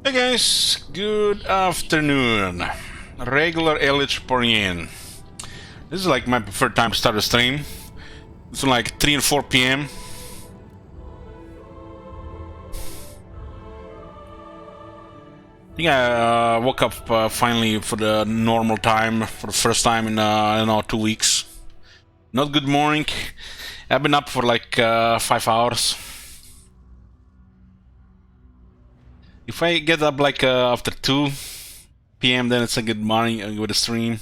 Hey guys, good afternoon. Regular Elite reporting in. This is like my preferred time to start a stream. It's like 3 and 4 p.m. I think I woke up finally for the normal time for the first time in I don't know, 2 weeks. Not good morning. I've been up for like 5 hours. If I get up like after 2 p.m. then it's a good morning with a stream.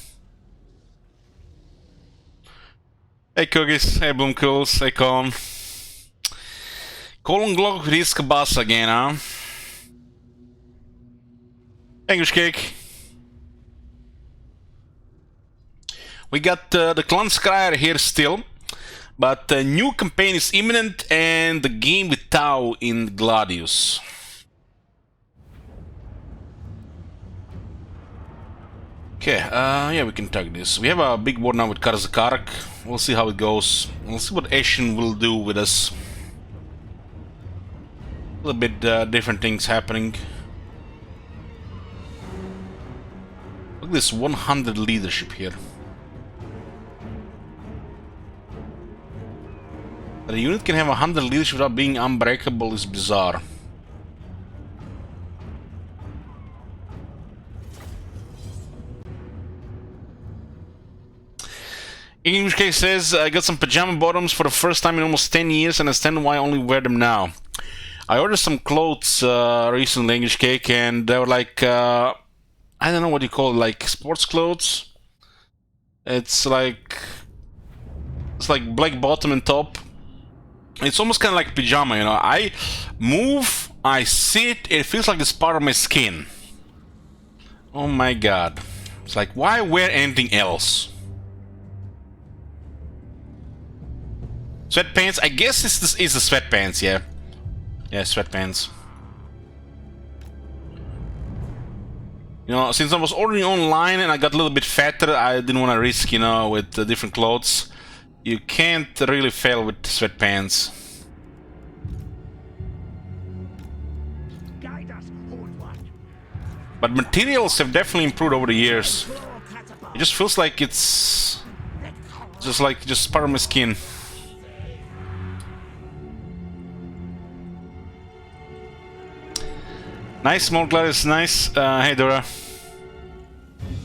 Hey Cookies, hey Bloomcools, hey Colin. Colin Glock Risk Bass again, huh? English Cake. We got the clan Skryre here still, but the new campaign is imminent and the game with Tau in Gladius. Okay, yeah, we can tag this. We have a big war now with Karzakarak. We'll see how it goes. We'll see what Ashen will do with us. A little bit different things happening. Look at this 100 leadership here. That a unit can have 100 leadership without being unbreakable is bizarre. English Cake says, I got some pajama bottoms for the first time in almost 10 years and I understand why I only wear them now. I ordered some clothes recently, English Cake, and they were like, I don't know what you call it, like sports clothes. It's like black bottom and top. It's almost kind of like pajama, you know. I move, I sit, it feels like it's part of my skin. Oh my god. It's like, why wear anything else? Sweatpants? I guess this is the sweatpants, yeah. Yeah, sweatpants. You know, since I was ordering online and I got a little bit fatter, I didn't want to risk, you know, with the different clothes. You can't really fail with sweatpants. But materials have definitely improved over the years. It just feels like it's just part of my skin. Nice, small Gladys, nice. Hey Dura.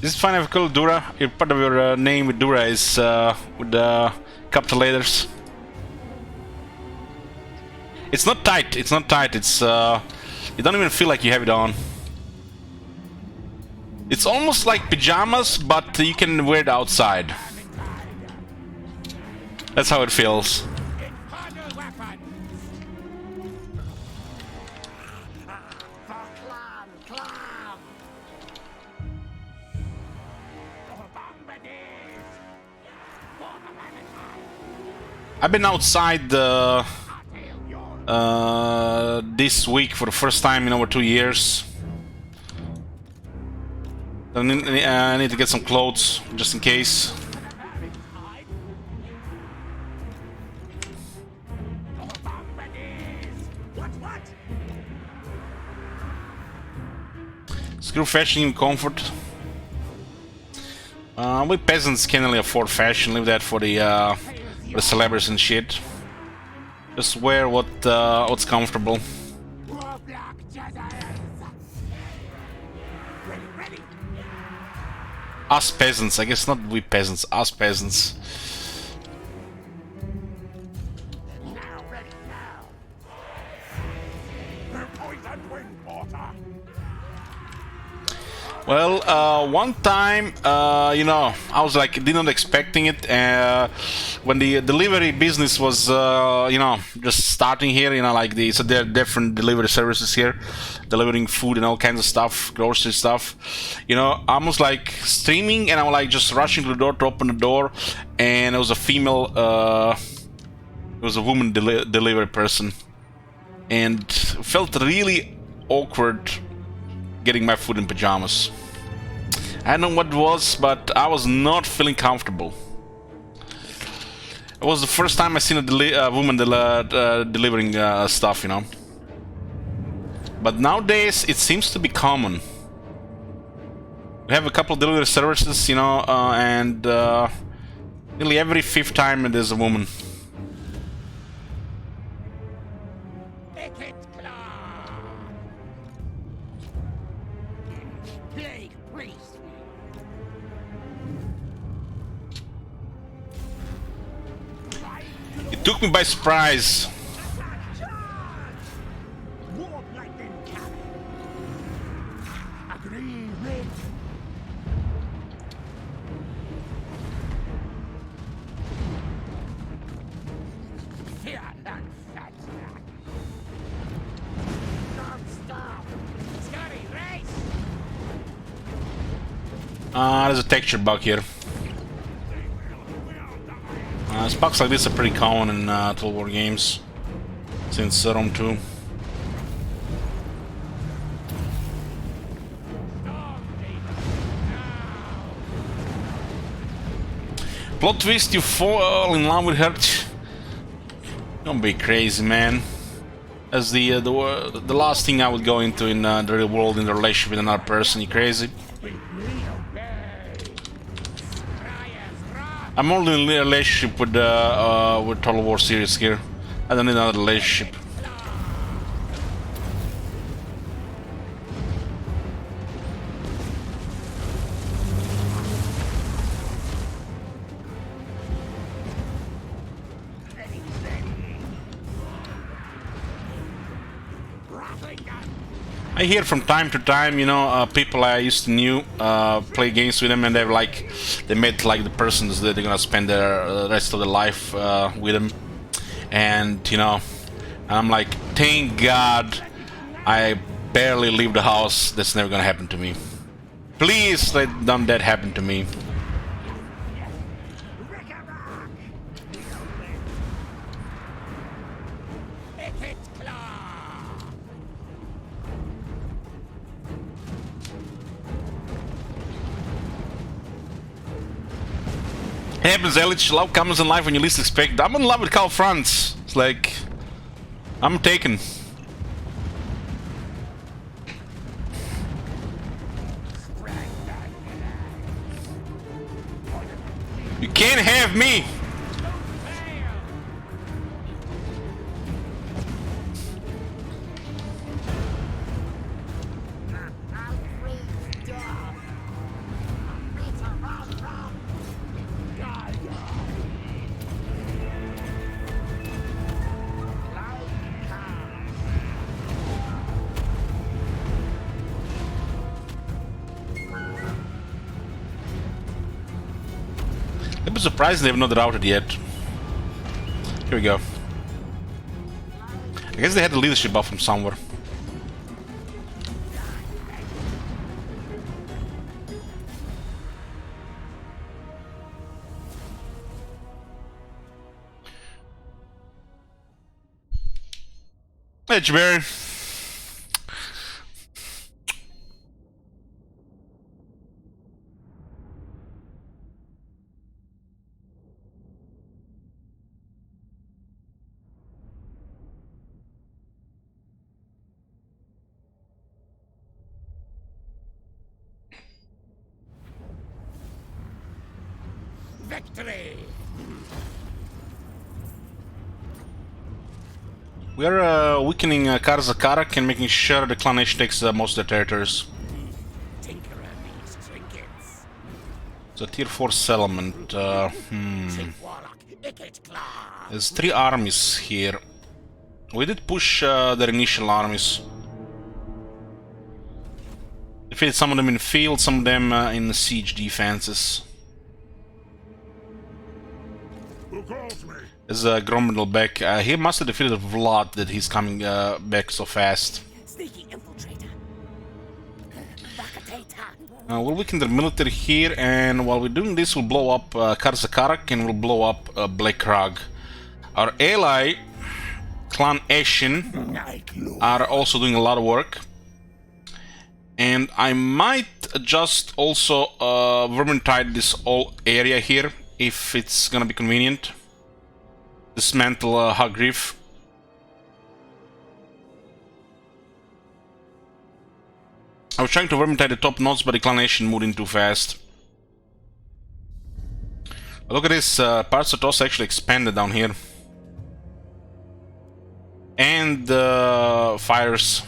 This is fine if I call Dura. Your part of your name with Dura is with the capital letters. It's not tight, it's not tight, it's you don't even feel like you have it on. It's almost like pajamas, but you can wear it outside. That's how it feels. I've been outside this week for the first time in over 2 years. I need to get some clothes, just in case. Screw fashion and comfort. We peasants can't really afford fashion, leave that for the celebrities and shit. Just wear what's comfortable. Us peasants, I guess not we peasants, us peasants. Well, one time, you know, I was like, did not expecting it. When the delivery business was, you know, just starting here, you know, like so there are different delivery services here, delivering food and all kinds of stuff, grocery stuff. You know, I was like streaming and I was like just rushing to the door to open the door, and it was a female, it was a woman delivery person, and felt really awkward getting my food in pajamas. I don't know what it was, but I was not feeling comfortable. It was the first time I seen a woman delivering stuff, you know. But nowadays it seems to be common. We have a couple of delivery services, you know, and nearly every fifth time there's a woman. It took me by surprise. There's a texture bug here. Bugs like this are pretty common in Total War games since Rome 2. Plot twist, you fall in love with her. Don't be crazy, man. As the last thing I would go into in the real world in a relationship with another person. You crazy? I'm only in a relationship with Total War series here. I don't need another relationship. I hear from time to time, you know, people I used to knew play games with them, and they met like the persons that they're gonna spend their rest of their life with them, and you know, I'm like, thank God, I barely leave the house. That's never gonna happen to me. Please let none of that happen to me. It happens, Elich. Love comes in life when you least expect. I'm in love with Karl Franz. It's like, I'm taken. You can't have me. I'd be surprised they have not routed yet. Here we go. I guess they had the leadership buff from somewhere. Hey, Jabari. Victory! We are weakening Karzakarak and making sure the clan H takes most of the territories. It's a tier 4 settlement. There's 3 armies here. We did push their initial armies. Defeated some of them in field, some of them in siege defenses. There's Gromendel back. He must have defeated Vlad that he's coming back so fast. We'll weaken the military here, and while we're doing this, we'll blow up Karzakarak and we'll blow up Black Rag. Our ally, Clan Ashen, are also doing a lot of work. And I might just also Vermintide this whole area here, if it's gonna be convenient. Dismantle Hagriff. I was trying to vermintide the top nodes, but the inclination moved in too fast. But look at this, parts of TOS actually expanded down here. And fires.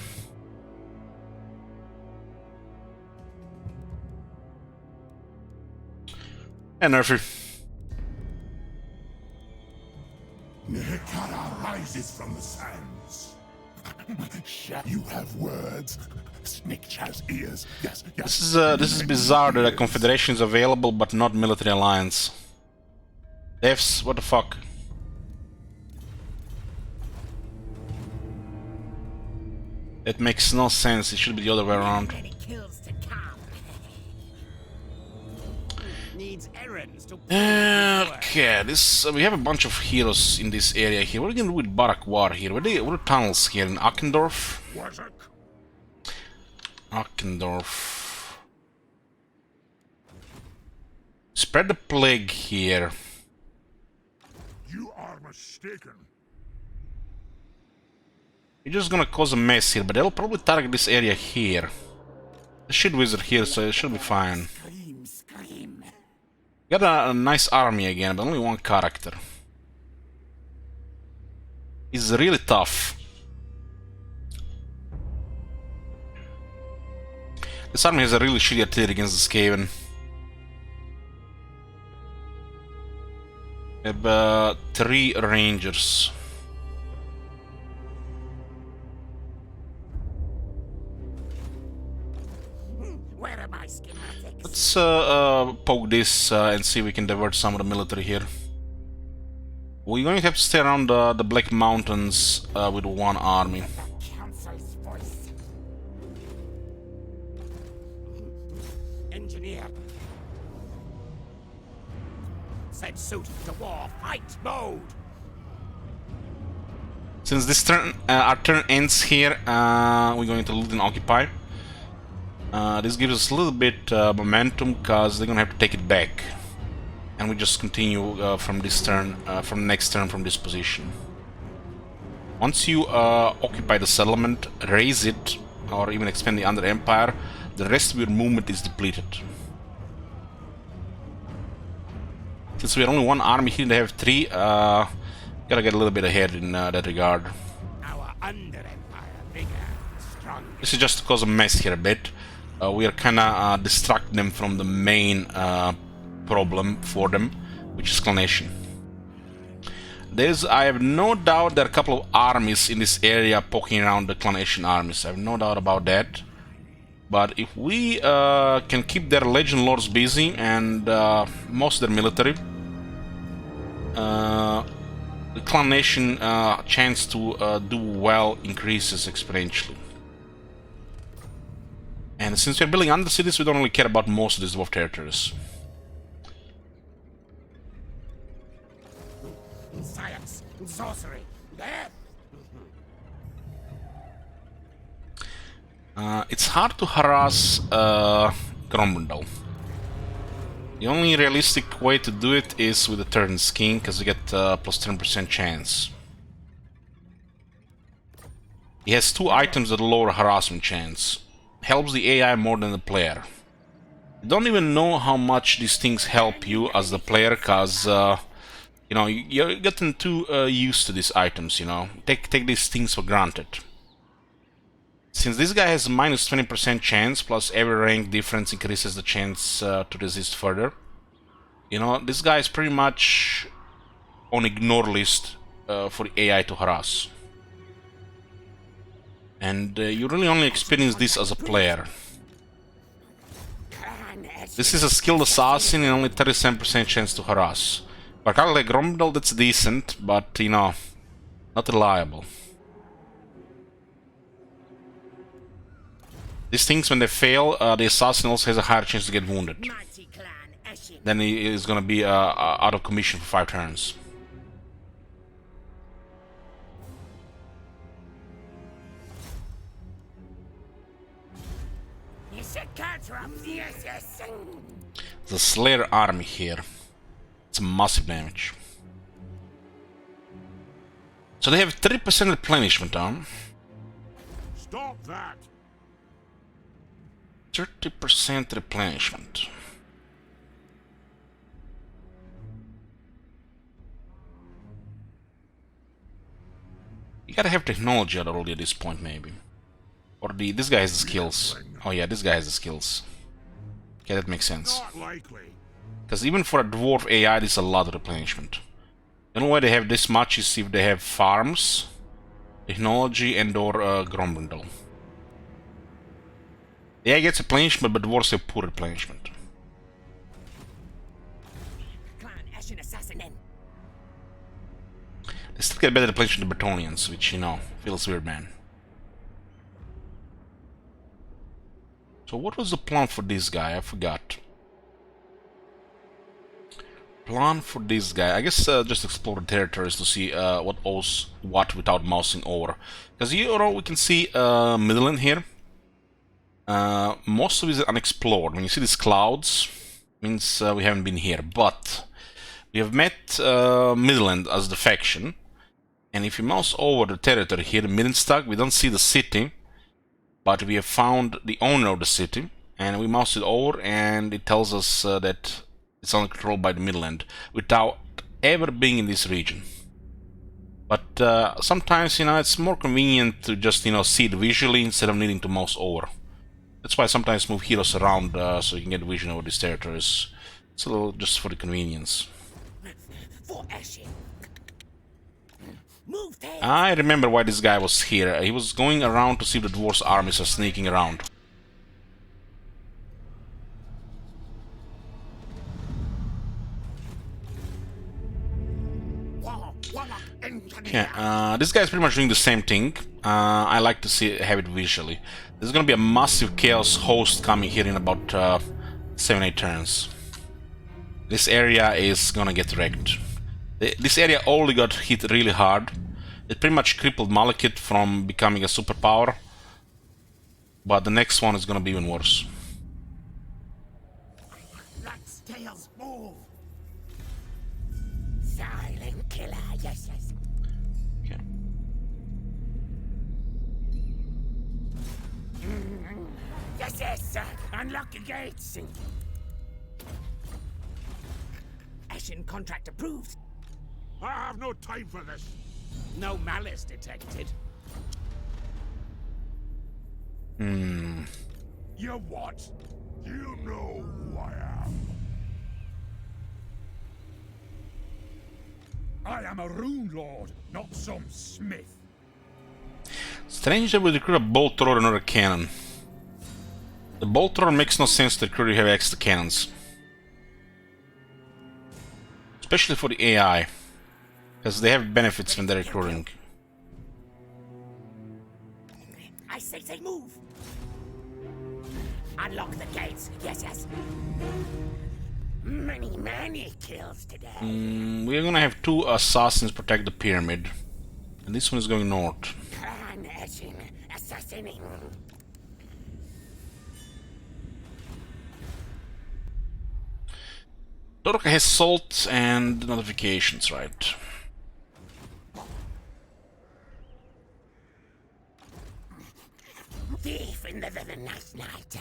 And Nerfy. Nekara rises from the sands. You have words. Snake has ears. Yes, yes. This is bizarre that a confederation is available but not military alliance. Devs, what the fuck? It makes no sense. It should be the other way around. Okay, this we have a bunch of heroes in this area here. What are we gonna do with Barak War here? What are tunnels here in Akkendorf? Akkendorf. Spread the plague here. You are mistaken. We're just gonna cause a mess here, but they'll probably target this area here. The shit wizard here, so it should be fine. Got a nice army again, but only one character. He's really tough. This army has a really shitty artillery against the Skaven. We have 3 rangers. Where are my schematics? Let's poke this and see if we can divert some of the military here. We're going to have to stay around the Black Mountains with one army. Council's voice. Engineer. Set suit to war. Fight mode. Since this turn, our turn ends here, we're going to loot and occupy. This gives us a little bit momentum because they're gonna have to take it back, and we just continue from this turn, from next turn from this position. Once you occupy the settlement, raise it, or even expand the Under Empire, the rest of your movement is depleted. Since we are only one army here, they have 3. Gotta get a little bit ahead in that regard. Our Under Empire bigger, stronger. This is just to cause a mess here a bit. We are kinda distracting them from the main problem for them, which is clanation. I have no doubt there are a couple of armies in this area poking around the clanation armies. I have no doubt about that. But if we can keep their legend lords busy and most of their military, the clanation chance to do well increases exponentially. And since we're building under cities, we don't really care about most of these dwarf territories. Science, sorcery, death. It's hard to harass Grombundal. The only realistic way to do it is with the third king, because you get plus 10% chance. He has 2 items that lower harassment chance. Helps the AI more than the player. You don't even know how much these things help you as the player, cause you know, you're getting too used to these items. You know, take these things for granted. Since this guy has minus 20% chance, plus every rank difference increases the chance to resist further. You know, this guy is pretty much on ignore list for the AI to harass. And you really only experience this as a player. This is a skilled assassin and only 37% chance to harass. For a guy like Grombundal, that's decent, but you know, not reliable. These things, when they fail, the assassin also has a higher chance to get wounded. Then he is gonna be out of commission for 5 turns. The Slayer army here. It's massive damage. So they have 30% replenishment on. Stop that. 30% replenishment. You gotta have technology already at this point, maybe. Or this guy has the skills. Oh yeah, this guy has the skills. Okay, that makes sense. Because even for a dwarf AI, this is a lot of replenishment. The only way they have this much is if they have farms, technology, and or Grombrindal. The AI gets replenishment, but dwarves have poor replenishment. They still get better replenishment than Bretonians, which, you know, feels weird, man. So what was the plan for this guy? I forgot. Plan for this guy. I guess just explore the territories to see what owes what without mousing over. Because you know we can see Midland here. Most of it is unexplored. When you see these clouds, means we haven't been here. But we have met Midland as the faction. And if you mouse over the territory here, Middenstag, we don't see the city. But we have found the owner of the city. And we mouse it over and it tells us that it's under control by the Midland without ever being in this region. But sometimes, you know, it's more convenient to just, you know, see it visually instead of needing to mouse over. That's why I sometimes move heroes around so you can get vision over these territories. It's a little just for the convenience. I remember why this guy was here. He was going around to see if the dwarves' armies are sneaking around. Okay, this guy's pretty much doing the same thing. I like to have it visually. There's gonna be a massive chaos host coming here in about 7-8 turns. This area is gonna get wrecked. This area only got hit really hard. It pretty much crippled Malekith from becoming a superpower. But the next one is gonna be even worse. Silent killer, yes, yes. Okay. Yes, yes, sir. Unlock the gates. Ashen contract approved. I have no time for this. No malice detected. You what? You know who I am. I am a rune lord, not some smith. Strange that we recruit a bolt thrower and not a cannon. The bolt thrower makes no sense to recruit heavy extra cannons. Especially for the AI. Because they have benefits when they're recruiting. I say move. Unlock the gates. Yes, yes. Many kills today. We're gonna have 2 assassins protect the pyramid. And this one is going north. Clan Ashen assassinating. Dorka has salt and notifications, right? Thief in the night.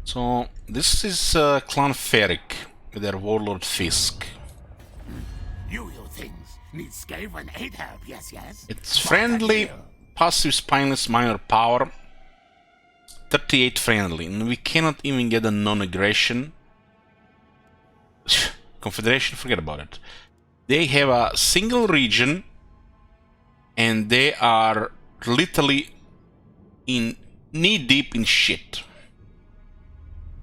So, this is Clan Ferric with their warlord Fisk. You things need Skryre and aid help, yes, yes. It's friendly, passive, spineless, minor power. 38 friendly, and we cannot even get a non-aggression. Confederation, forget about it. They have a single region, and they are literally in knee-deep in shit.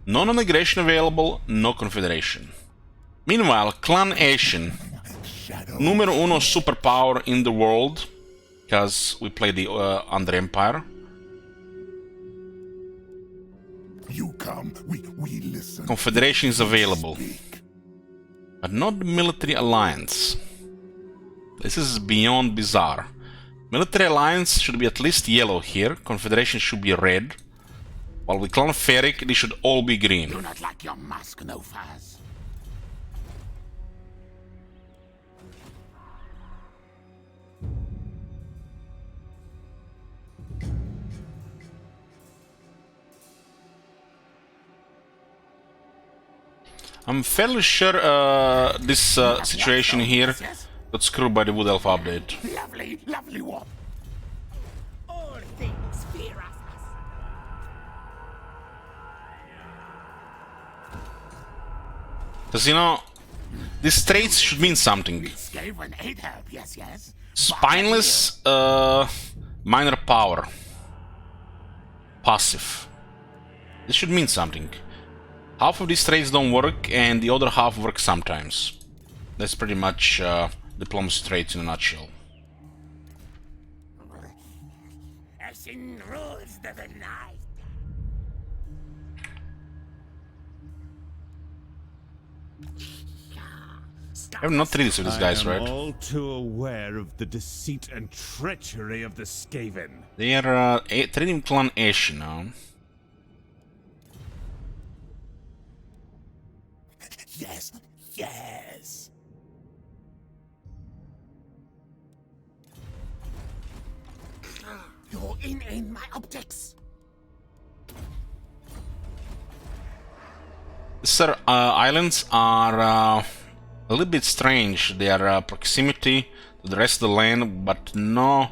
No non-aggression available, no confederation. Meanwhile, Clan Ashen, numero uno superpower in the world, because we play the Under Empire. You come, we listen. Confederation is available, but not the military alliance. This is beyond bizarre. Military alliance should be at least yellow here. Confederation should be red. While with Clan Ferric, they should all be green. Do not like your mask, no faz. I'm fairly sure this situation here Yes, yes. got screwed by the Wood Elf update. Lovely, lovely one. All things fear us. Because, you know, these traits should mean something. Skaven aid help, yes, yes. Spineless, minor power. Passive. This should mean something. Half of these traits don't work, and the other half work sometimes. That's pretty much diplomacy traits in a nutshell. Ashen rules the night. I have not treated with these guys, I am right? all too aware of the deceit and treachery of the Skaven. They are trading clan Ash now. Yes, yes. You're in my optics. These islands are a little bit strange. They are proximity to the rest of the land, but no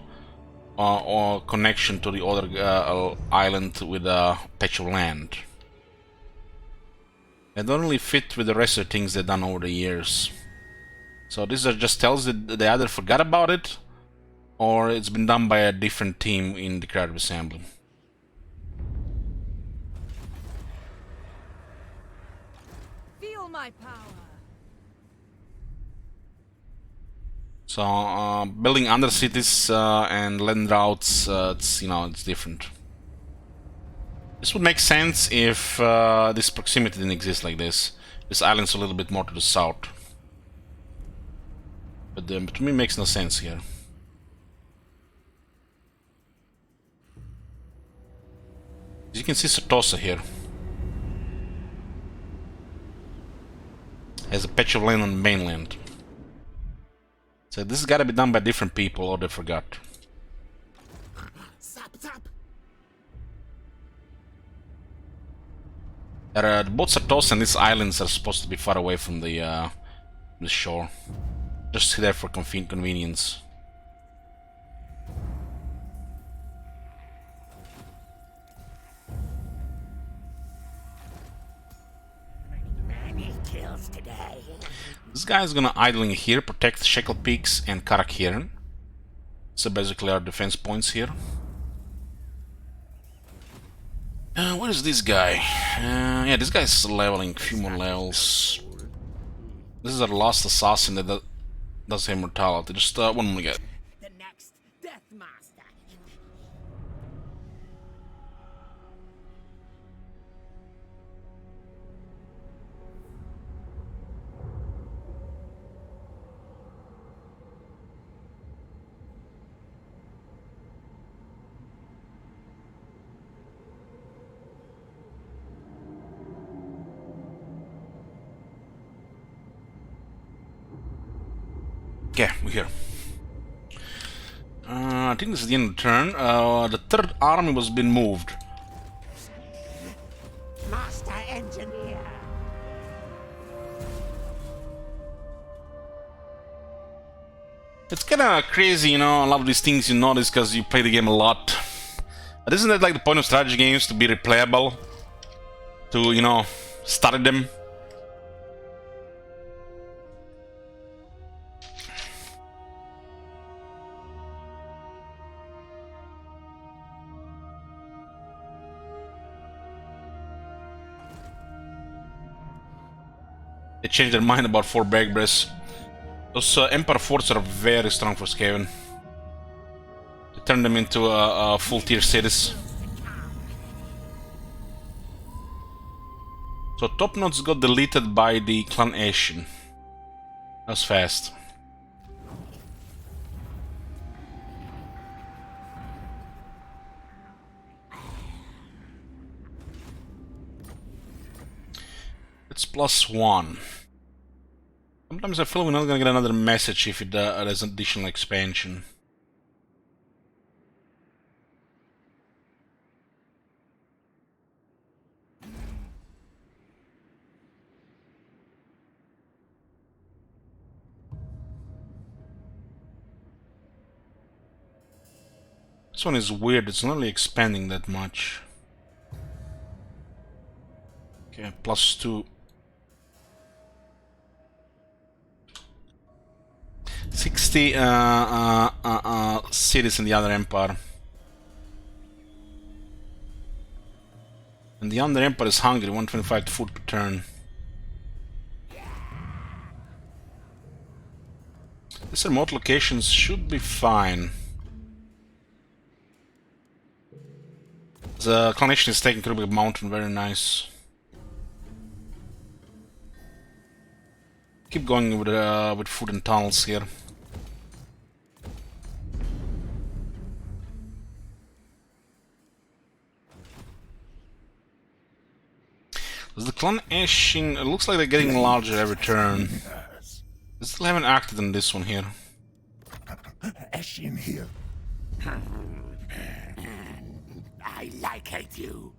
or connection to the other island with a patch of land. They don't really fit with the rest of the things they've done over the years. So this just tells that they either forgot about it, or it's been done by a different team in the Creative Assembly. Feel my power. So building under cities and land routes, it's different. This would make sense if this proximity didn't exist like this. This island's a little bit more to the south. But to me it makes no sense here. As you can see, Sartosa here has a patch of land on the mainland. So this has got to be done by different people, or they forgot. Zap, zap. Both Sartosa and these islands are supposed to be far away from the shore. Just there for convenience. Many kills today. This guy is gonna idle in here, protect Shekel Peaks and Karakhiran. So basically our defense points here. What is this guy? Yeah, this guy's leveling, a few more levels. This is our last assassin that does immortality. Just one more guy. The next Death Master. Okay, we're here. I think this is the end of the turn. The third army was being moved. Master Engineer. It's kinda crazy, you know, a lot of these things you notice because you play the game a lot. But isn't that like the point of strategy games, to be replayable? To, you know, study them? They changed their mind about 4 Begbres. Those Empire forts are very strong for Skaven. They turned them into full tier cities. So top notes got deleted by the clan Asian. That was fast. It's +1. Sometimes I feel we're not gonna get another message if it has an additional expansion. This one is weird, it's not really expanding that much. Okay, +2. 60 cities in the other empire. And the other empire is hungry, 125 food per turn. These remote locations should be fine. The clinician is taking Krubik Mountain, very nice. Keep going with food and tunnels here. The clan Ashin, it looks like they're getting larger every turn. They still haven't acted on this one here. Eshin here. I like it you.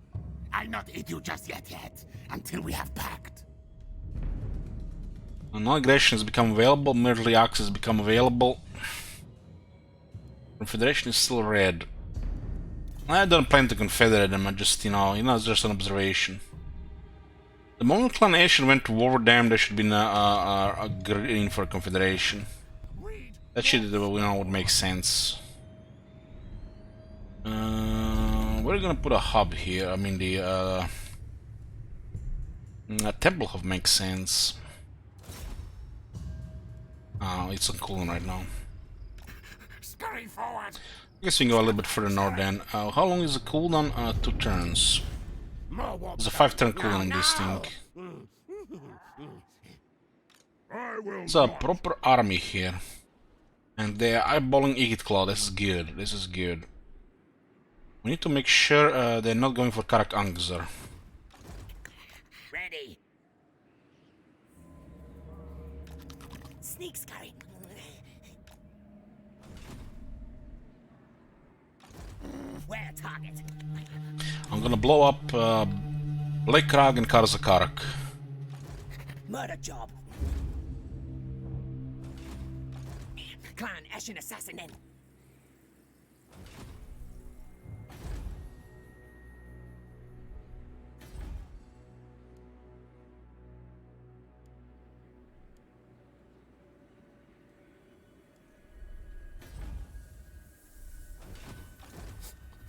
I'll not eat you just yet, until we have packed. No aggression has become available, military access has become available. Confederation is still red. I don't plan to confederate them, I just, it's just an observation. The moment clan Ashin went to war with them, they should be agreeing for a confederation. That should, would make sense. We're gonna put a hub here. I mean, the temple hub makes sense. It's on cooldown right now. Scurry forward. I guess we can go a little bit further north then. How long is the cooldown? 2 turns. There's a 5-turn cooldown on this thing. It's a proper army here. And they're eyeballing Igit Claw. This is good. This is good. We need to make sure they're not going for Karak Angzar. Ready. Sneak, Skryre. Where target? I'm gonna blow up Lake Krag and Karzakarak. Murder job. Clan Ashin assassin in.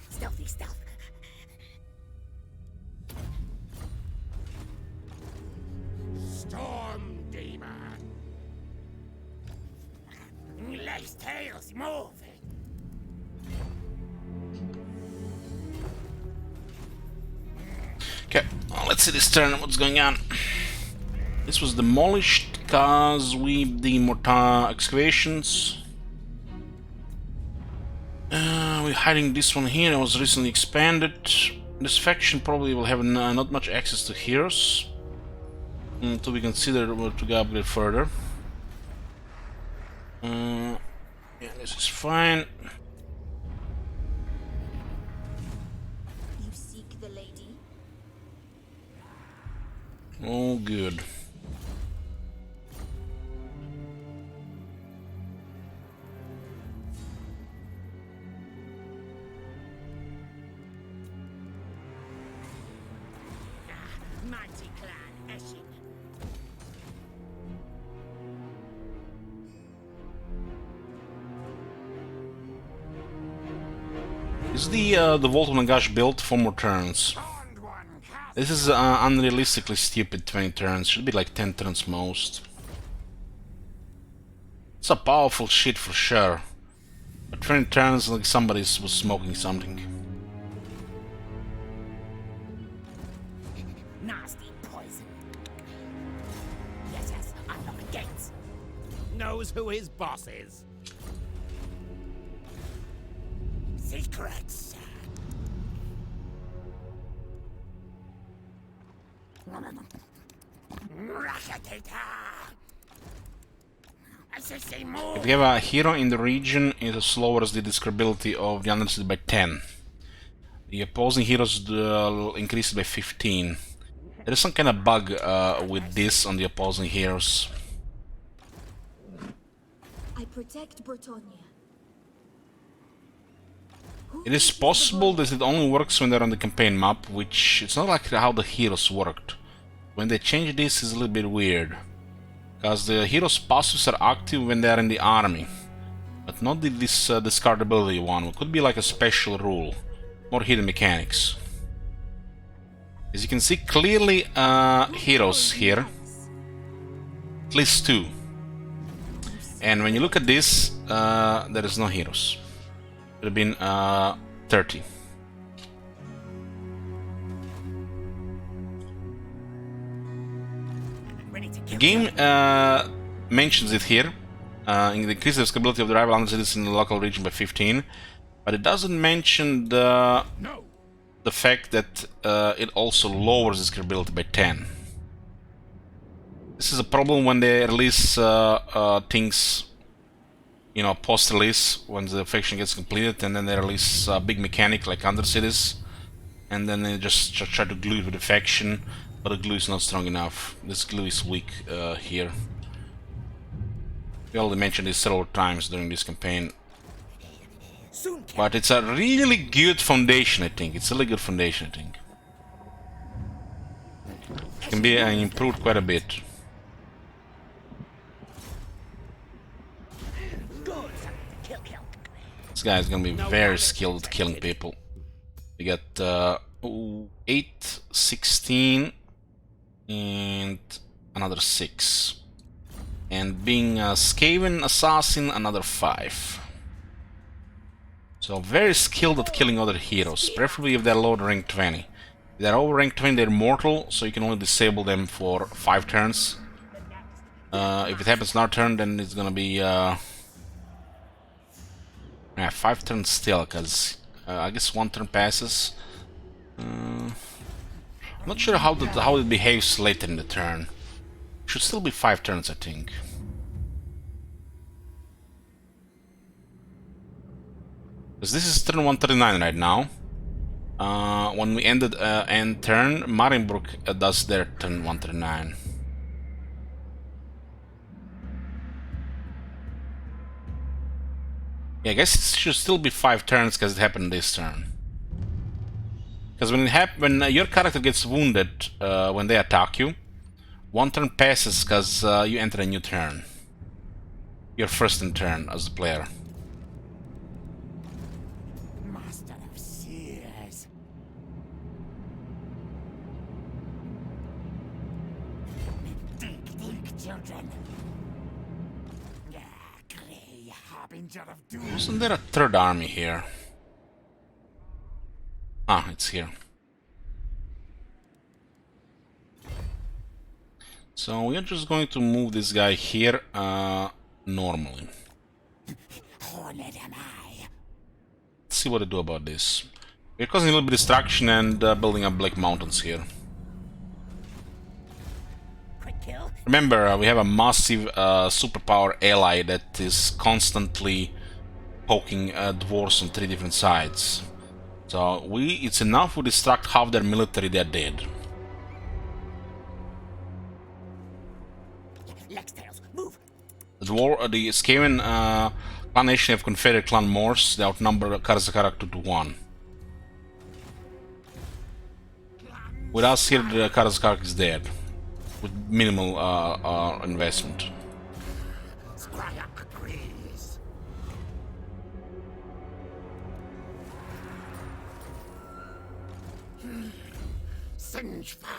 Stealthy stealth. Storm demon. Legs, tails, moving. Okay, let's see this turn. What's going on? This was demolished because we the mortar excavations. We're hiding this one here. It was recently expanded. This faction probably will have not much access to heroes until we consider to go upgrade further. Yeah, this is fine. You seek the lady? All good. Mighty clan Ashin. Is the Vault of Nagash built for more turns? This is unrealistically stupid 20 turns. Should be like 10 turns most. It's a powerful shit for sure. But 20 turns like somebody was smoking something. Nasty poison. Yes, unlock gates. Knows who his boss is. Secrets. Rakatata. I say move. If you have a hero in the region, it lowers the describability of the undercity by 10. The opposing heroes increase it by 15. There is some kind of bug with this on the opposing heroes. I protect Bretonnia. It is possible that it only works when they're on the campaign map, which it's not like how the heroes worked. When they change this, it's a little bit weird. Because the heroes' passives are active when they're in the army. But not this discardability one. It could be like a special rule. More hidden mechanics. As you can see, clearly heroes here. At least 2. And when you look at this, there is no heroes. It would have been 30. The game mentions it here. Increase the scalability of the rival undercities in the local region by 15. But it doesn't mention the fact that it also lowers the scalability by 10. This is a problem when they release things, you know, post-release, when the faction gets completed, and then they release a big mechanic like Undercities, and then they just try to glue it with the faction, but the glue is not strong enough. This glue is weak here. We already mentioned this several times during this campaign. But it's a really good foundation, I think. It's a really good foundation, I think. It can be improved quite a bit. This guy is gonna be very skilled at killing people. We got 8, 16, and another 6. And being a Skaven assassin, another 5. So very skilled at killing other heroes, preferably if they're low rank 20. If they're over rank 20, they're mortal, so you can only disable them for 5 turns. If it happens in our turn, then it's gonna be 5 turns still, because I guess 1 turn passes. I'm not sure how it behaves later in the turn. Should still be 5 turns, I think. Because this is turn 139 right now. When we ended end turn, Marienburg does their turn 139. Yeah, I guess it should still be 5 turns because it happened this turn. Because when your character gets wounded when they attack you, 1 turn passes because you enter a new turn. Your first in turn as the player. Master of Seers. Dig, children. Yeah, Grey harbinger of doom. Wasn't there a third army here? Ah, it's here. So we are just going to move this guy here normally. Hornet am I. Let's see what they do about this. We're causing a little bit of distraction and building up Black Mountains here. Quick kill. Remember, we have a massive superpower ally that is constantly poking dwarves on 3 different sides. So it's enough to distract half their military, they're dead. Lex-tails, move. The Skaven clan nation have Confederate clan Morse. They outnumber Karazakarak 2 to 1. With us here, the Karazakarak is dead, with minimal investment. Skryre agrees. Singe fire.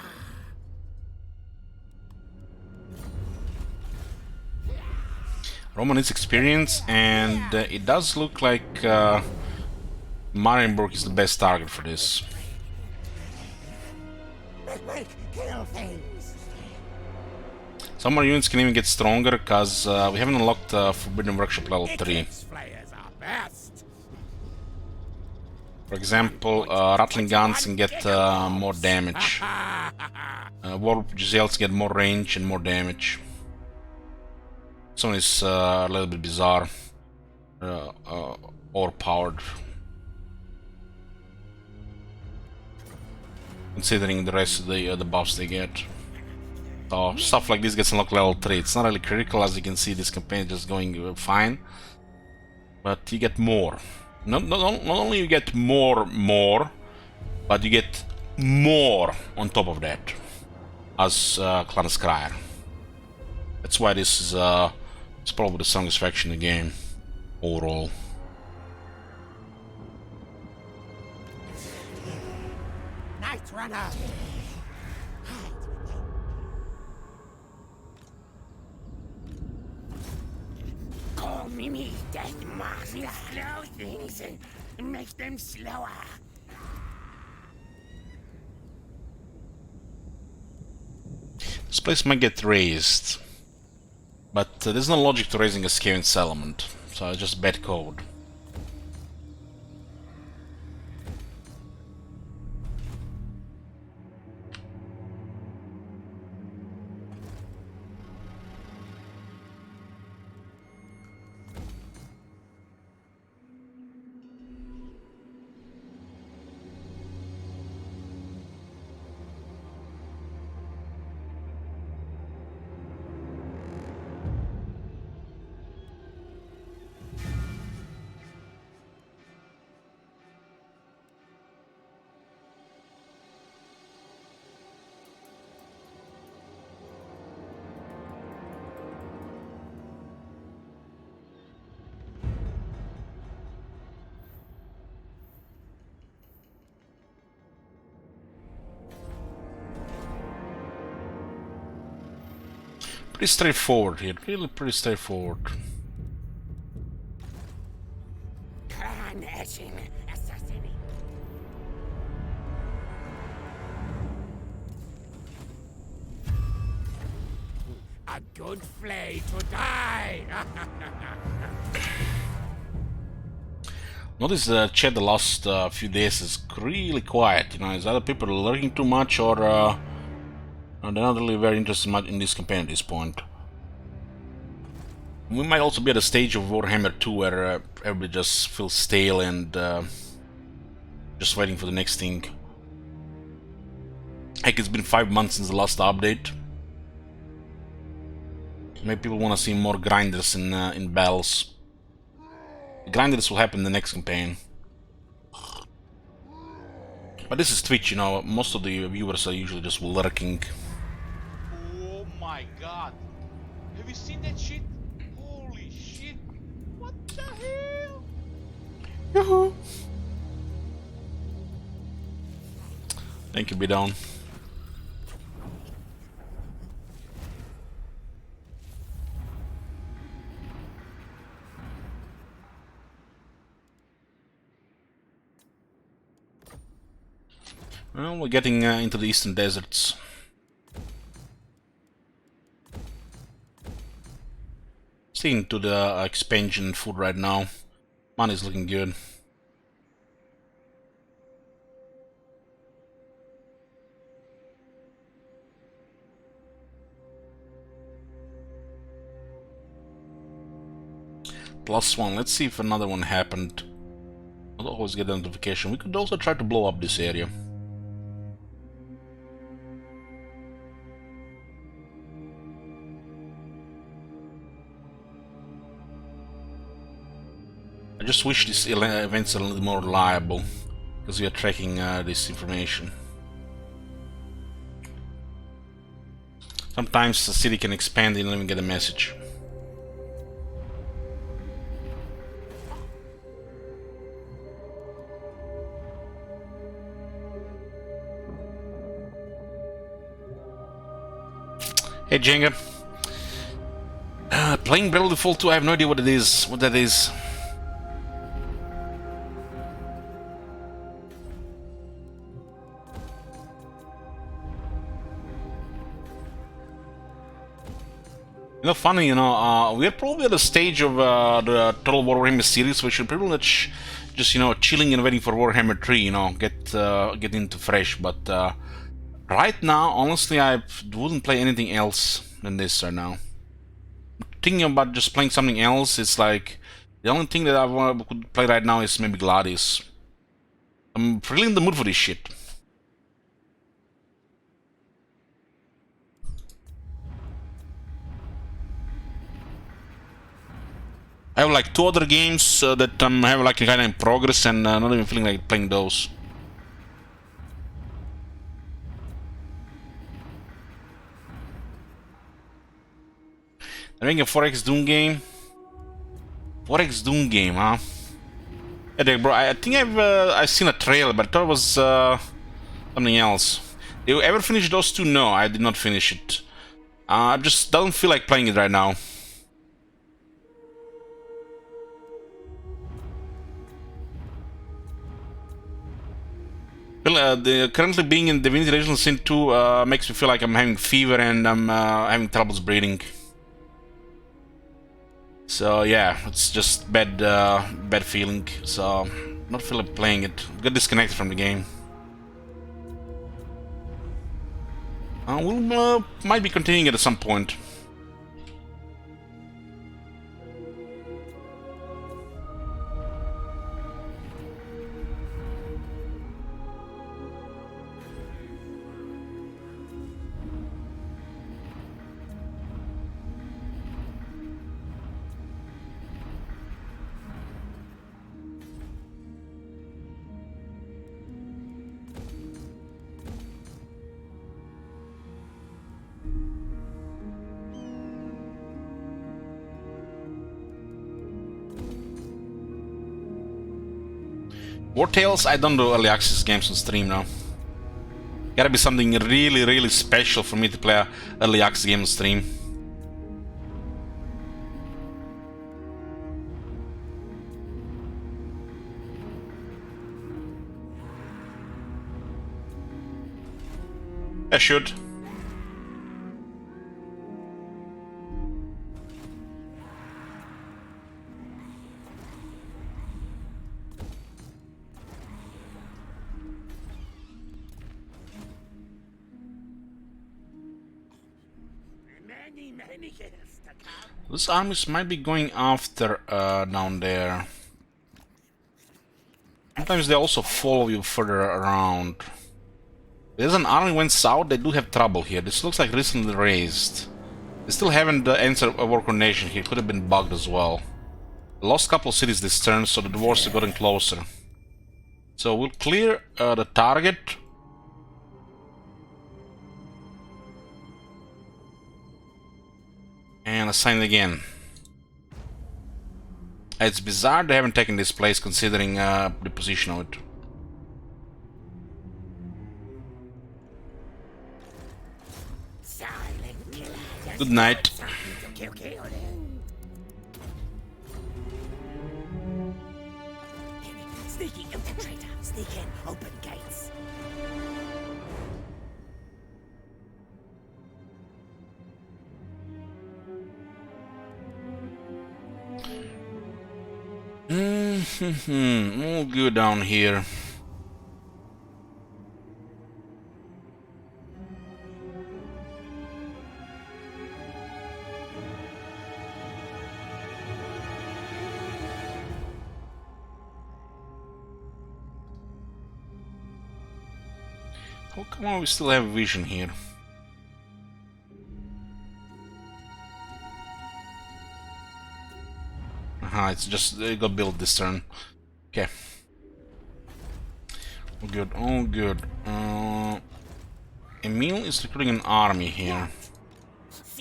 Roman needs experience, and it does look like Marienburg is the best target for this. Kill things. Some more units can even get stronger, because we haven't unlocked Forbidden Workshop level 3. Flayers are best. For example, Rattling Guns can get more damage. Warp Giselles get more range and more damage. This one is a little bit bizarre. Overpowered. Considering the rest of the buffs they get. So stuff like this gets unlocked level 3. It's not really critical, as you can see this campaign is just going fine. But you get more Not only you get more, but you get more on top of that as Clan Skryre. That's why this is it's probably the strongest faction in the game overall. Night Runner! Call me Death Master. Slow things and make them slower. This place might get raised, but there's no logic to raising a Skaven settlement, so it's just bad code. Pretty straightforward here, really pretty straightforward. Clan Eshin assassin. A good flay to die! Notice the chat the last few days is really quiet, you know, is either people lurking too much or they're not really very interested much in this campaign at this point. We might also be at a stage of Warhammer 2 where everybody just feels stale and just waiting for the next thing. Heck, it's been 5 months since the last update. Maybe people want to see more grinders in battles. The grinders will happen in the next campaign. But this is Twitch, you know, most of the viewers are usually just lurking. Oh my god. Have you seen that shit? Holy shit. What the hell? Yoo-hoo. Thank you, Bidon. Well, we're getting into the eastern deserts. Sticking to the expansion food right now. Money's looking good. +1. Let's see if another one happened. I'll always get a notification. We could also try to blow up this area. I just wish these events are a little more reliable, because we are tracking this information. Sometimes the city can expand and you don't even get a message. Hey Jenga. Playing Battle Default 2, I have no idea what it is, what that is. You know, funny, you know, we're probably at a stage of the Total Warhammer series where we should pretty much just, you know, chilling and waiting for Warhammer 3, you know, get into fresh. But right now, honestly, I wouldn't play anything else than this right now. Thinking about just playing something else, it's like the only thing that I could play right now is maybe Gladius. I'm really in the mood for this shit. I have like 2 other games that have like kind of in progress, and not even feeling like playing those. I'm making a 4X Doom game. 4X Doom game, huh? Yeah, bro. I think I've seen a trailer, but I thought it was something else. Did you ever finish those 2? No, I did not finish it. I just don't feel like playing it right now. Well, currently being in Divinity Original Sin 2 makes me feel like I'm having fever and I'm having troubles breathing. So yeah, it's just bad feeling. So not feel like playing it. Got disconnected from the game. We'll might be continuing it at some point. War Tales, I don't do early access games on stream now. Gotta be something really special for me to play a early access game on stream. I should. Many years to come. These armies might be going after down there. Sometimes they also follow you further around. There's an army went south, they do have trouble here. This looks like recently raised. They still haven't answered a war coordination here, could have been bugged as well. Lost a couple of cities this turn, so the dwarves are getting closer. So we'll clear the target. And assign it again. It's bizarre they haven't taken this place considering the position of it. Silent killer. Good night. Kill. Sneaky infiltrator. Sneak in. Open gates. All good down here. Oh, come on, we still have vision here. It's just it got built this turn. Okay. All good, all good. Emil is recruiting an army here.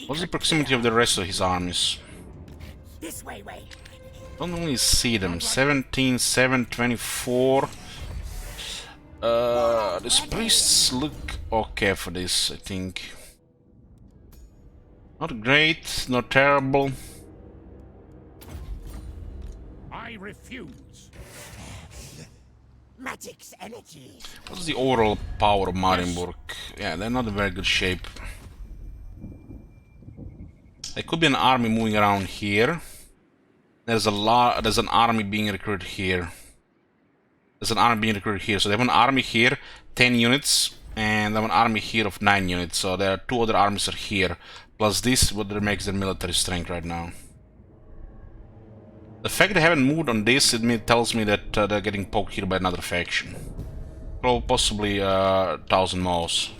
What's the proximity of the rest of his armies? This way. Don't really see them. 17, 7, 24. These priests look okay for this, I think. Not great, not terrible. I refuse. Magic's energy. What's the overall power of Marienburg? Yeah, they're not in very good shape. There could be an army moving around here. There's an army being recruited here. There's an army being recruited here. So they have an army here, 10 units, and they have an army here of 9 units. So there are 2 other armies are here. Plus this, what makes their military strength right now. The fact they haven't moved on this, it tells me that they're getting poked here by another faction. Possibly 1,000 mouse.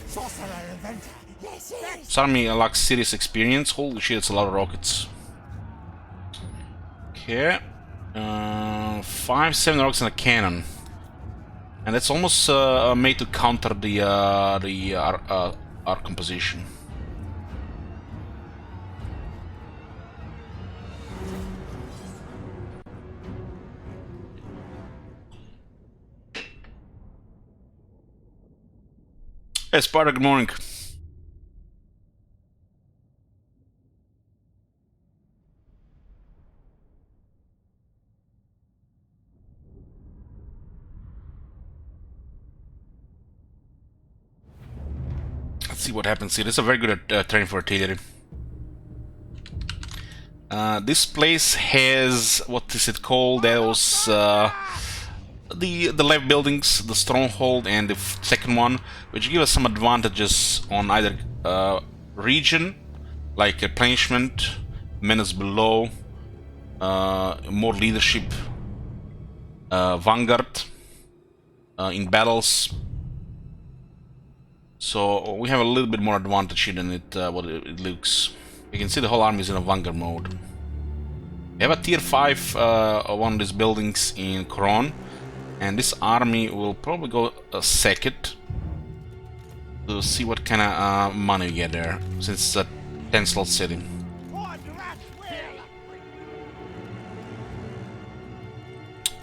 Sorcerer inventor. This army lacks serious experience. Holy shit, it's a lot of rockets. Okay. 5-7 rockets and a cannon. And that's almost made to counter the our composition. Hey, Sparta, good morning. Let's see what happens here. This is a very good terrain for artillery. This place has, what is it called? That was the left buildings, the stronghold, and the second one, which give us some advantages on either region, like replenishment, menace below, more leadership, vanguard in battles. So we have a little bit more advantage here than what it looks. You can see the whole army is in a vanguard mode. We have a tier 5 one of these buildings in Koron, and this army will probably go second to see what kind of money we get there, since it's a 10-slot city.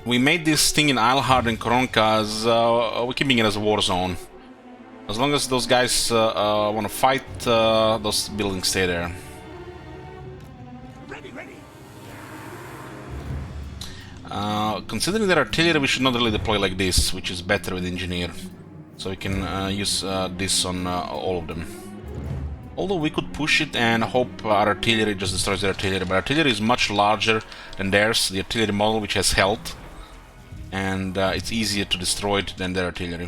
We made this thing in Eilhard and Koron because we're keeping it as a war zone. As long as those guys want to fight, those buildings stay there. Considering their artillery, we should not really deploy like this, which is better with engineer. So we can use this on all of them. Although we could push it and hope our artillery just destroys their artillery, but artillery is much larger than theirs, the artillery model, which has health, and it's easier to destroy it than their artillery.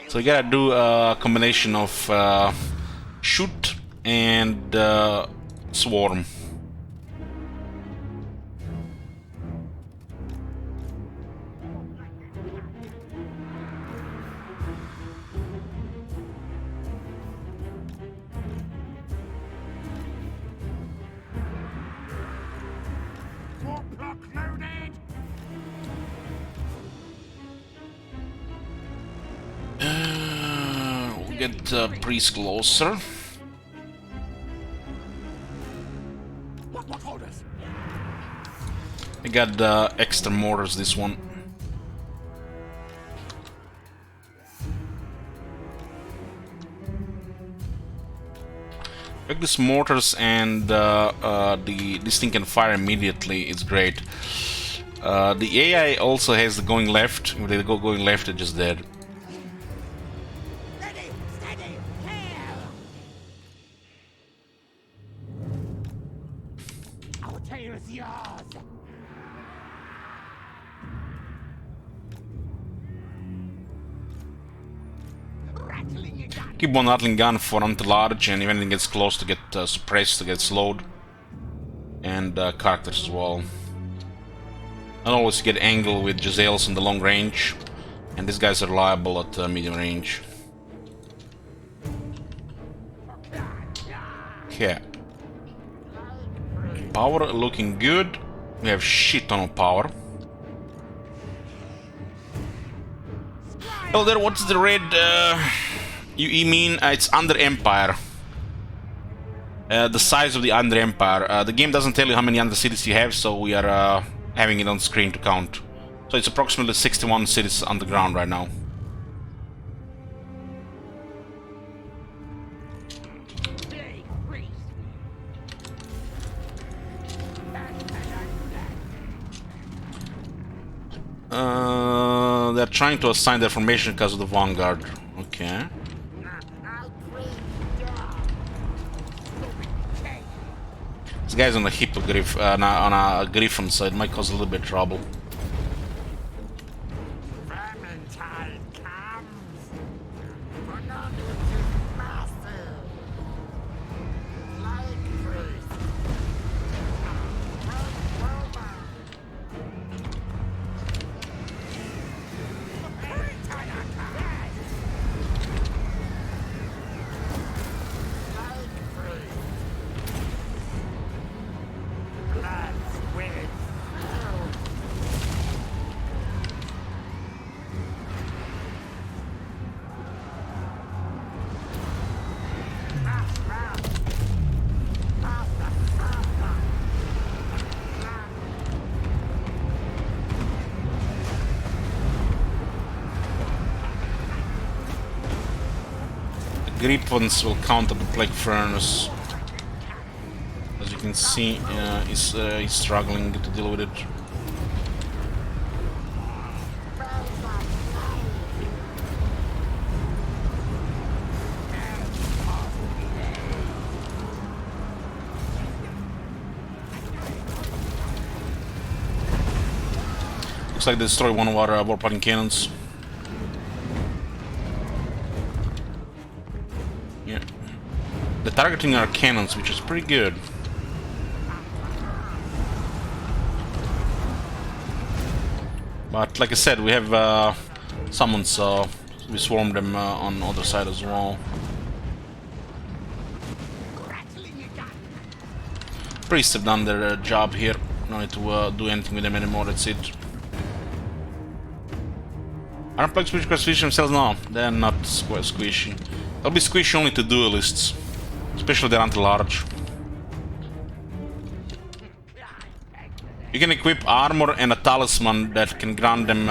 So you gotta do a combination of shoot and swarm. We'll get priest closer. I got extra mortars this one. Like these mortars and this thing can fire immediately. It's great. The AI also has the going left. If they go going left, they're just dead. Keep one rattling gun for anti-large, and if anything gets close to get suppressed, to get slowed. And characters as well. And always get angle with Giselles in the long range. And these guys are reliable at medium range. Okay. Power looking good. We have shit ton of power. Oh, there, what's the red... You mean it's Under Empire. The size of the Under Empire. The game doesn't tell you how many Under cities you have, so we are having it on screen to count. So it's approximately 61 cities underground right now. They're trying to assign their formation because of the Vanguard. Okay. This guy's on a hippogriff, on a griffin, so it might cause a little bit of trouble. Griffons will counter the Plague Furnace. As you can see, he's struggling to deal with it. Looks like they destroyed one of our warplating cannons. Yeah. They're targeting our cannons, which is pretty good. But like I said, we have summons, so we swarm them on the other side as well. Priests have done their job here. No need to do anything with them anymore, that's it. Are Plague Squishy quite squishy themselves? No, they're not quite squishy. They'll be squishy only to duelists, especially they're anti-large. You can equip armor and a talisman that can grant them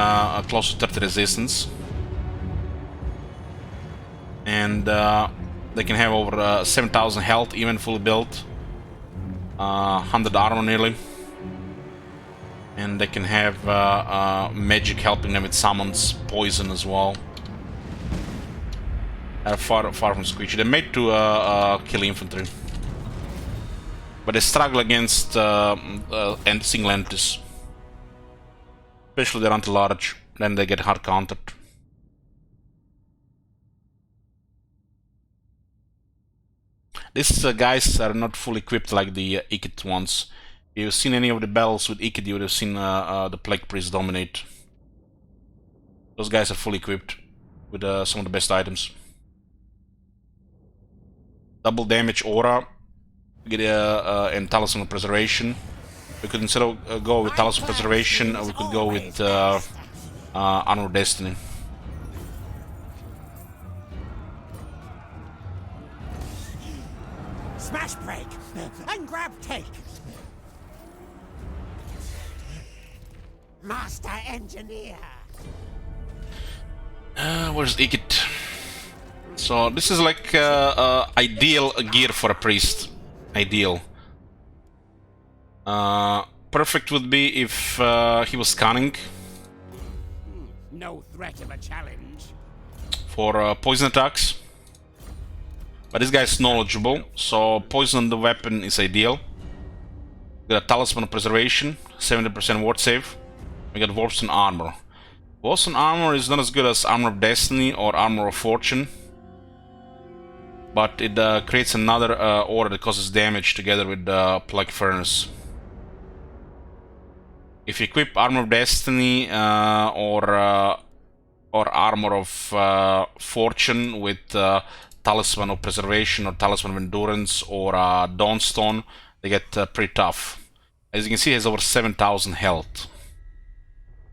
close to 30 resistance. And they can have over 7,000 health, even fully built. 100 armor nearly. And they can have magic helping them with summons, poison as well. They're far from squishy. They're made to kill infantry. But they struggle against single entities. Especially they're anti-large, then they get hard countered. These guys are not fully equipped like the Ikit ones. If you've seen any of the battles with Ikit, you would have seen the Plague Priest dominate. Those guys are fully equipped with some of the best items. Double damage aura. Get and Talisman of Preservation. We could instead of go with Talisman of Preservation, we could go with Armor of Destiny. Smash break and grab take. Master engineer. Where's Ikit? So this is like ideal gear for a priest. Ideal. Perfect would be if he was cunning. No threat of a challenge. For poison attacks. But this guy is knowledgeable, so poison on the weapon is ideal. We got a Talisman of Preservation, 70% ward save. We got Warpstone Armor. Warpstone Armor is not as good as Armor of Destiny or Armor of Fortune. But it creates another aura that causes damage together with Plague Furnace. If you equip Armor of Destiny or Armor of Fortune with Talisman of Preservation or Talisman of Endurance or Dawnstone, they get pretty tough. As you can see, it has over 7,000 health.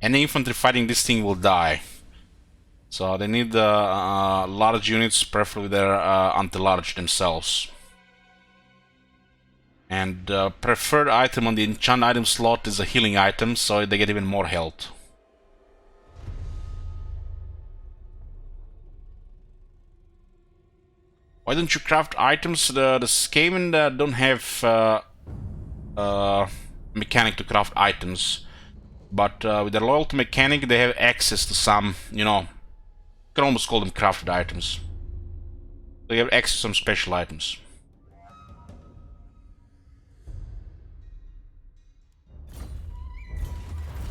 Any infantry fighting this thing will die. So they need large units, preferably they're anti-large themselves. And preferred item on the enchant item slot is a healing item, so they get even more health. Why don't you craft items? The Skaven don't have mechanic to craft items. But with their loyalty mechanic, they have access to some, you know, you can almost call them crafted items. They have access to some special items.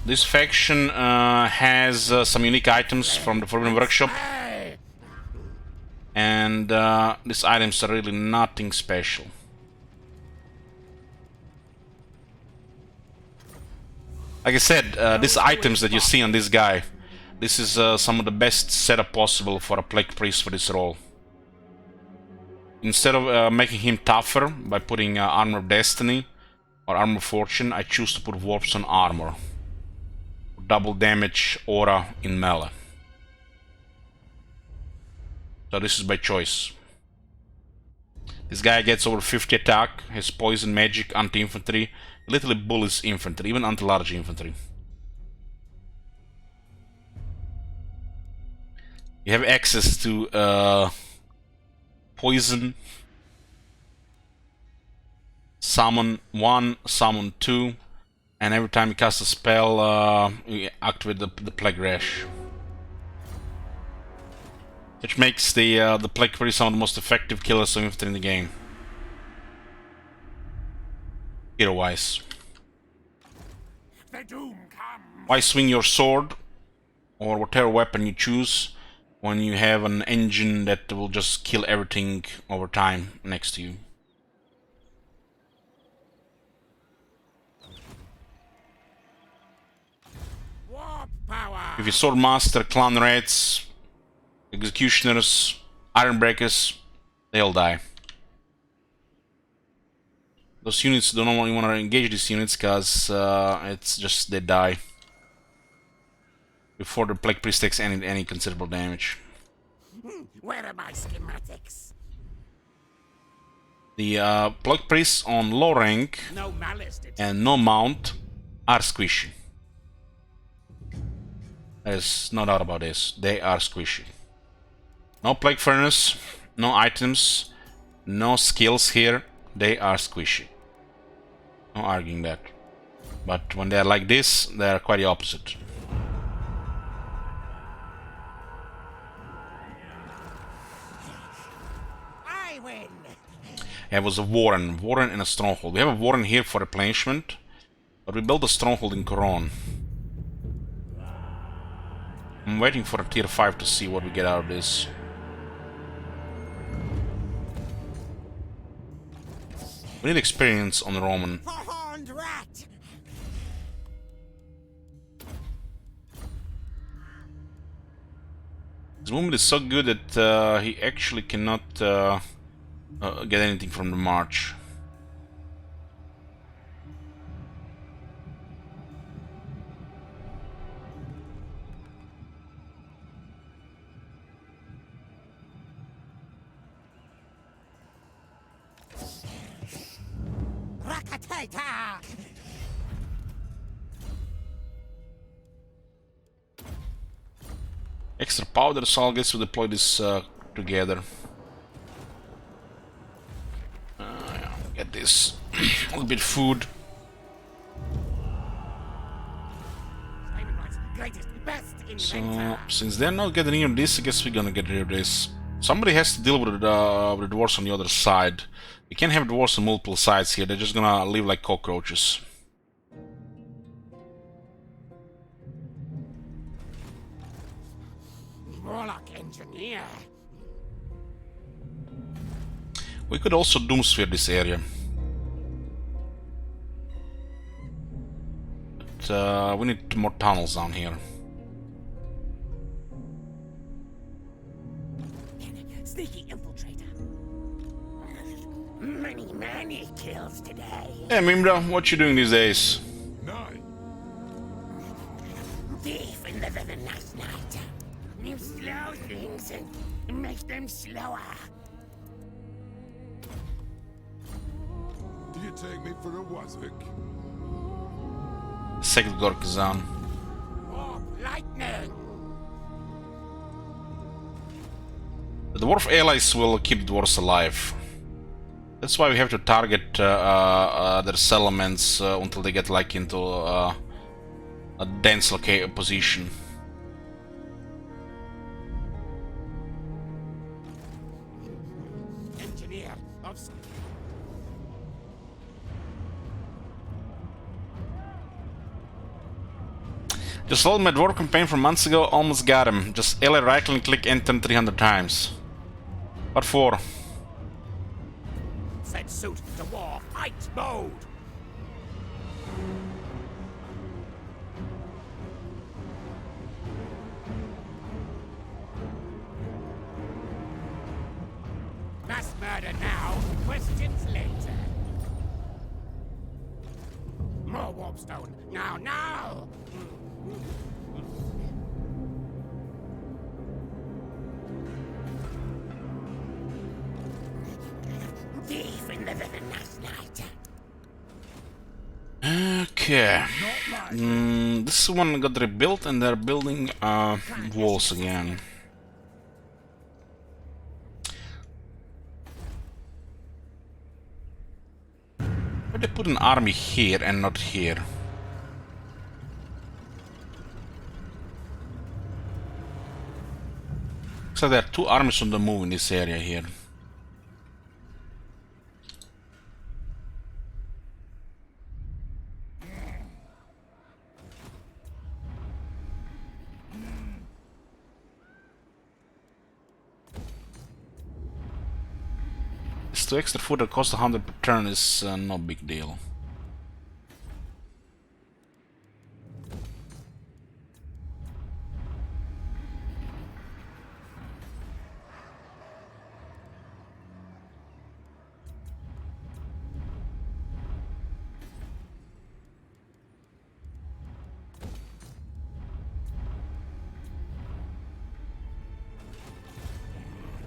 This faction has some unique items from the Forbidden Workshop. And these items are really nothing special. Like I said, these items that you see on this guy, this is some of the best setup possible for a Plague Priest for this role. Instead of making him tougher by putting Armor of Destiny or Armor of Fortune, I choose to put Warpstone Armor. Double damage aura in melee. So this is by choice. This guy gets over 50 attack, has poison, magic, anti-infantry, literally bullies infantry, even anti-large infantry. You have access to poison. Summon 1, summon 2, and every time you cast a spell, you activate the Plague Rash. Which makes the Plague Priest some of the most effective killers of infantry in the game. Hero-wise. The doom comes. Why swing your sword, or whatever weapon you choose, when you have an engine that will just kill everything over time next to you? Warp power. If you Sword Master, Clan Rats, Executioners, Ironbreakers, they all die. Those units don't want to engage these units because it's just they die before the Plague Priest takes any considerable damage. Where are my schematics? The Plague Priests on low rank No malice and no mount are squishy. There's no doubt about this. They are squishy. No Plague Furnace, no items, no skills here. They are squishy. No arguing that. But when they're like this, they're quite the opposite. I win. It was a Warren and a Stronghold. We have a Warren here for replenishment, but we built a Stronghold in Coron. I'm waiting for a tier 5 to see what we get out of this. We need experience on the Roman. Horned rat. This movement is so good that he actually cannot get anything from the march. Rakatata. Extra powder, so I guess we'll deploy this together. Yeah, get this. A little bit of food. Simon Wright's greatest, best inventor. So, since they're not getting rid of this, I guess we're gonna get rid of this. Somebody has to deal with the dwarves on the other side. We can't have dwarves on multiple sides here, they're just gonna live like cockroaches. Warlock engineer. We could also doomsphere this area. But we need more tunnels down here. Sneaky infiltrator. Many kills today. Hey Mimra, what you doing these days? Nine. Thief in the night. You slow things and make them slower. Do you take me for a Wazvik? Second Gorkazan. Warp lightning. The dwarf allies will keep dwarves alive. That's why we have to target their settlements until they get like into a dense position. Engineer of Just loaded my dwarf campaign from months ago, almost got him. Just LA right and click enter 300 times. What for? set suit to war fight mode. Mass murder now, questions later. More warpstone, now! Thief in the last night. Okay. This one got rebuilt and they're building walls again. put an army here and not here? So there are two armies on the move in this area here. It's 2 extra food that costs 100 per turn is no big deal.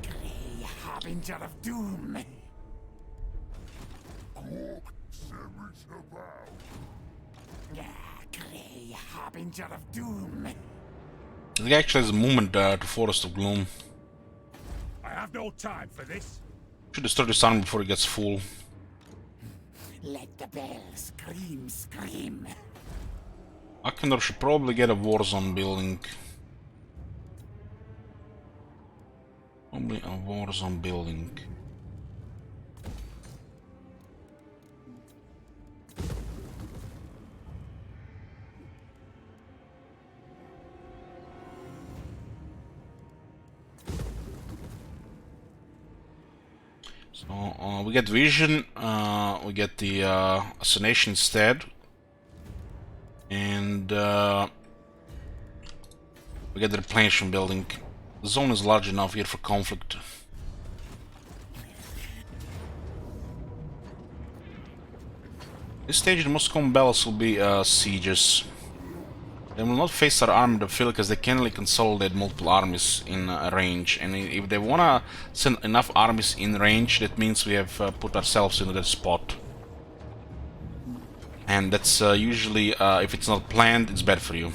Grey harbinger of doom. Grey harbinger of doom. This guy actually has a movement to Forest of Gloom. I have no time for this. Should destroy this army before it gets full. Let the bells scream, scream. Akendor should probably get a war zone building. Probably a war zone building. So we get vision, we get the assassination instead, and we get the replenishment building. The zone is large enough here for conflict. This stage the most common battles will be sieges. They will not face our army to fill because they can only consolidate multiple armies in range, and if they wanna send enough armies in range, that means we have put ourselves into that spot. And that's usually, if it's not planned, it's bad for you.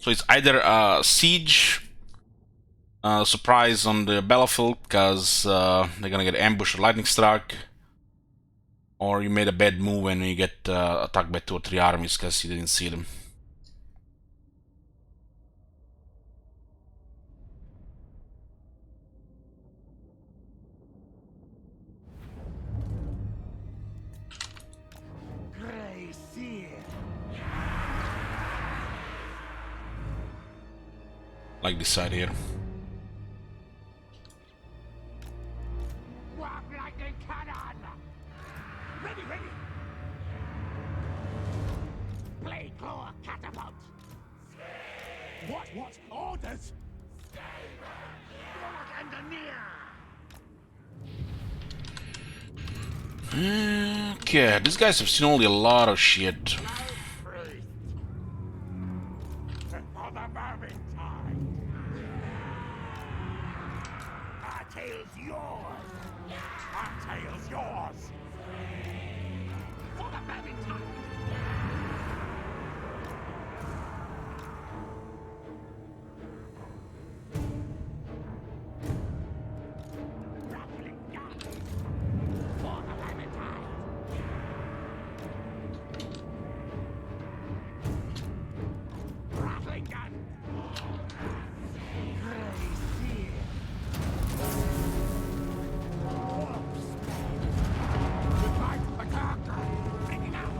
So it's either siege, surprise on the battlefield because they're gonna get ambushed or lightning struck, or you made a bad move and you get attacked by 2 or 3 armies because you didn't see them. Grey seer. Like this side here. Walk like a cannon. Ready, ready. Play claw catapult. What? Orders? Walk engineer. Okay, these guys have seen only a lot of shit. Priest. For the Vermintide. Our tail's yours. Our tail's yours. For the Vermintide. Rattling gun. For the Vermintide. Rattling gun. Grey seer. Goodbye to the conqueror. Bringing out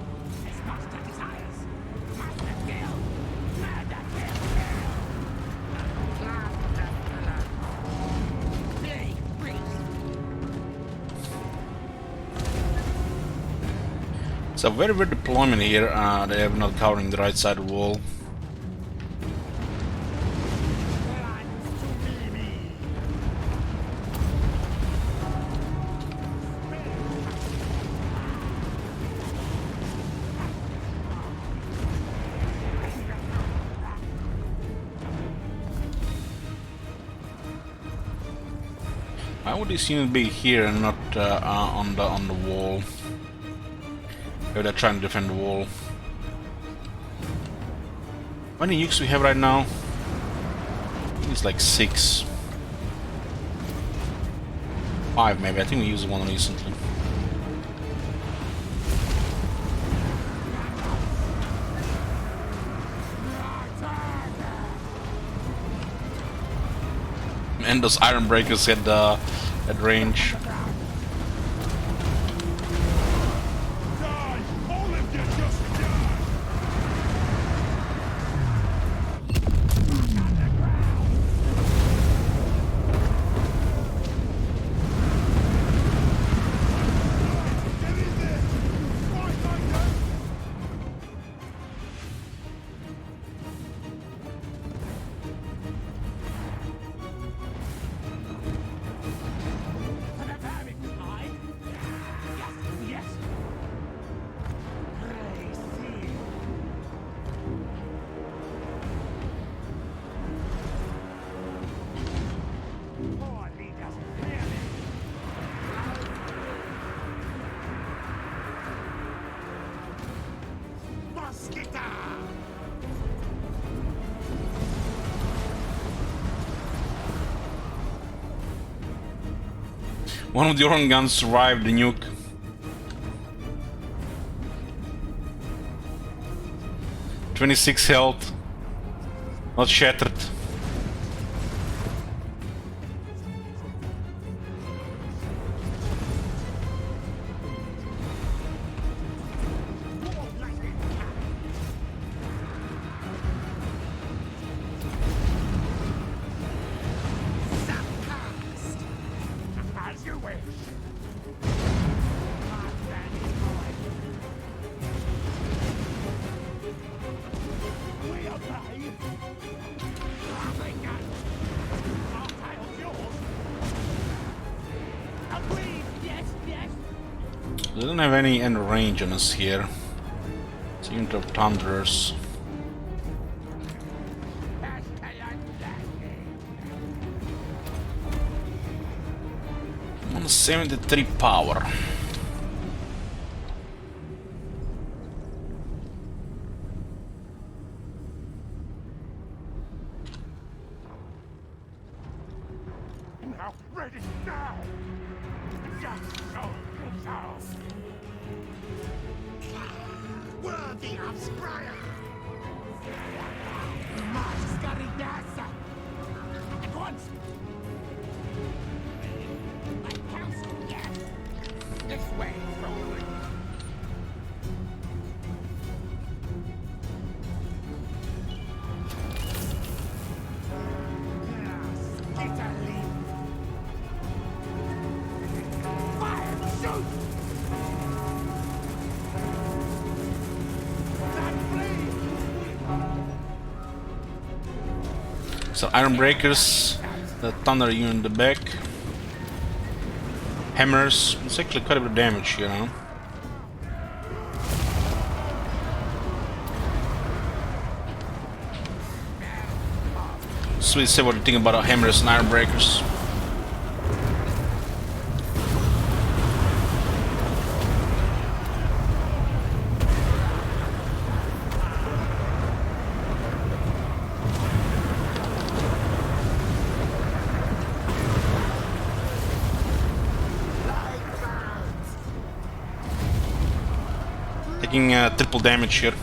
his master desires. Master kill. Murder kill. Master killer. Plague priest. It's a very weird deployment here. They have not covering the right side of the wall. Why would this unit be here and not on the wall? Maybe they're trying to defend the wall. How many nukes we have right now? I think it's like 6. 5 maybe. I think we used one recently. And those iron breakers at range. Die! All of you just die! Get in there! Fight like that! For the vermin side. Yes, yes. Crazy. Poor leaders, really. Mosquito! One of the Iron guns survived the nuke. "26 health. Not shattered." As you wish. We obey. Nothing else. Our tale's yours. Agreed. Yes, yes. They don't have any end range on us here. Seem to have thunderers. I'm on 73 power. Now, ready now. Just show yourself. Worthy of Skryre! My Skryre. At once. My counsel, yes. This way, forward. Italy. Fire! Shoot! So iron breakers, the thunder unit in the back. Hammers. It's actually quite a bit of damage, you know. Sweet, say what you think about our hammers and iron breakers. Taking triple damage here.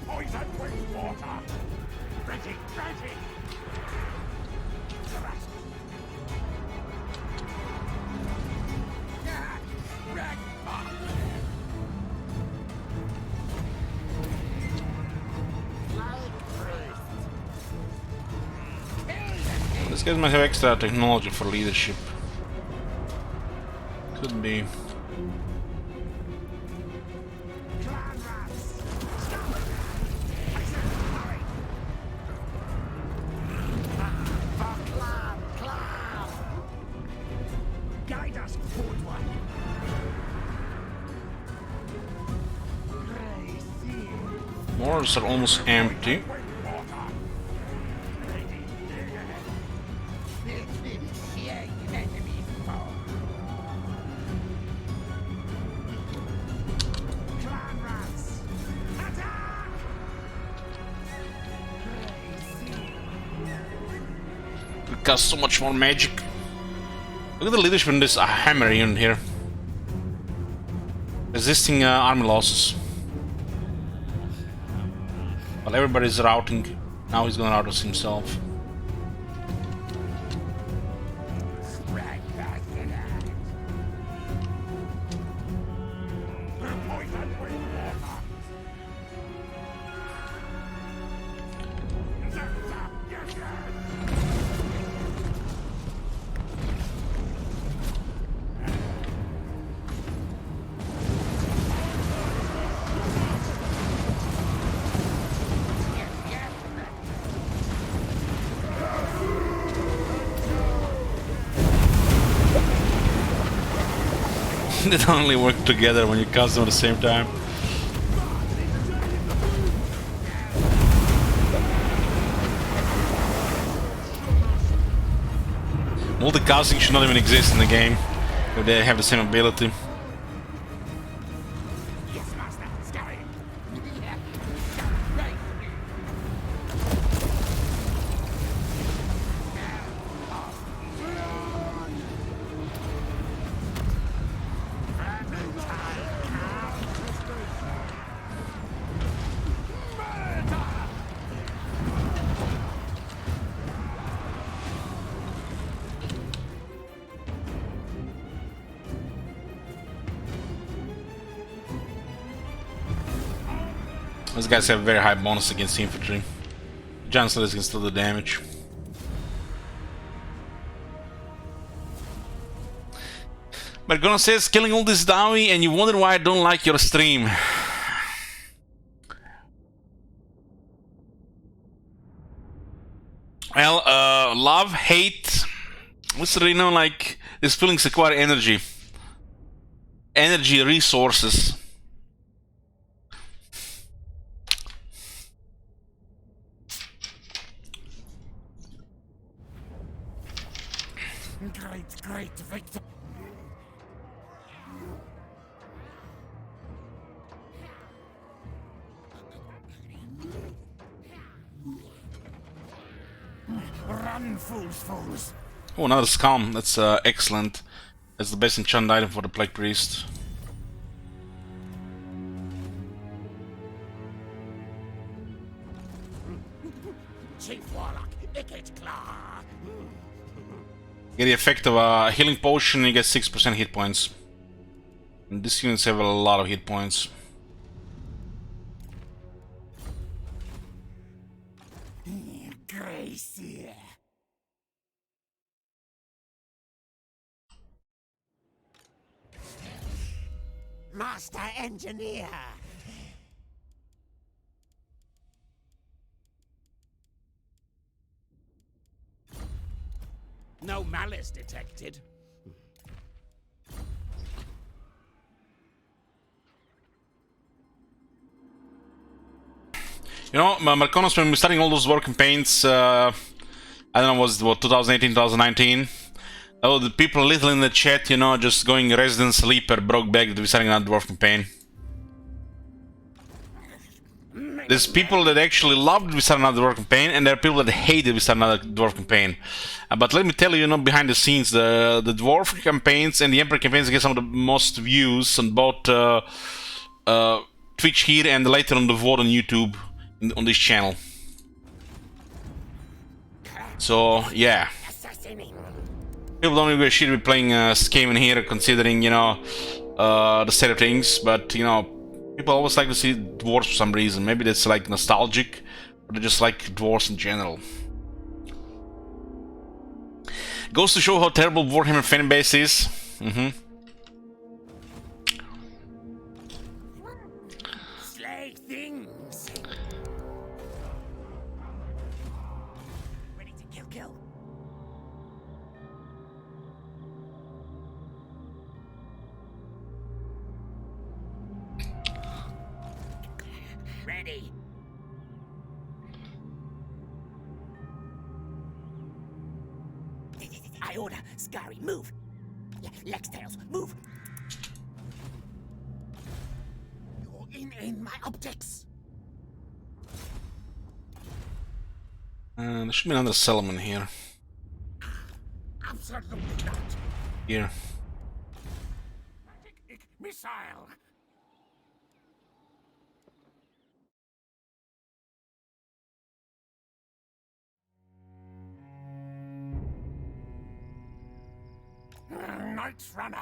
Poison wastewater. Ready, ready. Thrust. Red hot. These guys might have extra technology for leadership. Could be. Clan rats. Guide us forward. Crazy. Mortars are almost empty. cast so much more magic. Look at the leadership in this hammer unit here. Resisting army losses. While everybody's routing, now he's gonna rout us himself. They don't only work together when you cast them at the same time. Multicasting should not even exist in the game if they have the same ability. Yes, Master. Skryre. Those guys have very high bonus against infantry. Giant Slayers can still do damage. But Gonna says killing all this Dawi and you wonder why I don't like your stream. Well, love, hate, listen, you know, like these feelings require energy. Energy, resources. Great victor. Run, fools. Oh, another scum. That's excellent. That's the best enchant item for the Plague Priest. Chief Warlock, Icket Claw. Get the effect of a healing potion, you get 6% hit points. And these units have a lot of hit points. Gracie. Master Engineer. No malice detected. You know, Marconos, when we're starting all those war campaigns, I don't know, was it, what, 2018, 2019? Oh, the people little in the chat, you know, just going Resident Sleeper broke back that we're starting another dwarf campaign. There's people that actually loved we start another dwarf campaign, and there are people that hated we start another dwarf campaign. But let me tell you, you know, behind the scenes, the dwarf campaigns and the Emperor campaigns get some of the most views on both Twitch here and later on the VOD on YouTube on this channel. So yeah, people don't really shit be playing Skaven here, considering, you know, the state of things. But you know, people always like to see dwarves for some reason. Maybe that's like nostalgic, or they just like dwarves in general. Goes to show how terrible Warhammer fanbase is. Slay things. Ready to kill. Ready. I order. Skryre, move. Lex Tails, move. You're in my optics. There should be another settlement here. Here. Missile. Night Runner.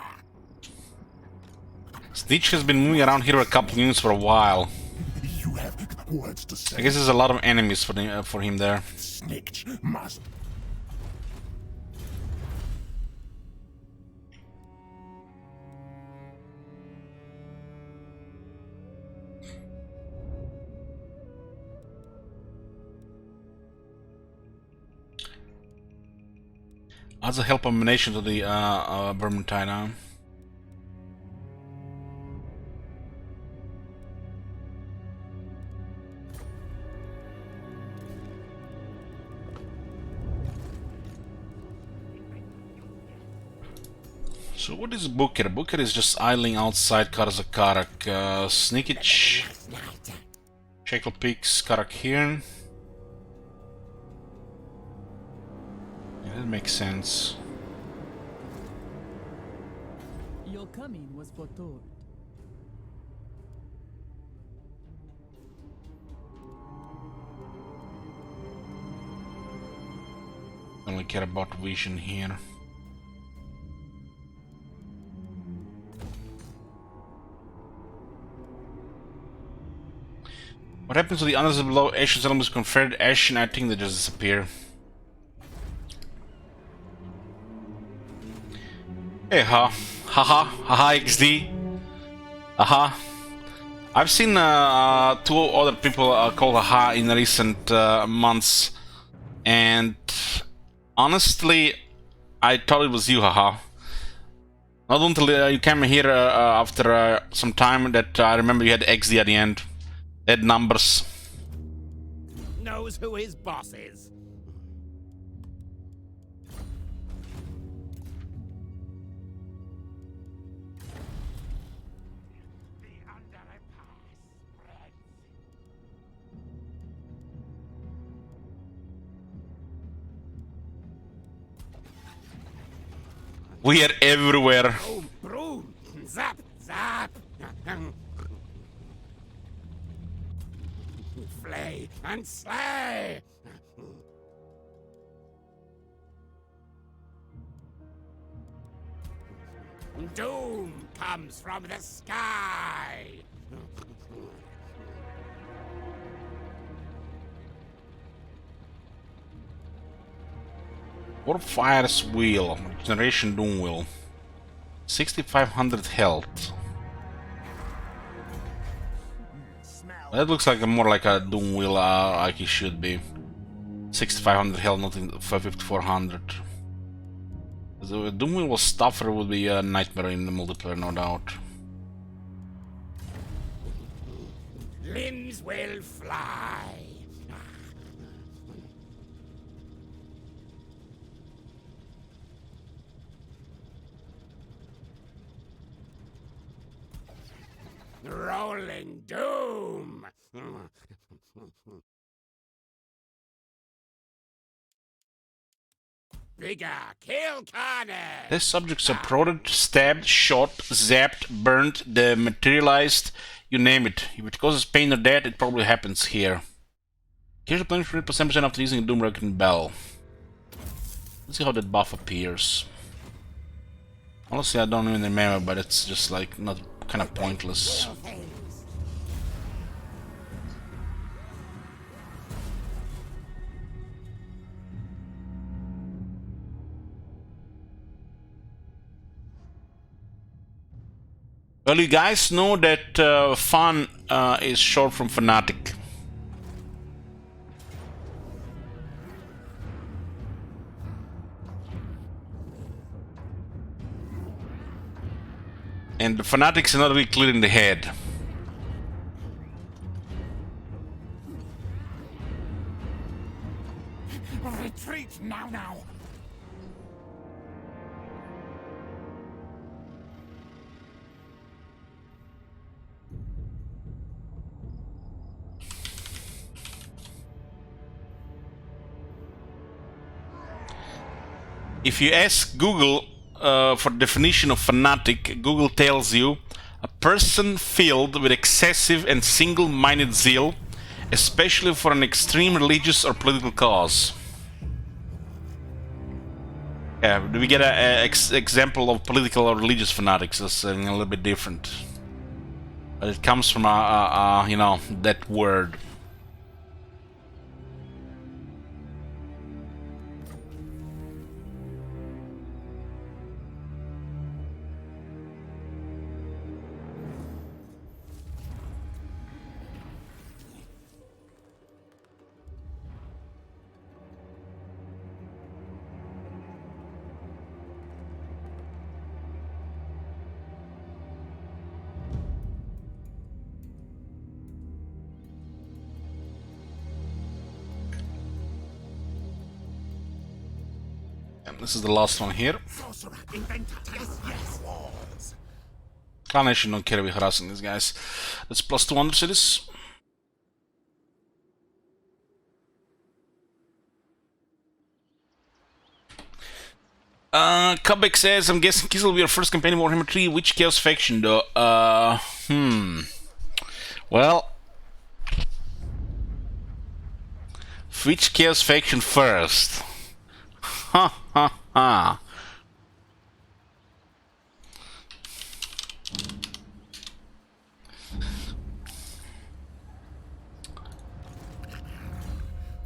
Snitch has been moving around here a couple units for a while. You have words to say. I guess there's a lot of enemies for him there. Snitch must. Adds a help combination to the Vermintide, huh? So what is Booker? Booker is just idling outside Karzakarak. Sneakage, Shackle Peaks, Karak here. Yeah, that makes sense. Your coming was foretold. Only care about vision here. What happens to the others below? Ashen elements conferred Ashen, I think they just disappear. Hey ha. Haha. Haha XD. Haha. I've seen two other people called Haha in recent months, and honestly, I thought it was you, Haha. Not until you came here after some time that I remember you had XD at the end. Dead numbers. Knows who his boss is. The underpass spreads. We are everywhere. Boom, broom, zap, zap. Flay and slay. Doom comes from the sky. Warfire's Wheel. Generation Doom Wheel. 6500 health. That looks like more like a Doom Wheel, like it should be. 6500 health, not 5400. The Doom Wheel was tougher, would be a nightmare in the multiplayer, no doubt. Limbs will fly. Rolling doom. Bigger kill carnage. These subjects are prodded, stabbed, shot, zapped, burned, dematerialized, you name it. If it causes pain or death, it probably happens here. Here's the plan for 10% after using a Doom Reckoning Bell. Let's see how that buff appears. Honestly, I don't even remember, but it's just like not kind of pointless. Well, you guys know that fun is short from fanatic. And the fanatics are not really clear in the head. Retreat now. If you ask Google for definition of fanatic, Google tells you a person filled with excessive and single-minded zeal, especially for an extreme religious or political cause. Yeah, we get an example of political or religious fanatics. That's a little bit different. But it comes from you know, that word. This is the last one here. Sorcerer, inventor, yes. Wars. Clan Nation don't care if we're harassing these guys. Let's plus 200 cities. Kubek says, I'm guessing Kiss will be our first campaign in Warhammer 3. Which Chaos faction though? Well, which Chaos faction first? Ha ha ha.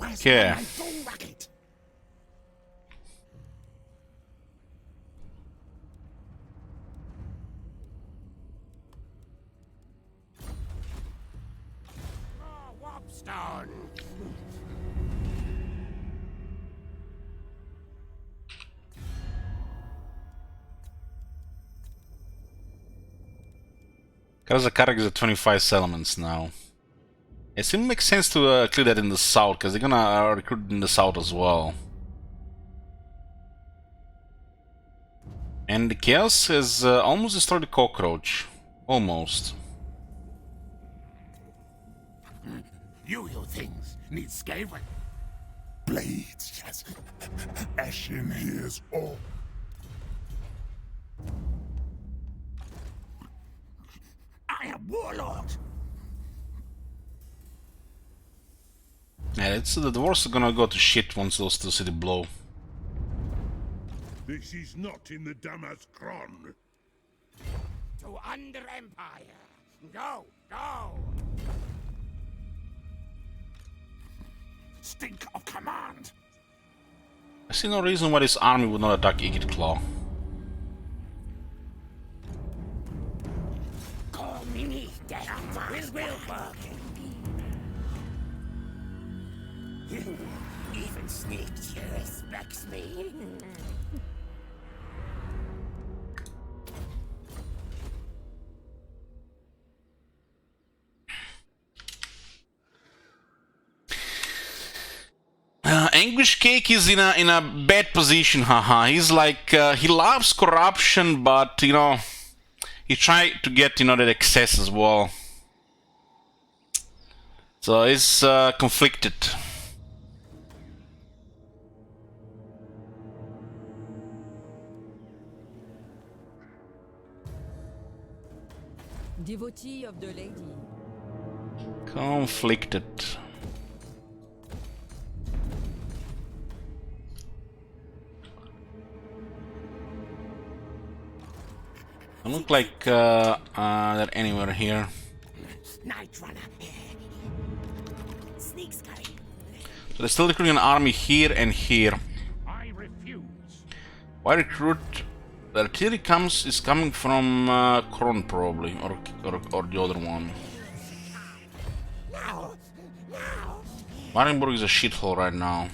Okay. Wobstone. Karazakarak is at 25 settlements now. It seems to make sense to clear that in the south, because they're gonna recruit in the south as well. And the Chaos has almost destroyed the Cockroach. Almost. You things need Skryre. Blades, yes. Ashen hears all. I am warlord. Yeah, it's the dwarves are gonna go to shit once those two cities blow. This is not in the Damas Kron. To under Empire. Go, go. Stink of command. I see no reason why this army would not attack Igit Claw. Call me dead. Will work. Even Sneak respects me. Anguish Cake is in a bad position, haha. He's like he loves corruption, but you know he tried to get that excess as well. So he's conflicted. Devotee of the lady. Conflicted. Don't look like they're anywhere here. Night Runner. Sneak Skryre. So they're still recruiting an army here and here. I refuse. Why recruit? The artillery is coming from Kron probably, or the other one. Now. Marienburg is a shithole right now.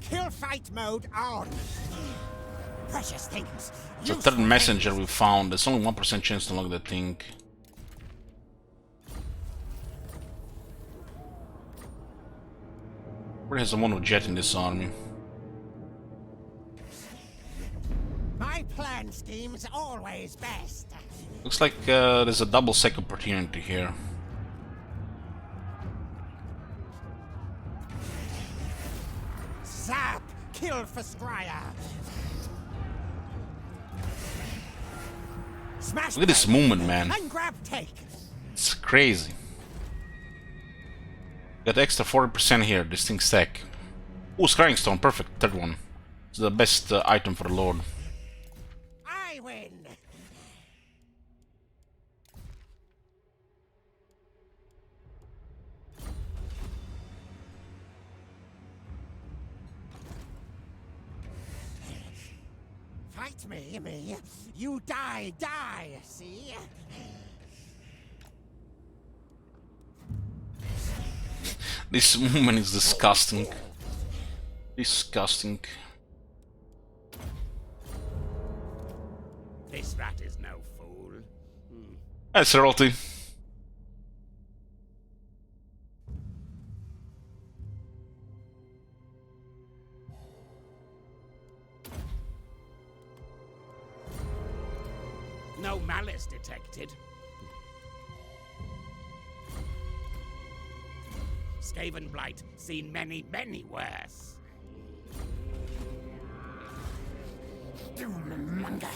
Kill fight mode on. Precious things. It's a third messenger we found. There's only 1% chance to unlock that thing. Where has someone with jet in this army? My plan scheme's always best. Looks like there's a double sec opportunity here. Zap! Kill for Skryre! Smash! Look at this movement, man. And grab take! It's crazy. Got extra 40% here, this thing stack. Ooh, Scrying Stone, perfect, third one. It's the best item for the Lord. I win! Fight me. You die, see? This movement is disgusting. Disgusting. This rat is no fool. That's royalty. No malice detected. Skaven blight, seen many worse. Doommonger.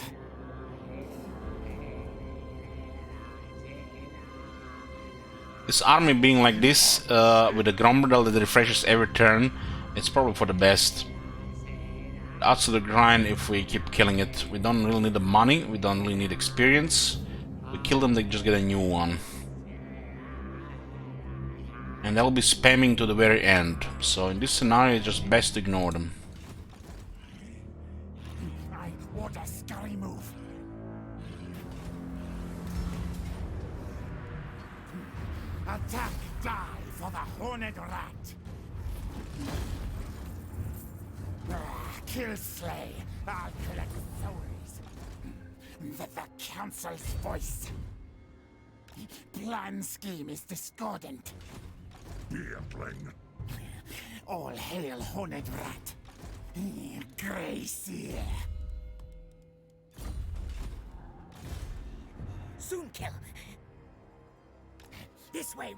This army being like this, with a Grumberdal that refreshes every turn, it's probably for the best. Adds to the grind if we keep killing it. We don't really need the money, we don't really need experience. We kill them, they just get a new one. And they'll be spamming to the very end. So in this scenario, it's just best to ignore them. What a scary move. Attack, die for the horned rat. Kill, slay. I'll collect souls. The council's voice. Plan scheme is discordant. Beardling. All hail, horned rat. Gracie. Soon kill. This way.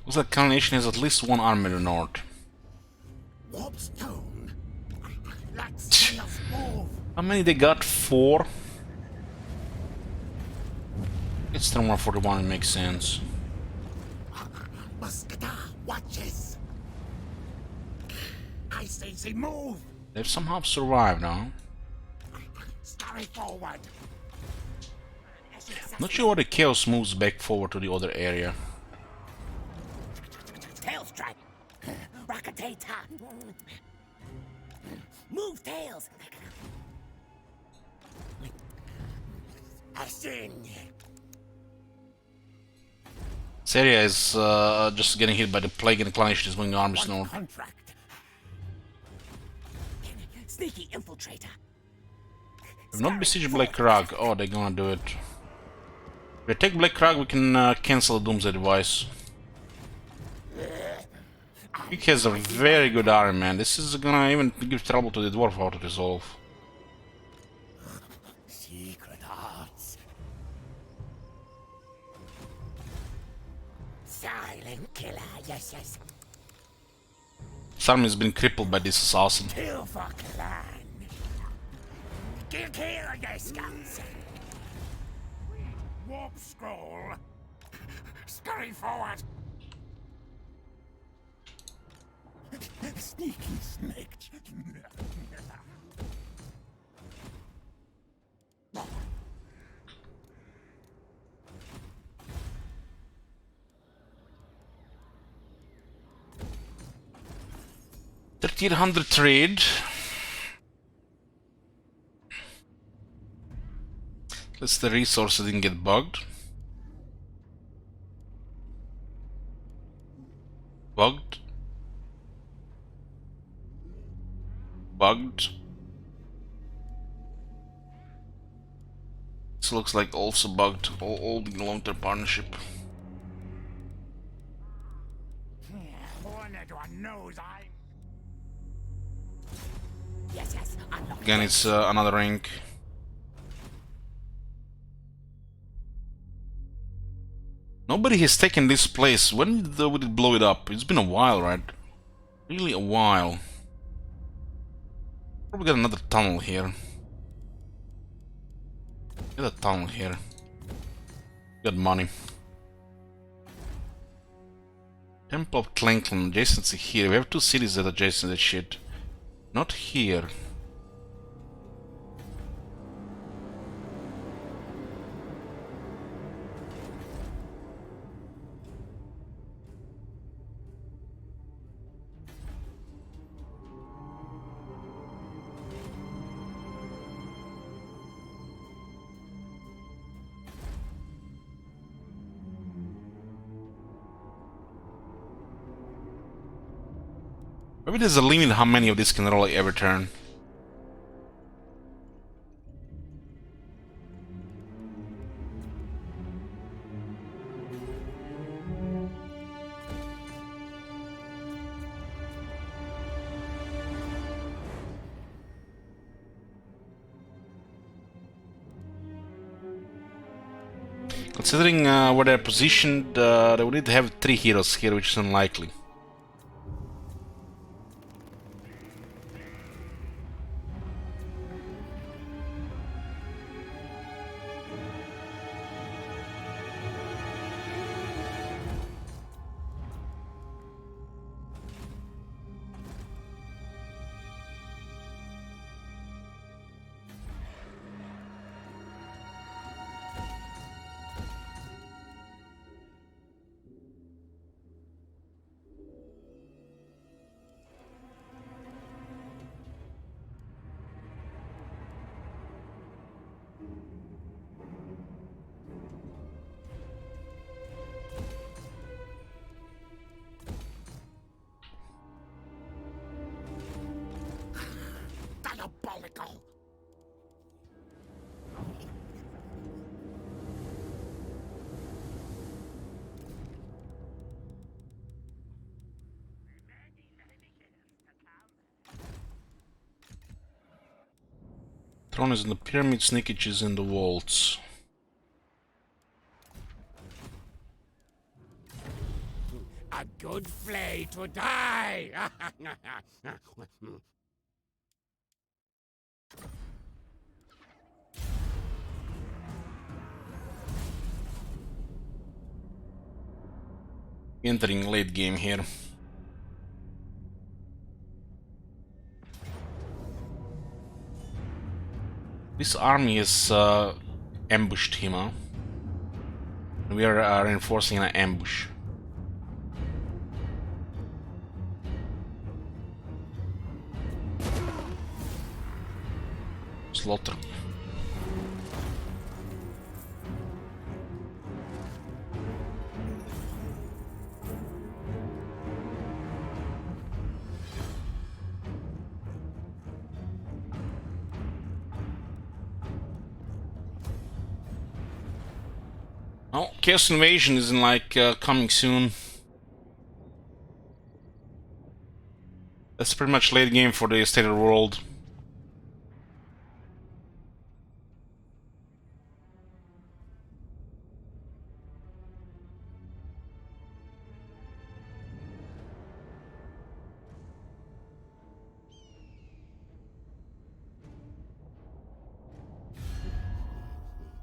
Looks like Carnation has at least one army in the north. Warpstone. Let's move. How many they got? 4? It's 141, it makes sense. Muscada, watch this. I say move. They've somehow survived now. Scurry forward. Not sure why the Chaos moves back forward to the other area. Tail strike. Rocketata. Move tails. I sing. This area is just getting hit by the plague and the Carnation is going armies north. Contract. Sneaky infiltrator. We've not besieged Black Crag. Oh, they're gonna do it. If we take Black Crag, we can cancel the Doomsday device. He has a very good army, man. This is gonna even give trouble to the Dwarf Auto Resolve. Secret arts. Silent killer, yes. This army has been crippled by this assassin. Kill for clan. Kill, yes, guns. Warp scroll. Scurry forward. Sneaky snake. $1,300 trade. Let's the resources didn't get bugged. Bugged. This looks like also bugged. All the long-term partnership. Horned one knows I. Again, it's another ring. Nobody has taken this place. When would it blow it up? It's been a while, right? Really a while. Probably got another tunnel here. Get a tunnel here. Got money. Temple of Tlenklin, adjacency here. We have two cities that are adjacent to that shit. Not here. Maybe there's a limit how many of these can really ever turn. Considering where they're positioned, they would need to have 3 heroes here, which is unlikely. Diabolical! Throne is in the pyramid, sneakage is in the vaults. A good flay to die! Entering late game here. This army is ambushed him, huh? We are reinforcing an ambush. Slaughter. Oh, Chaos Invasion isn't like coming soon. That's pretty much late game for the State of the World.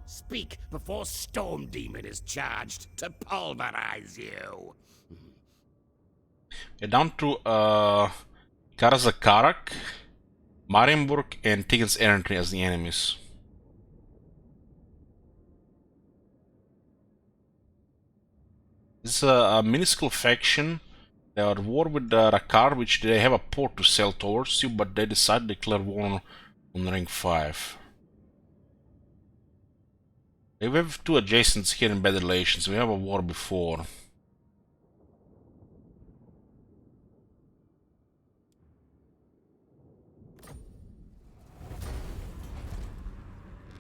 Speak before Storm Demon is charged to pulverize you. We're down to Karazakarak, Marienburg, and Tigan's Errantry as the enemies. This is a minuscule faction. They are at war with Rakar, which they have a port to sail towards you, but they decide to declare war on Ring 5. We have two adjacents here in bad relations. We have a war before.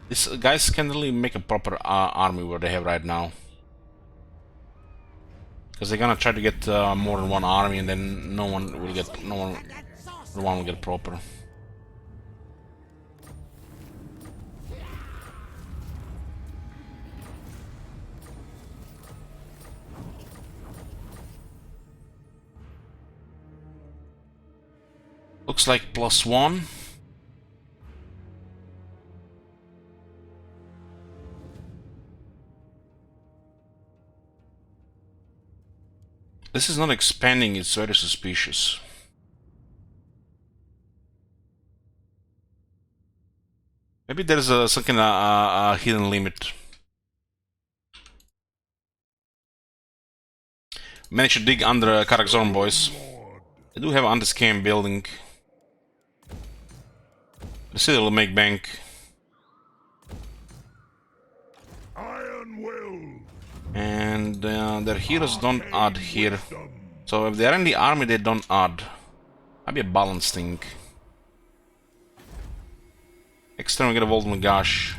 These guys can really make a proper army where they have right now. Because they're gonna try to get more than one army, and then no one will get proper. Looks like +1. This is not expanding, it's very suspicious. Maybe there's some kind of hidden limit. Managed to dig under Karakzorn, boys. I do have an anti-scam building. The city will make bank. Iron will. And their heroes don't add here. So if they're in the army, they don't add. Might be a balance thing. External get a Volt Magash.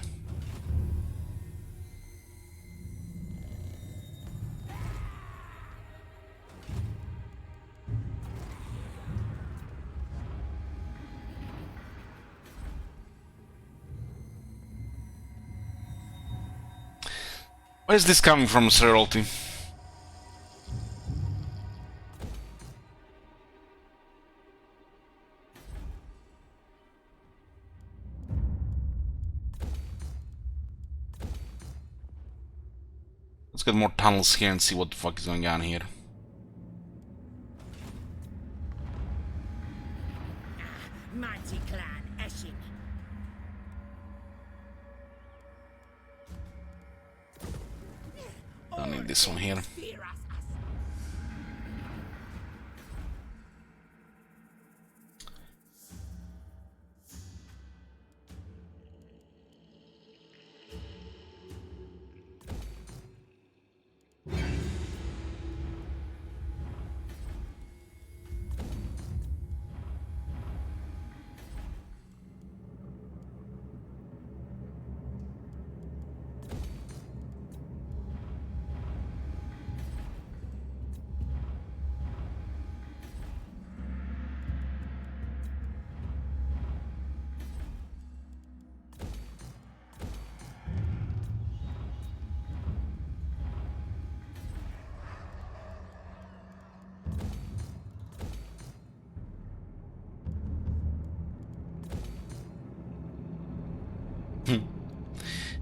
Where is this coming from, Seralty? Let's get more tunnels here and see what the fuck is going on here. Mighty clan Esching. Don't need this one here. Fear us.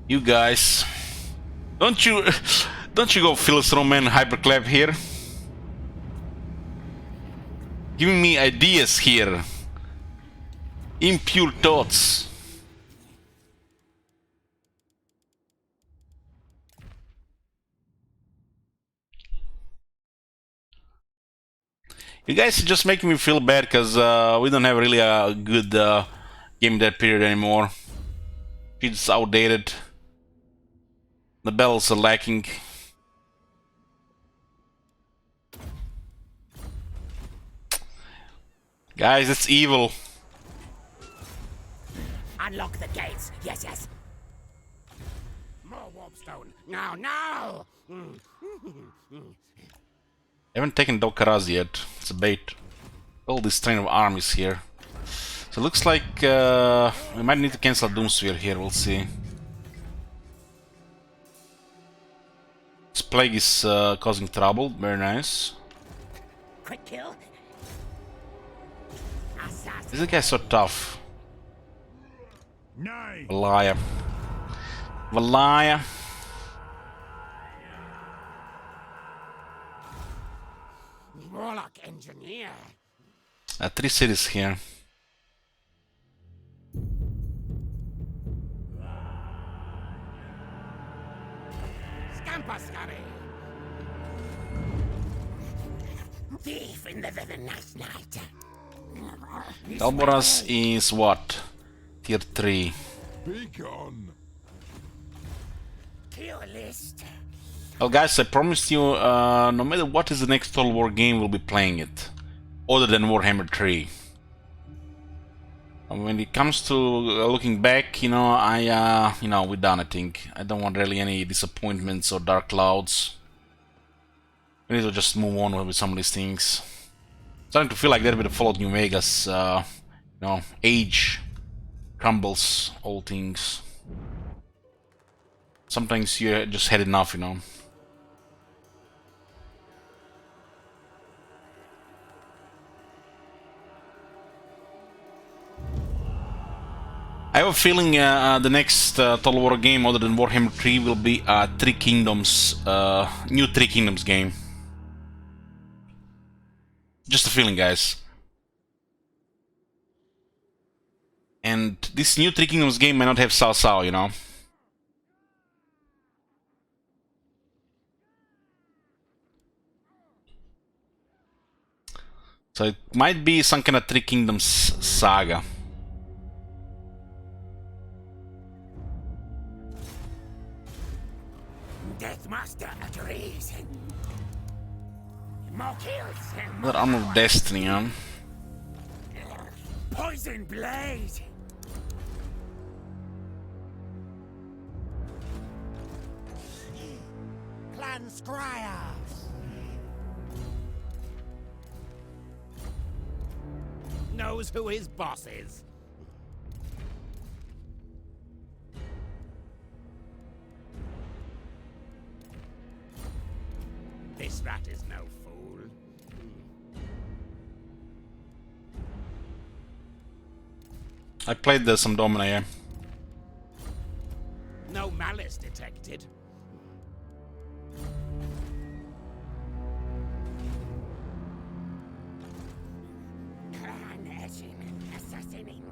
You guys, don't you go Philosroman Hyperclap here? Giving me ideas here. Impure thoughts. You guys are just making me feel bad because we don't have really a good game that period anymore. It's outdated. The bells are lacking. Guys, it's evil. Unlock the gates. Yes, yes. More warpstone. No, no. Haven't taken Dokkaraz yet. It's a bait. All this train of armies here. So it looks like we might need to cancel Doomsphere here. We'll see. This plague is causing trouble. Very nice. Quick kill. This guy's so tough. Nay. Valaya. Valaya. Warlock engineer. 3 cities here. Scamper scurry. Thief in the night night. Dalboras is what? Tier 3. Be gone. Kill list. Well guys, I promised you, no matter what is the next Total War game, we'll be playing it. Other than Warhammer 3. And when it comes to looking back, you know, we're done, I think. I don't want really any disappointments or dark clouds. We need to just move on with some of these things. Starting to feel like that with the Fallout New Vegas, age crumbles all things. Sometimes you just had enough, you know. have a feeling the next Total War game other than Warhammer 3 will be a Three Kingdoms, new Three Kingdoms game. Just a feeling, guys. And this new Three Kingdoms game may not have Cao Cao, you know. So it might be some kind of Three Kingdoms saga. Deathmaster agrees. More kills. Another Armor of Destiny, huh? Poison blade. Clan Skryre. Knows who his boss is. This rat is no fool. I played some Domina, yeah. No malice detected. Clan etching, assassinating.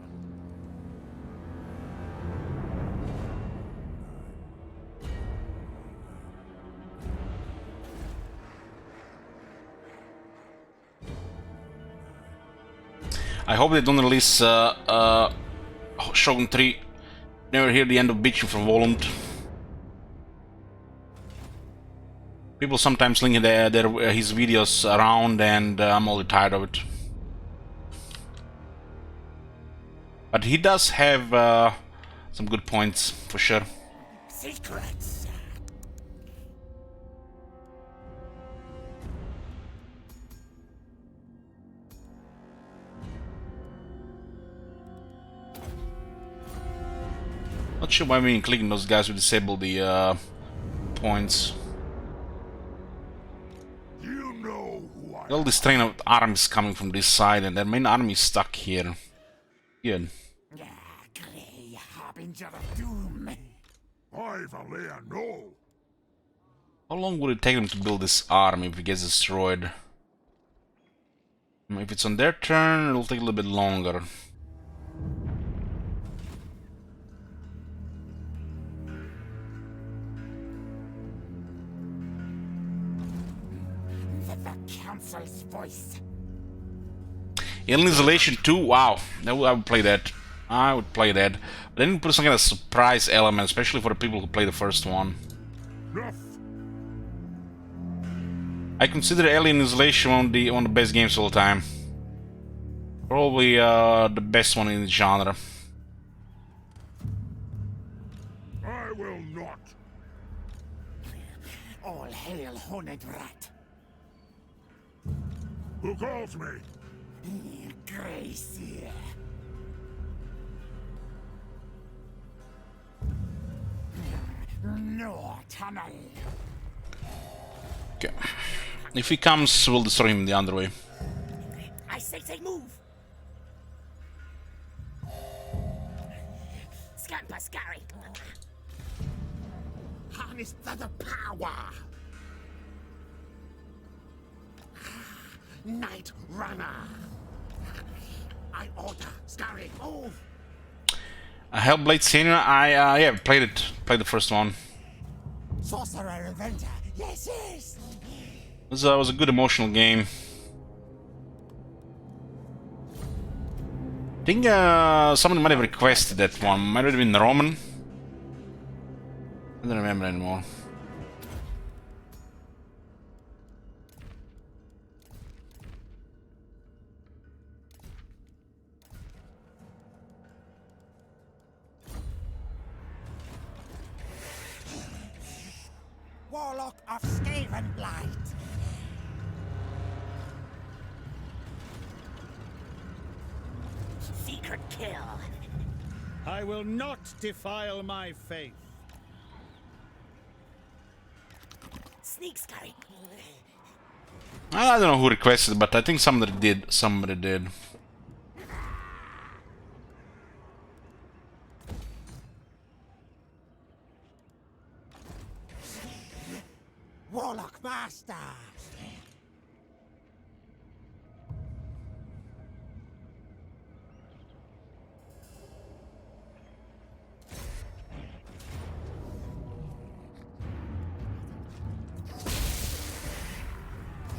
I hope they don't release Shogun 3. Never hear the end of bitching from Volant. People sometimes link his videos around, and I'm already tired of it. But he does have some good points, for sure. Secrets. Not sure why when clicking those guys will disable the points. You know who I All this train of armies coming from this side, and their main army is stuck here. Good. Grey harbinger of doom. I, Valia, know. How long would it take them to build this army if it gets destroyed? If it's on their turn, it'll take a little bit longer. The council's voice. Alien Isolation 2, wow, I would play that. I would play that. But then put some kind of surprise element, especially for the people who play the first one. Enough. I consider Alien Isolation one of the best games of all time. Probably the best one in the genre. I will not. All hail, horned rat. Who calls me? Gracie. No tunnel. Okay. If he comes, we'll destroy him the other way. I say move. Scamper Skryre. Harness the power. Night Runner. I order Skryre, move. Hellblade Senior, yeah, played the first one. Sorcerer Inventor. Yes. It was a good emotional game. I think someone might have requested that one. Might have been Roman. I don't remember anymore. Warlock of Skaven Blight. Secret kill. I will not defile my faith. Sneak Skryre. I don't know who requested, but I think somebody did. Somebody did. Warlock Master!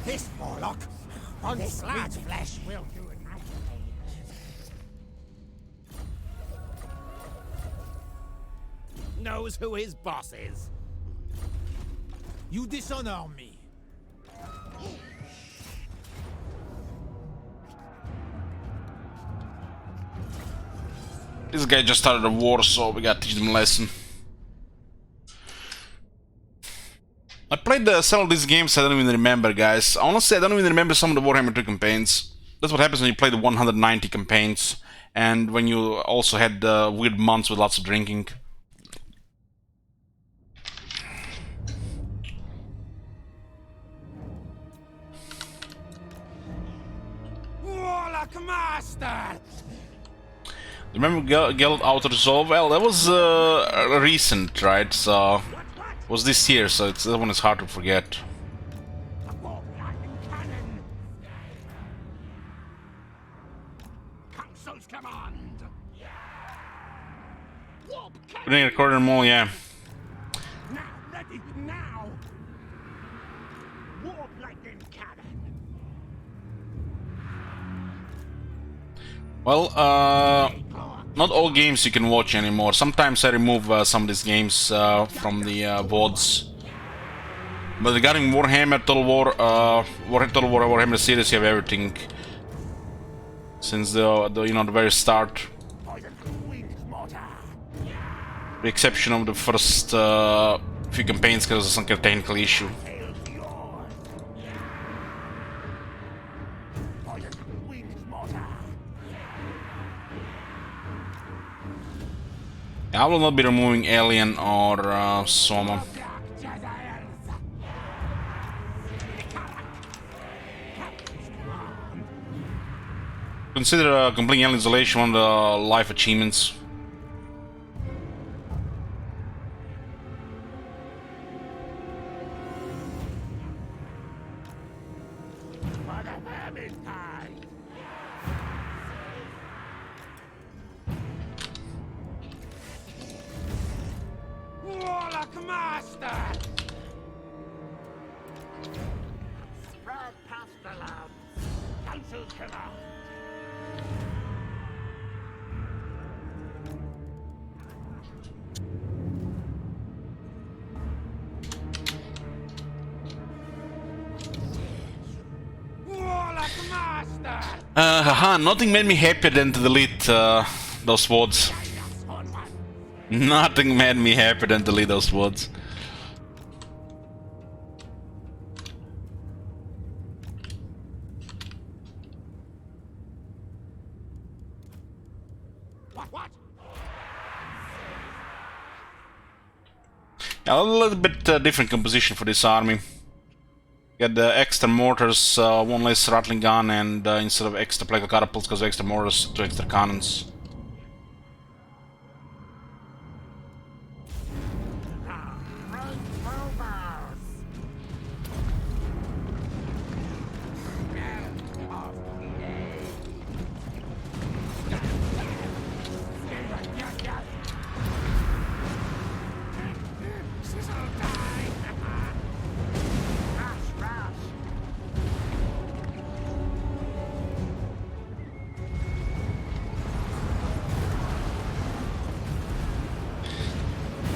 This Warlock on this large flesh will do it nicely. Knows who his boss is. You dishonor me. This guy just started a war, so we gotta teach him a lesson. I played several of these games I don't even remember, guys. Honestly, I don't even remember some of the Warhammer 2 campaigns. That's what happens when you play the 190 campaigns, and when you also had weird months with lots of drinking. Warlock Master! Remember Guild Auto Resolve? Well, that was recent, right? So it was this year, so that one is hard to forget. Warp lightning cannon! Council's command! Warp We cannon! didn't record them all, yeah. Now, ready, now! Warp lightning cannon! Well, not all games you can watch anymore. Sometimes I remove some of these games from the VODs. But regarding Warhammer Total War, Warhammer series, you have everything since the very start, Poison wings mortar! with the exception of the first few campaigns because of some kind of technical issue. Hail yours! Poison wings mortar! I will not be removing Alien or Soma. Dark Jezebels! Consider completing Alien Isolation one of the life achievements. For the Vermintide! Warlock Master! Spread pestilence! Council's command! Warlock Master! Haha, nothing made me happier than to delete those words. On one! Nothing made me happier than to delete those words. A little bit different composition for this army. Got the extra mortars, one less rattling gun, and instead of extra plague catapults, because of extra mortars, 2 extra cannons.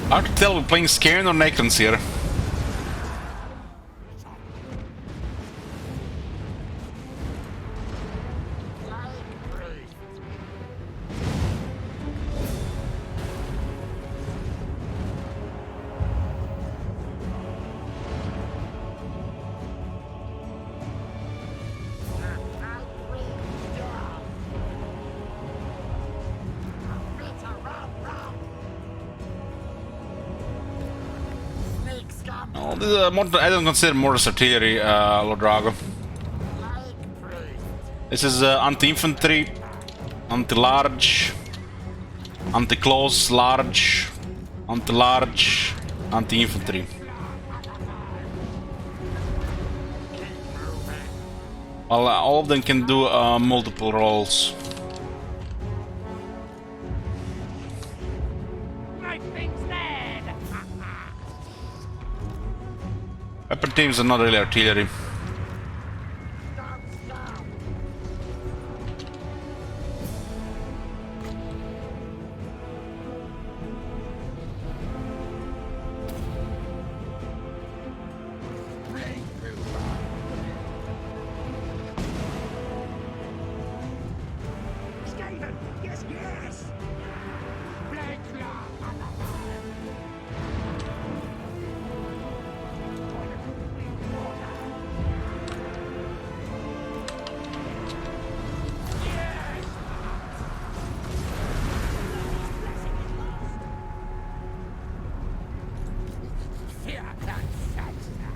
Hard to tell we're playing Skryre or Necrons here. Oh, this is I don't consider mortars artillery, Lord Drago. This is anti-infantry, anti-large, anti-close, large, anti-large, anti-infantry. Well, all of them can do multiple roles. My thing's dead! Weapon teams are not really artillery. Stop, stop! Skaven! Yes, yes! Blade claw! Fear that fat sack!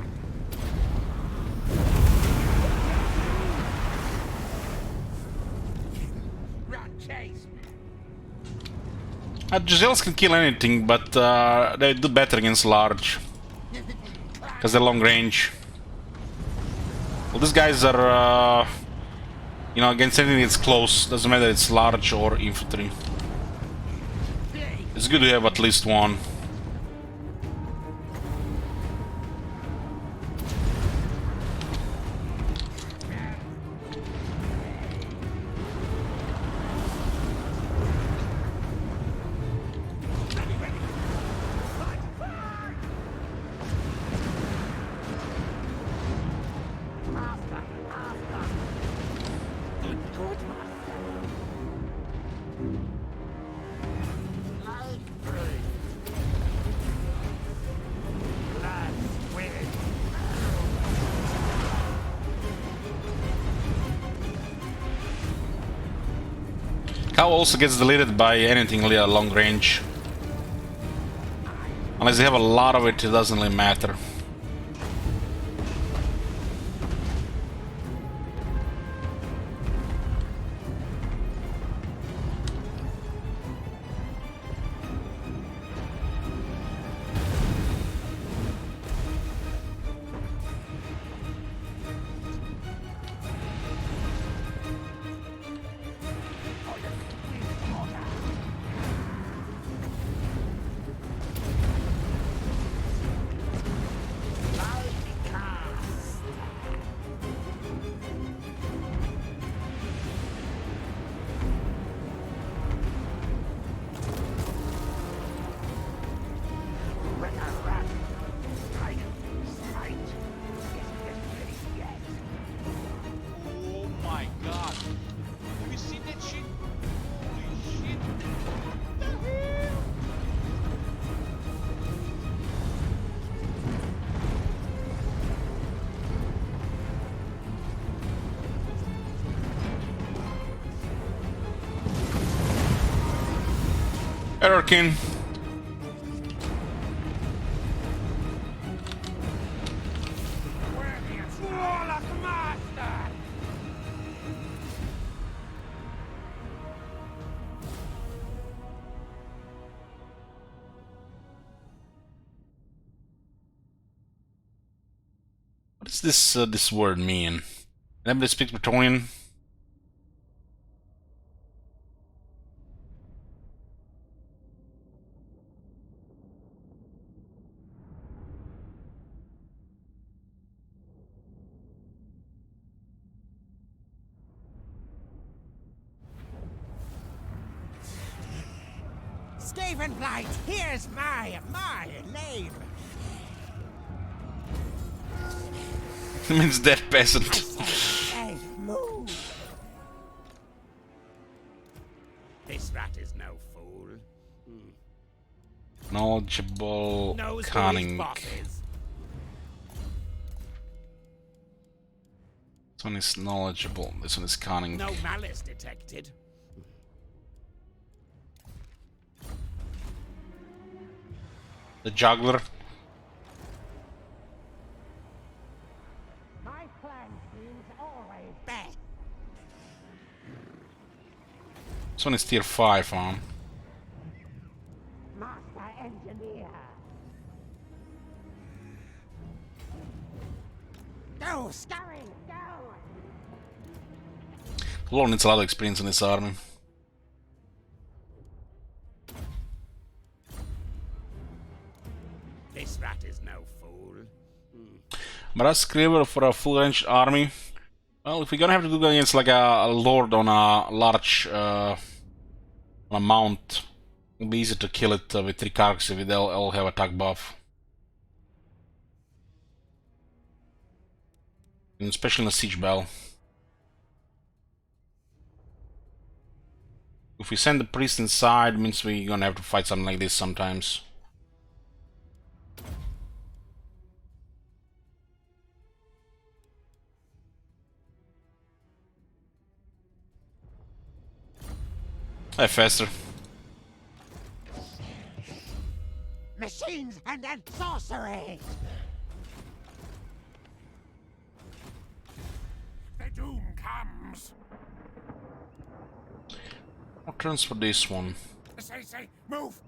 Run, chase! Giselles can kill anything, but they do better against large. Because they're long range. Well, these guys are, you know, against anything that's close. Doesn't matter if it's large or infantry. It's good to have at least one. Cow also gets deleted by anything long range. Unless they have a lot of it, it doesn't really matter. Oh my god. Have you seen that shit? Holy shit. What the hell? Errorkin. Warlock master! What does this word mean? Anybody speak Bretonnian? Skaven Blight, here's my name! It means dead peasant. Hey, move! This rat is no fool. Knowledgeable, Knows who his cunning. boss is. This one is knowledgeable. This one is cunning. No malice detected. The juggler. My plan seems always best. This one is tier 5, huh? Master engineer. Go, scurry, go! Lord needs a lot of experience in this army. This rat is no fool. But as Skryre for a full range army, well, if we're gonna have to do against like a lord on a large on a mount, it'll be easy to kill it with 3 characters if they'll all have attack buff. And especially in a siege battle. If we send the priest inside, it means we're gonna have to fight something like this sometimes. Hey, faster. Machines and then sorcery! The doom comes. What turns for this one? Say, move.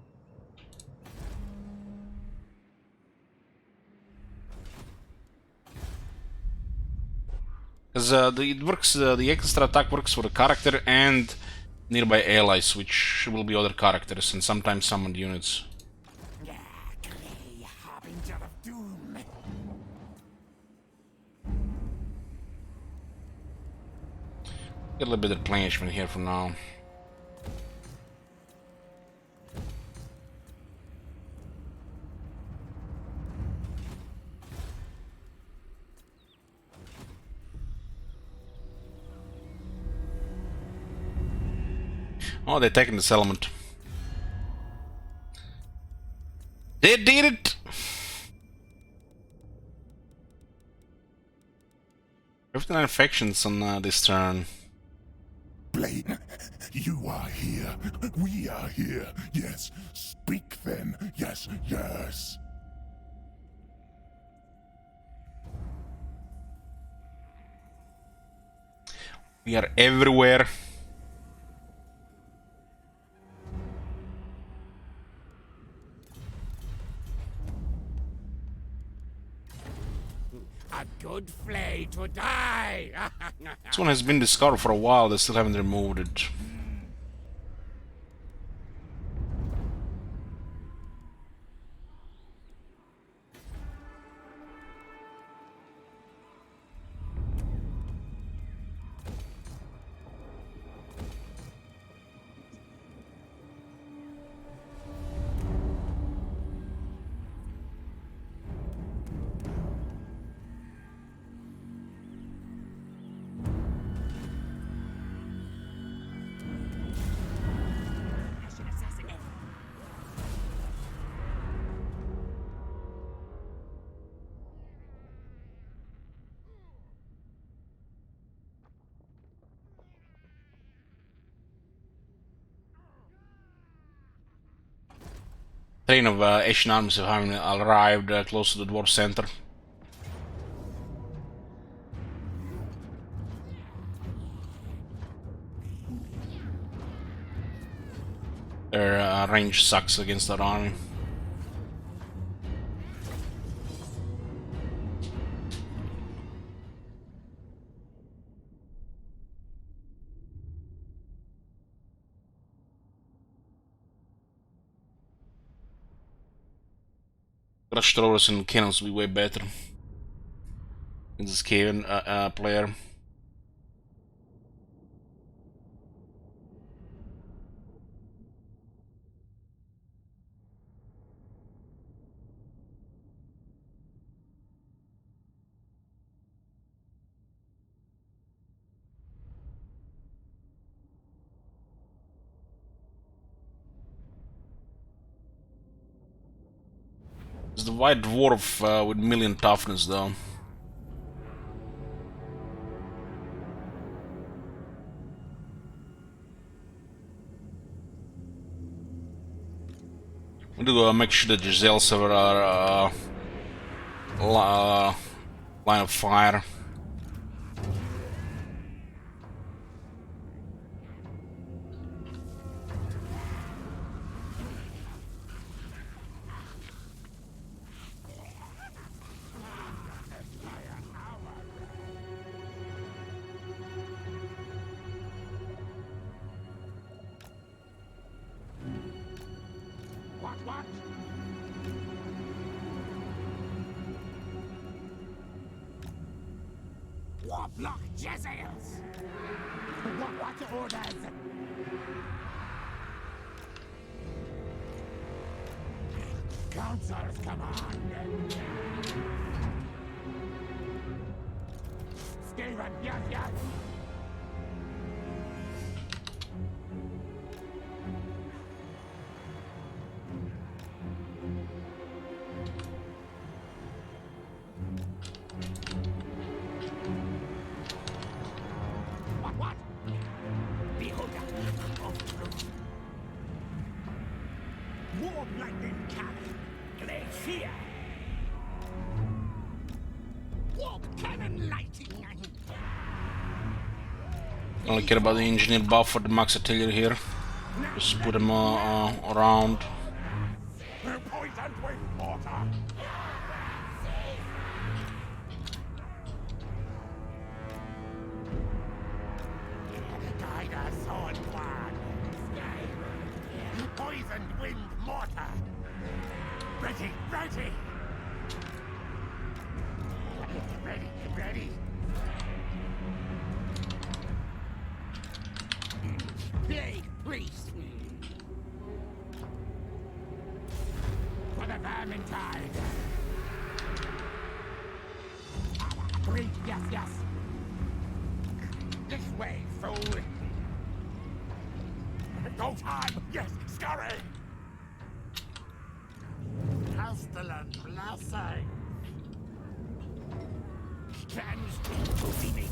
Because it works, the extra attack works for the character and nearby allies, which will be other characters and sometimes summoned units. Clay, harbinger of doom. Get a little bit of replenishment here for now. Oh, they're taking the settlement. They did it! 59 factions on this turn. Blade, you are here. We are here. Yes. Speak then. Yes, yes. We are everywhere. A good flay to die! This one has been discovered for a while, they still haven't removed it. Train of Asian armies have arrived close to the dwarf center. Their range sucks against that army. Rush throwers and cannons will be way better in this Skaven player. It's the white dwarf with million toughness though. We do make sure that Giselles are line of fire. Warlock Jezzails! What orders? Council's command! Skryre, yes! What? Behold of truth. Warm lightning cannon. Glacier. Warp cannon lighting. Only care about the engineer buff for the max artillery here. Just put them around. Poisoned with water. Guide us on one. Poisoned wind mortar. Ready. Ready. Plague priest. For the Vermintide. Great, yes. This way, fool. Go time. Yes, Skryre. Pestilent blessing. Cleansed to me.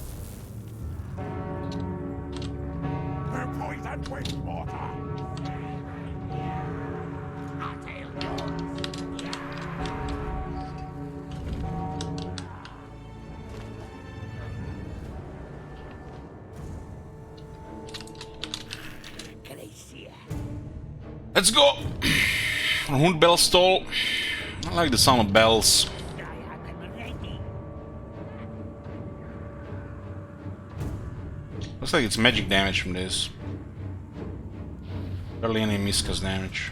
Poisoned with water. I'll tail yours. Glacier. Let's go! Hund bell stall. I like the sound of bells. I'm ready. Looks like it's magic damage from this. Barely any miscast damage.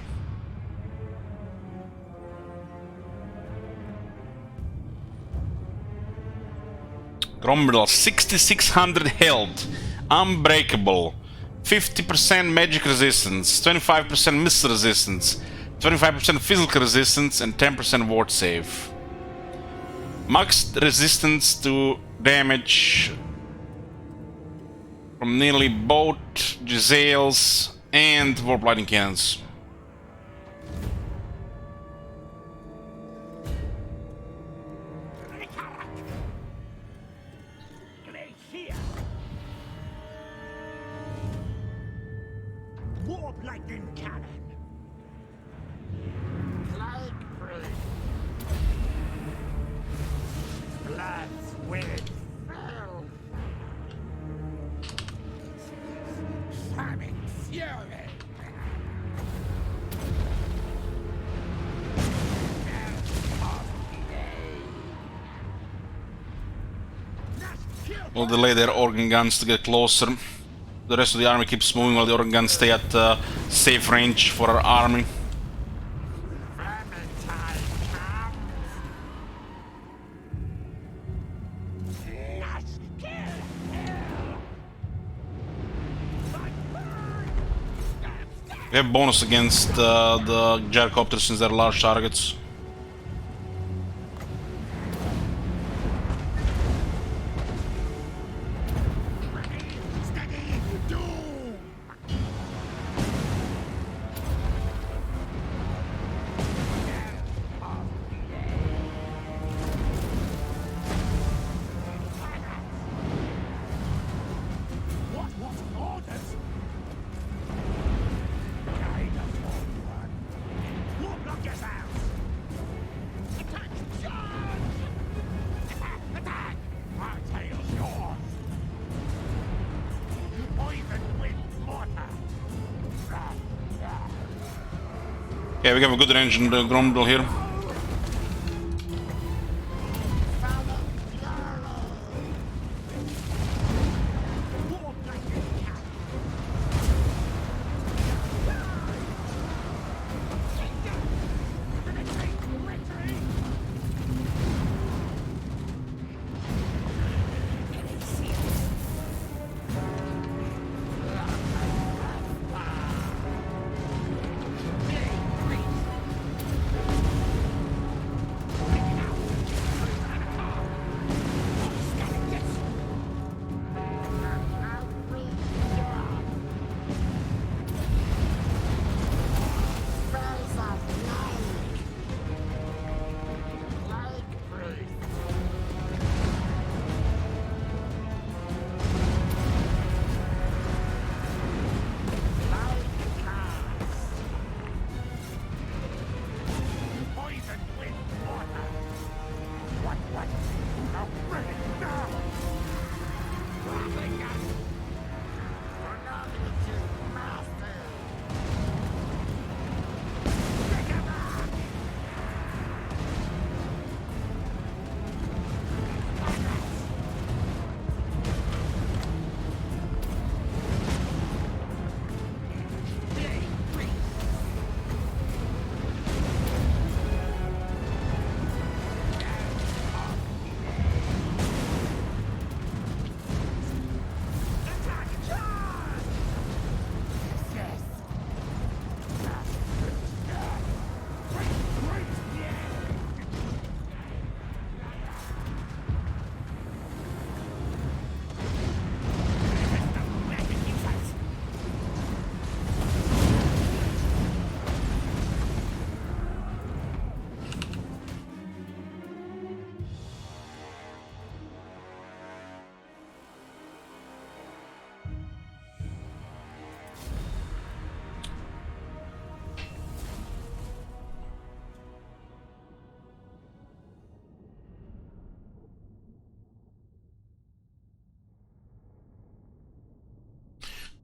Grombrel, 6600 health. Unbreakable. 50% magic resistance. 25% missile resistance. 25% physical resistance and 10% ward save. Max resistance to damage from nearly both Jezzails and warp lightning cannons. Glacier. Warp lightning cannon. Plague priest. Bloods with filth. Famine fury. We'll delay their organ guns to get closer. The rest of the army keeps moving while the organ guns stay at safe range for our army. Vermintide comes. Let's kill. We have bonus against the gyrocopters since they're large targets. Steady, doom. What orders? Guide us on one. Warlock Jezzails. Attack! Charge! Attack! Our tail's yours. Poison wind mortar. Yeah, we have a good range in the Grombrel here. Warp lightning cannon. Retreat!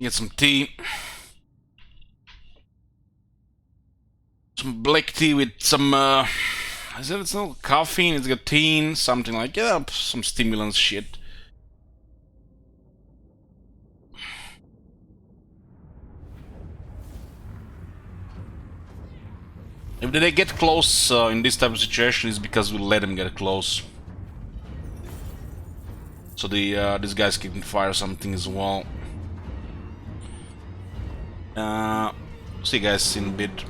Get some tea. Some black tea with some, is it, it's not caffeine, it's got teen, something like, yeah, some stimulant shit. If they get close in this type of situation, it's because we let them get close. So the these guys can fire something as well. See you guys in a bit.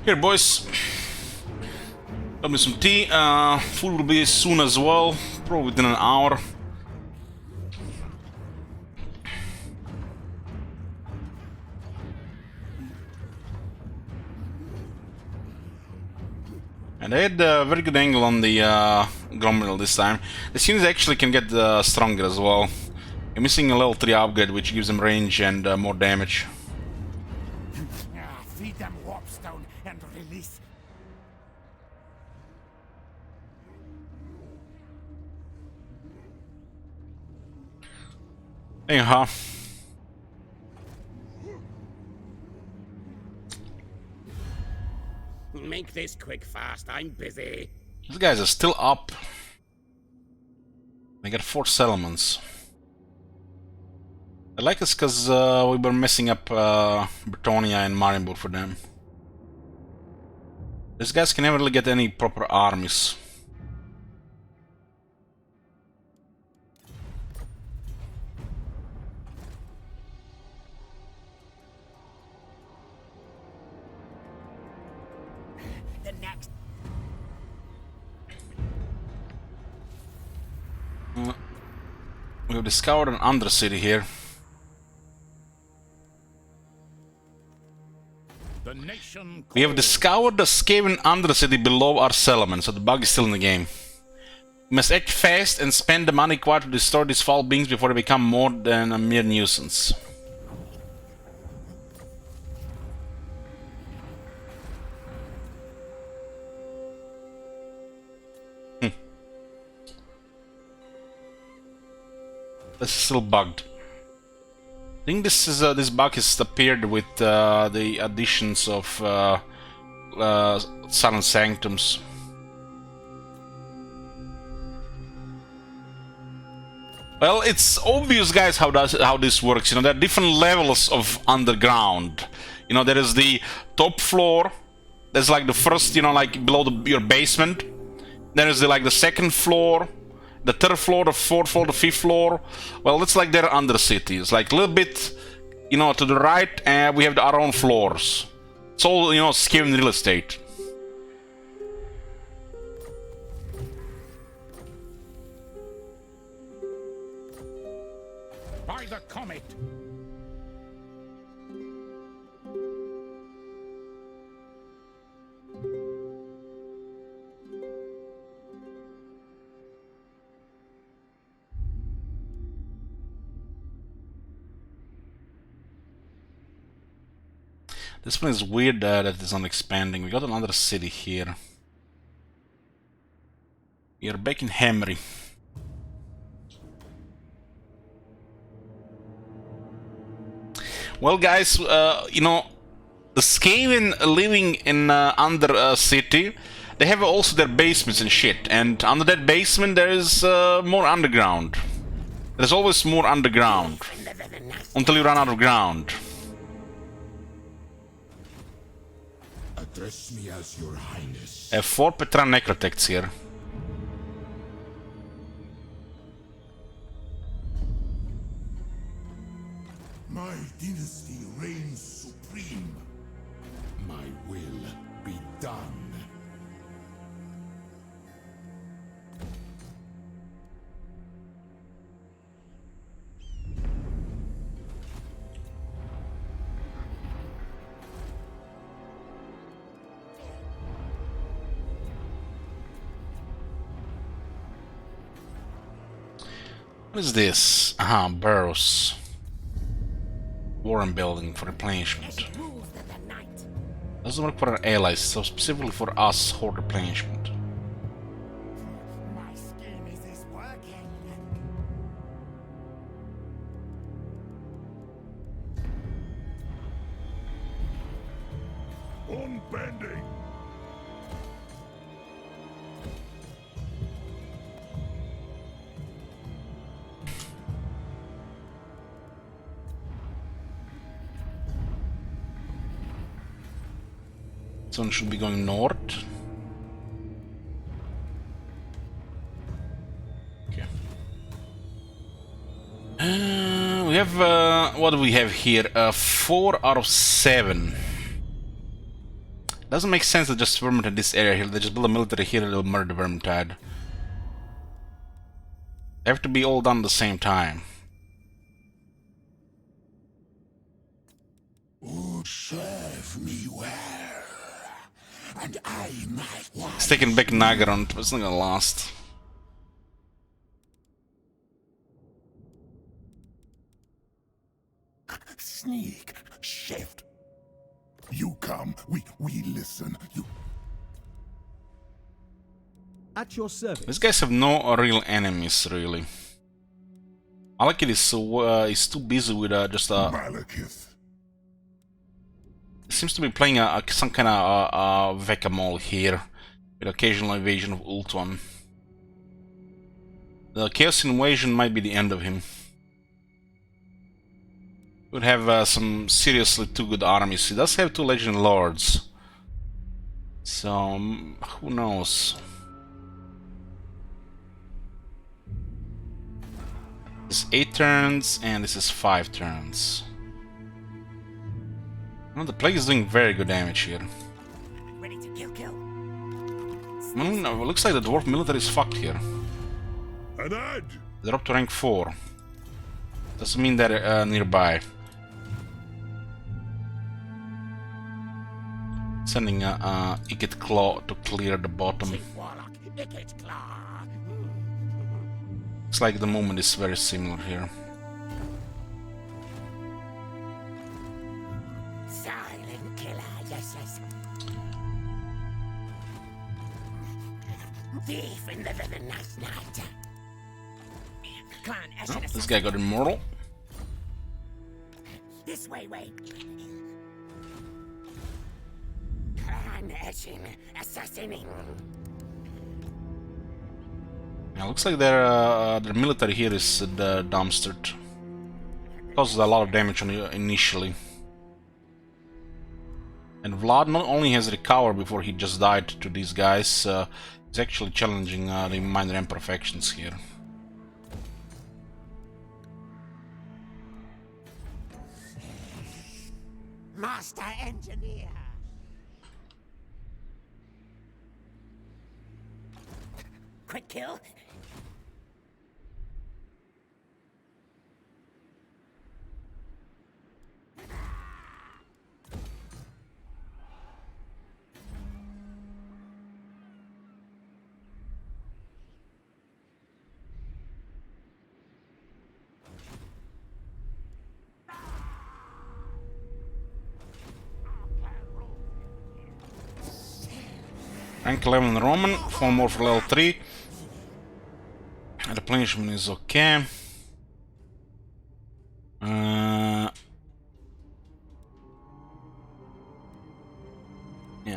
Here, boys. Got me some tea. Food will be soon as well, probably within an hour. And I had a very good angle on the Gromril this time. The units actually can get stronger as well. I'm missing a level 3 upgrade, which gives them range and more damage. Feed them warpstone and release. Anyhow. Make this quick fast, I'm busy. These guys are still up. They got 4 settlements. I like this because we were messing up Bretonia and Marienburg for them. These guys can never really get any proper armies. The next. We have discovered an undercity here. The nation We have discovered the Skaven undercity below our settlement, so the bug is still in the game. We must act fast and spend the money required to destroy these foul beings before they become more than a mere nuisance. This is still bugged. I think this bug has appeared with the additions of Silent Sanctums. Well, it's obvious, guys, how this works. You know, there are different levels of underground. You know, there is the top floor. There's like the first, you know, like below your basement. There is the second floor, the third floor, the fourth floor, the fifth floor. Well, it's like their undercities. Like a little bit, you know, to the right, and we have our own floors. It's all, you know, Skaven real estate. by the comet. This one is weird that it's not expanding. We got another city here. We are back in Hamry. Well, guys, you know, the Skaven living in under city, they have also their basements and shit. And under that basement, there is more underground. There's always more underground until you run out of ground. Address me as your highness. I have 4 Petran Necrotects here. My dynasty reigns supreme. My will be done. What is this? Aha, burrows. Warren building for replenishment. Doesn't work for our allies, so specifically for us, horde replenishment. My scheme is working. Unbending. This one should be going north. Okay. We have, what do we have here? 4 out of 7. Doesn't make sense to just Vermintide this area here. They just build a military here and they'll murder Vermintide. They have to be all done at the same time. Would serve me well, and I might want. He's taking back Nagaron, but it's not gonna last. Sneak, shift. You come, we listen. You. At your service. These guys have no real enemies, really. Malekith is too busy with just Malekith. seems to be playing some kind of whack-a-mole here, with occasional invasion of Ultron. The Chaos Invasion might be the end of him. Would have some seriously too good armies. He does have 2 Legend Lords, so who knows? This is 8 turns, and this is 5 turns. Well, the Plague is doing very good damage here. Ready to kill. No, it looks like the Dwarf military is fucked here. An ad. They're up to rank 4. Doesn't mean they're nearby. Sending Icket Claw to clear the bottom. Warlock, Icket Claw. Looks like the movement is very similar here. Silent killer, yes. Thief in the night. Clan Ashen This guy got immortal. This way. Clan Ashen assassinating. Yeah, looks like their military here is dumpstered. Causes a lot of damage on you initially. And Vlad not only has recovered before he just died to these guys, he's actually challenging the minor imperfections here. Master Engineer. Quick kill. Rank 11 Roman, 4 more for level 3. Replenishment is okay. Yeah,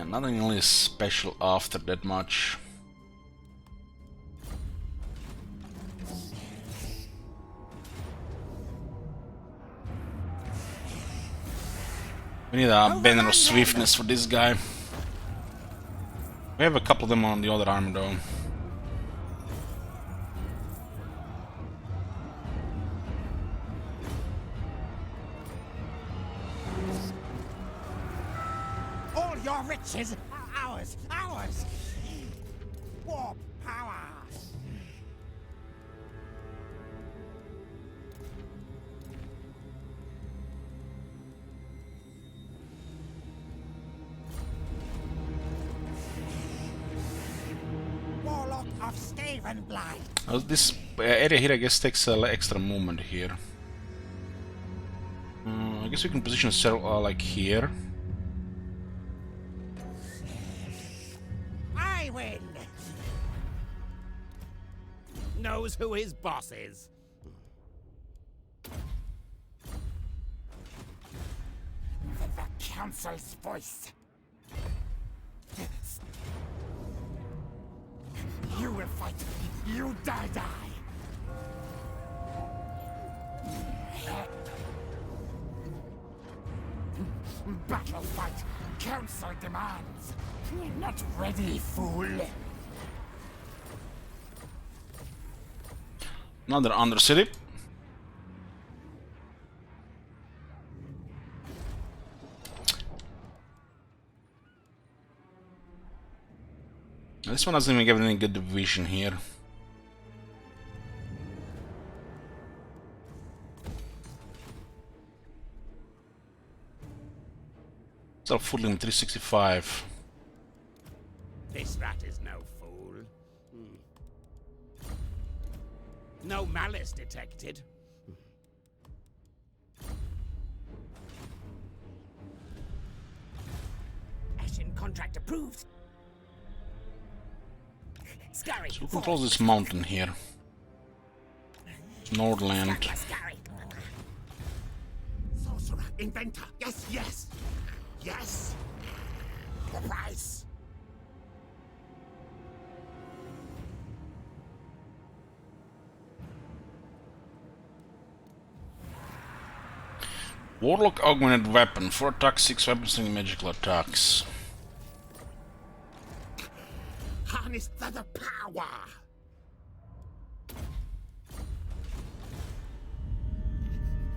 nothing really special after that much. We need a banner of swiftness for this guy. We have a couple of them on the other armor though. All your riches are ours. Warp power. Warlock of Skaven Blight. This area here, I guess, takes extra movement here. I guess we can position ourselves like here. I win. Knows who his boss is. The council's voice. You will fight. You die. Battle fight. Council demands. Not ready, fool. Another Undercity. This one doesn't even give any good vision here. So full limit 365. This rat is no fool. No malice detected. Ashen contract approved. Skryre. So who controls this mountain here? Nordland. Skryre. Sorcerer, inventor. Yes, yes. Yes. The price. Warlock augmented weapon. 4 attacks, 6 weapons and magical attacks. Harness the power.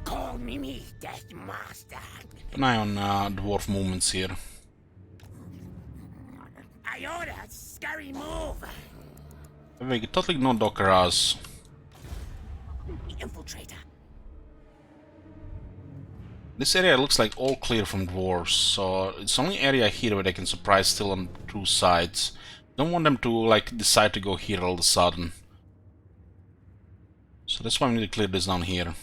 Call me Death Master. Keep an eye on dwarf movements here. I order Skryre move. We can totally ignore Dokkaraz. Infiltrator. This area looks like all clear from dwarves, so it's the only area here where they can surprise still on 2 sides. Don't want them to like decide to go here all of a sudden. So that's why we need to clear this down here.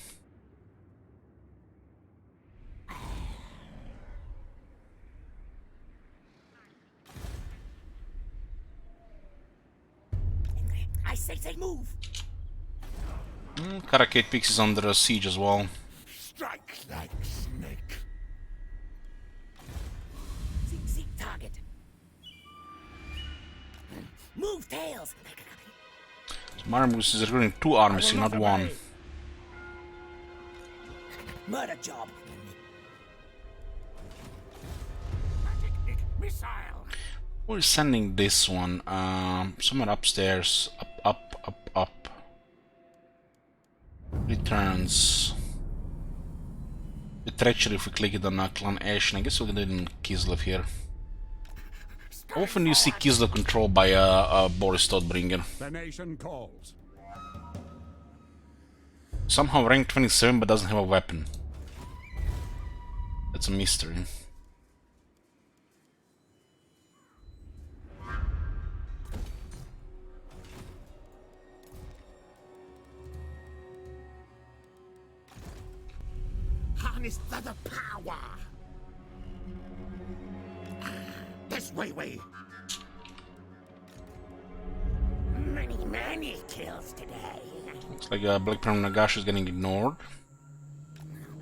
I say move. Karakate Peaks is under siege as well. Strike like snake. Seek target. Move tails. So Marimus is recruiting 2 armies here, not 1. Murder job. Missile. We're sending this one somewhere upstairs. Up. Returns. The treachery if we click it on Clan Ashen. I guess we can do it in Kislev here. How often do you see Kislev controlled by Boris Todbringer? The nation calls. Somehow rank 27 but doesn't have a weapon. That's a mystery. Harness the power. This way. Many kills today. Looks like Black Prime Nagash is getting ignored.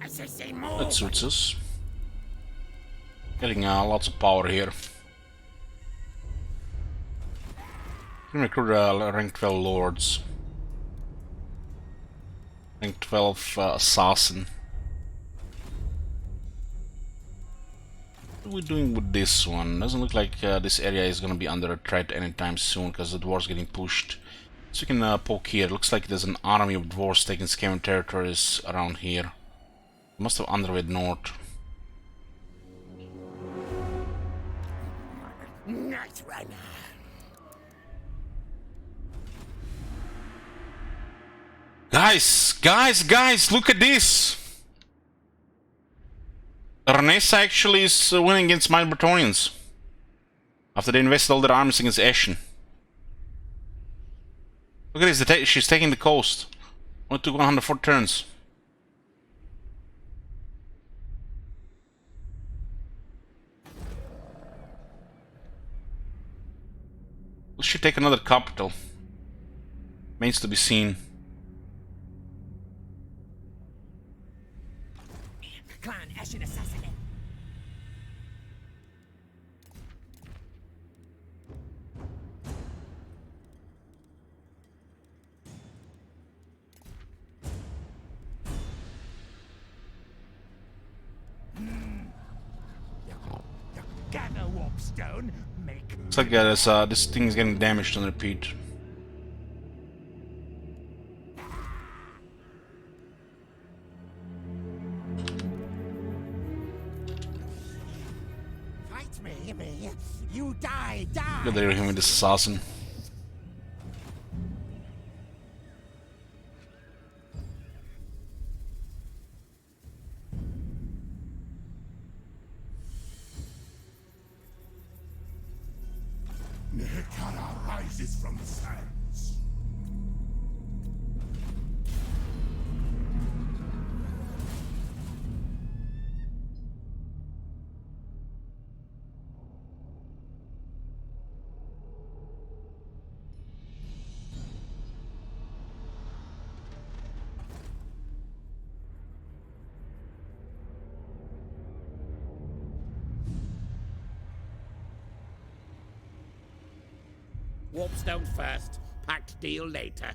I say move. That suits us. Getting lots of power here. Can recruit rank 12 lords. Rank 12 assassin. What are we doing with this one? Doesn't look like this area is gonna be under a threat anytime soon because the dwarves getting pushed. So we can poke here. Looks like there's an army of dwarves taking Skaven territories around here. Must have underweight north. Night runner. Guys, look at this! Renessa actually is winning against my Bretonnians. After they invested all their armies against Ashen. Look at this, she's taking the coast. Only took 104 turns. Will she take another capital? Remains to be seen. Clan Ashen assassinate. Gather warpstone. Make. Looks like this thing is getting damaged on repeat. Fight Fight me. You die. Look at him with this assassin. Nekara rises from the sands. Warpstone first, packed deal later.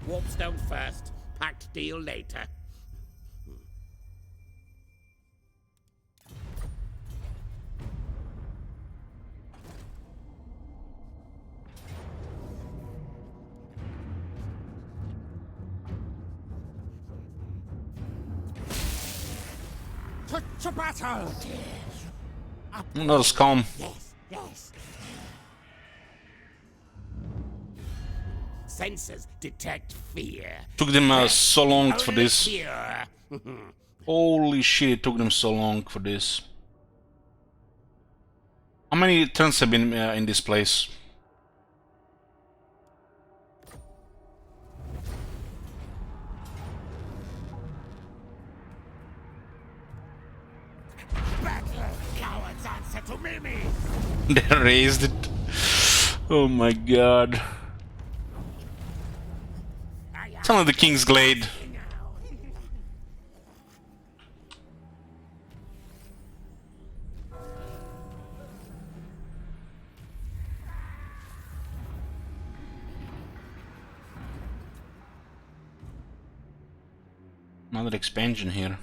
Warpstone first, packed deal later. To battle! Another scum. Yes. Sensors detect fear. Took them so long for Only this. fear. Holy shit, it took them so long for this. How many turns have been in this place? Battle, cowards answer to Mimi. They raised it. Oh my god. Sound like the King's Glade. Another expansion here.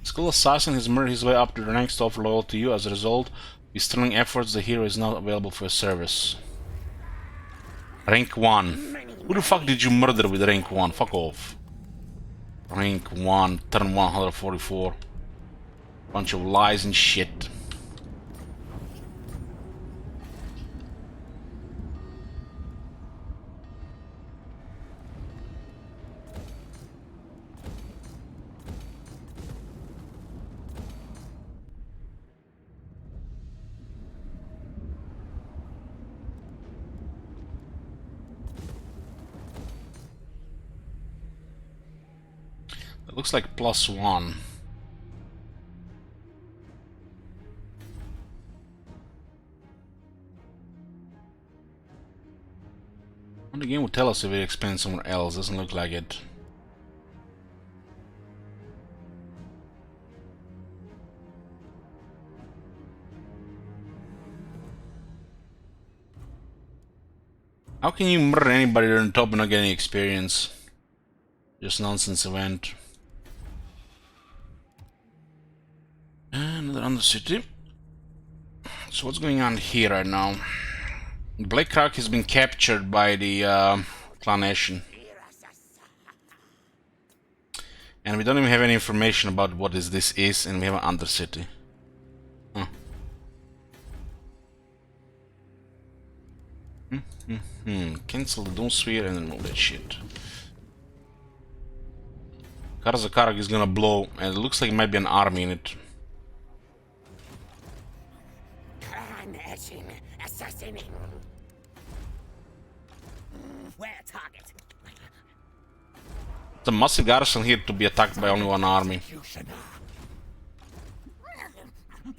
Skull Assassin has murdered his way up to the ranks to offer loyal to you. As a result, with sterling efforts, the hero is now available for your service. Rank 1. Who the fuck did you murder with rank 1? Fuck off. Rank 1, turn 144. Bunch of lies and shit. It looks like +1. The game will tell us if it expands somewhere else. Doesn't look like it. How can you murder anybody on top and not get any experience? Just nonsense event. Another undercity. So what's going on here right now? Black Rock has been captured by the Clan Nation. And we don't even have any information about what this is, and we have an undercity. Huh. Cancel the Doom Sphere and then all that shit. Karzakarak is gonna blow, and it looks like it might be an army in it. Assassinating. Where target? It's a massive garrison here to be attacked by only one army.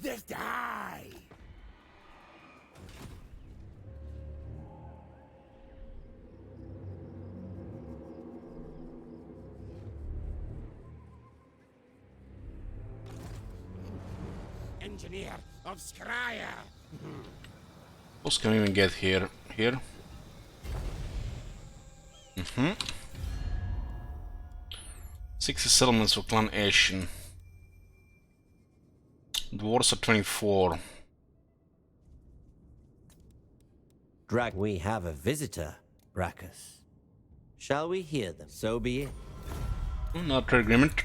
This die. Engineer of Skryre. What can we even get here? 60 settlements for Clan Ashen. Dwarves are 24. Drag, we have a visitor. Brachus. Shall we hear them? So be it. Not trade agreement.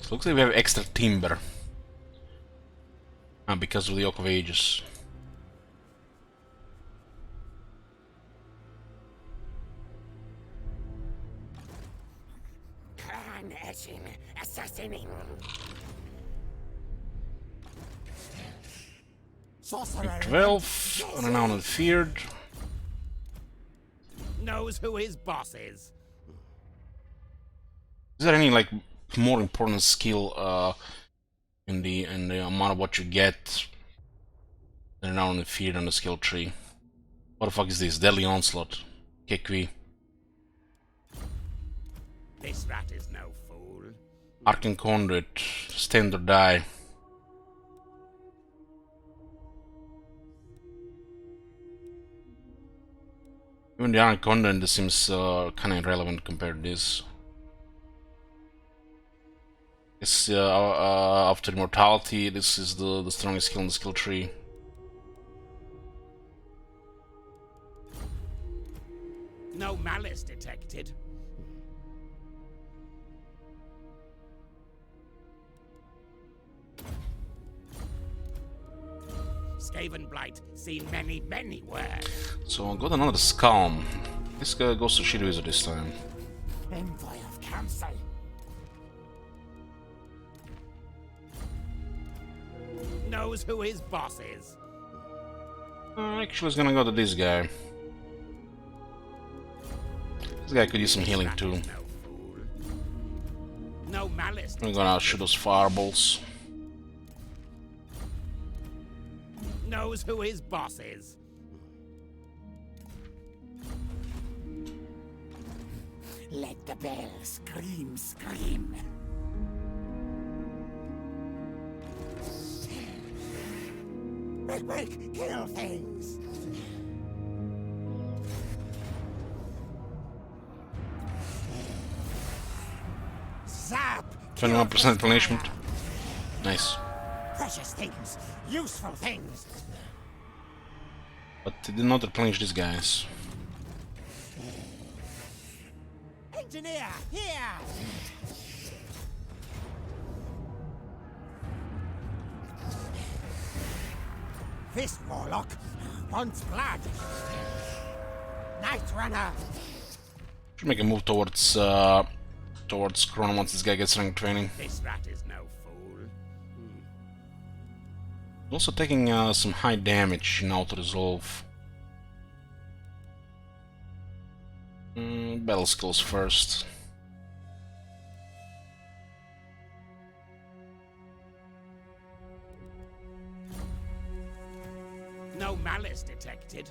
So looks like we have extra timber. Because of the Oak of Ages. Clan etching, assassinating. Sorcerer. 12, renowned and feared. Knows who his boss is. Is there any like more important skill in the amount of what you get renowned and feared on the skill tree? What the fuck is this? Deadly Onslaught. Kekwi. This rat is no fool. Arcane Conduit. Stand or Die. Even the Arcane Conduit, this seems kinda irrelevant compared to this. It's after Immortality, this is the strongest skill in the skill tree. No malice detected. Skaven Blight, seen many, many words. So I got another Scalm. This guy goes to Shit Wizard this time. Envoy of counsel. Knows who his boss is. Actually, it's gonna go to this guy. This guy could use some healing Rat too. is no fool. No malice. I'm gonna shoot those fireballs. Knows who his boss is. Let the bell scream, scream. Break, kill things. Zap. 21% replenishment. Nice. Precious things, useful things. But it did not replenish these guys. Engineer, here. This warlock wants blood. Night runner. Should make a move towards Corona once this guy gets rank training. This rat is no fool. Also taking some high damage in auto resolve. Battle skills first. No malice detected.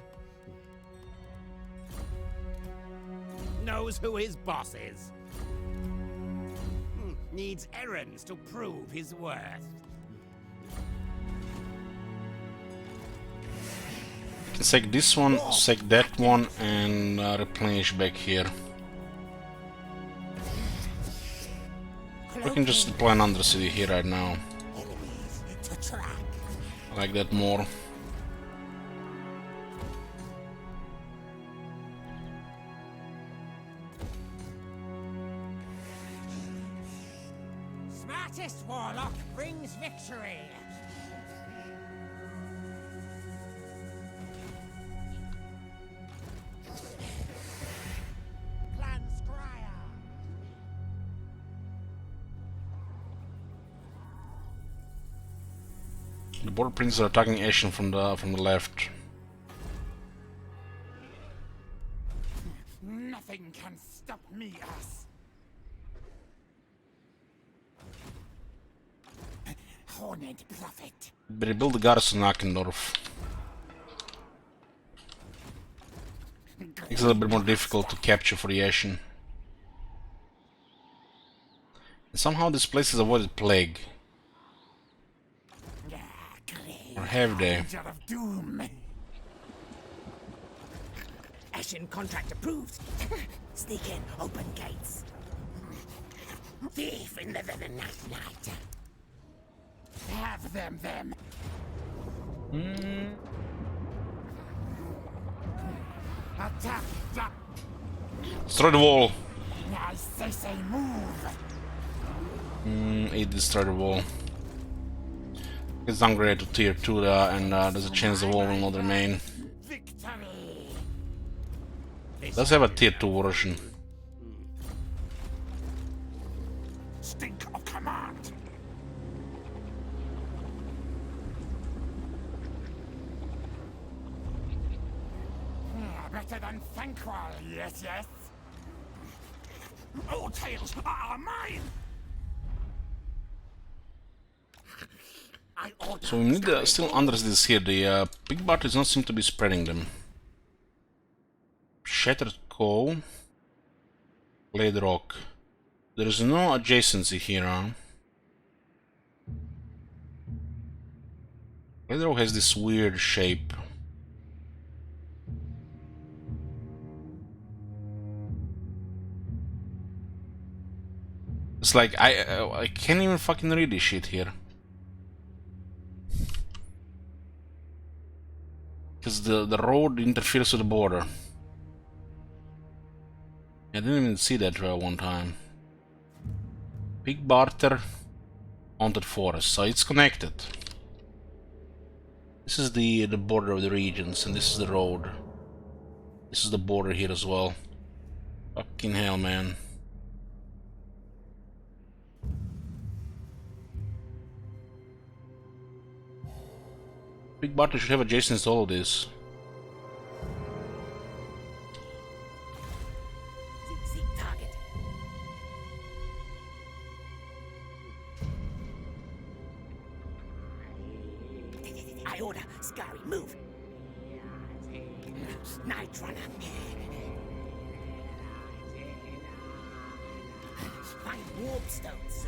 Knows who his boss is. Needs errands to prove his worth. Can take this one, take that one, and replenish back here. We can just deploy an Undercity here right now. Enemies to track. I like that more. Smartest warlock brings victory. Clan Skryre. The border princes are attacking Ashen from the left. Nothing can stop me, us. Horned prophet. Rebuild the garrison in Akendorf. It's a little bit more difficult to capture for the Ashen. And somehow this place has avoided plague. Or have they? Angel of doom. Ashen contract approved. Sneak in, open gates. Thief in the night. Have them. Attack. Destroy the wall. I say move. It destroyed the wall. It's downgraded to tier 2 there, and there's a chance the wall will not remain. Victory. Does have a tier 2 version. Stink of command. Better than Thankwall, yes. All tales are mine. So we need still under this here. The big bot does not seem to be spreading them. Shattered coal. Blade rock. There is no adjacency here, huh? Blade rock has this weird shape. It's like I can't even fucking read this shit here. Because the road interferes with the border. I didn't even see that one time. Big Barter, Haunted Forest, so it's connected. This is the border of the regions, and this is the road. This is the border here as well. Fucking hell, man. Big Barter should have adjacent to all of this. Seek target. I order. Skryre, move. Night Runner. Find warp stones.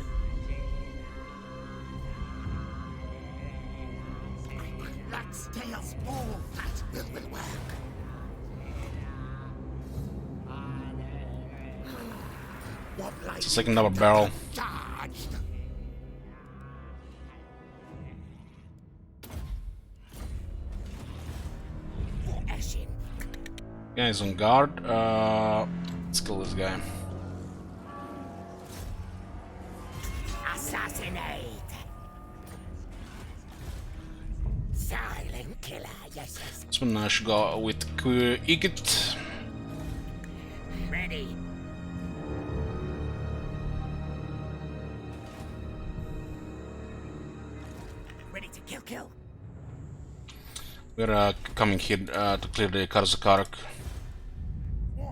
That scales all that will work. It's a second double barrel. Charged. Ashen. Guy's on guard. Let's kill this guy. Assassinate. Silent killer, yes. This one I should go with Iget. Ready. Ready to kill. We're coming here to clear the Karzakarak.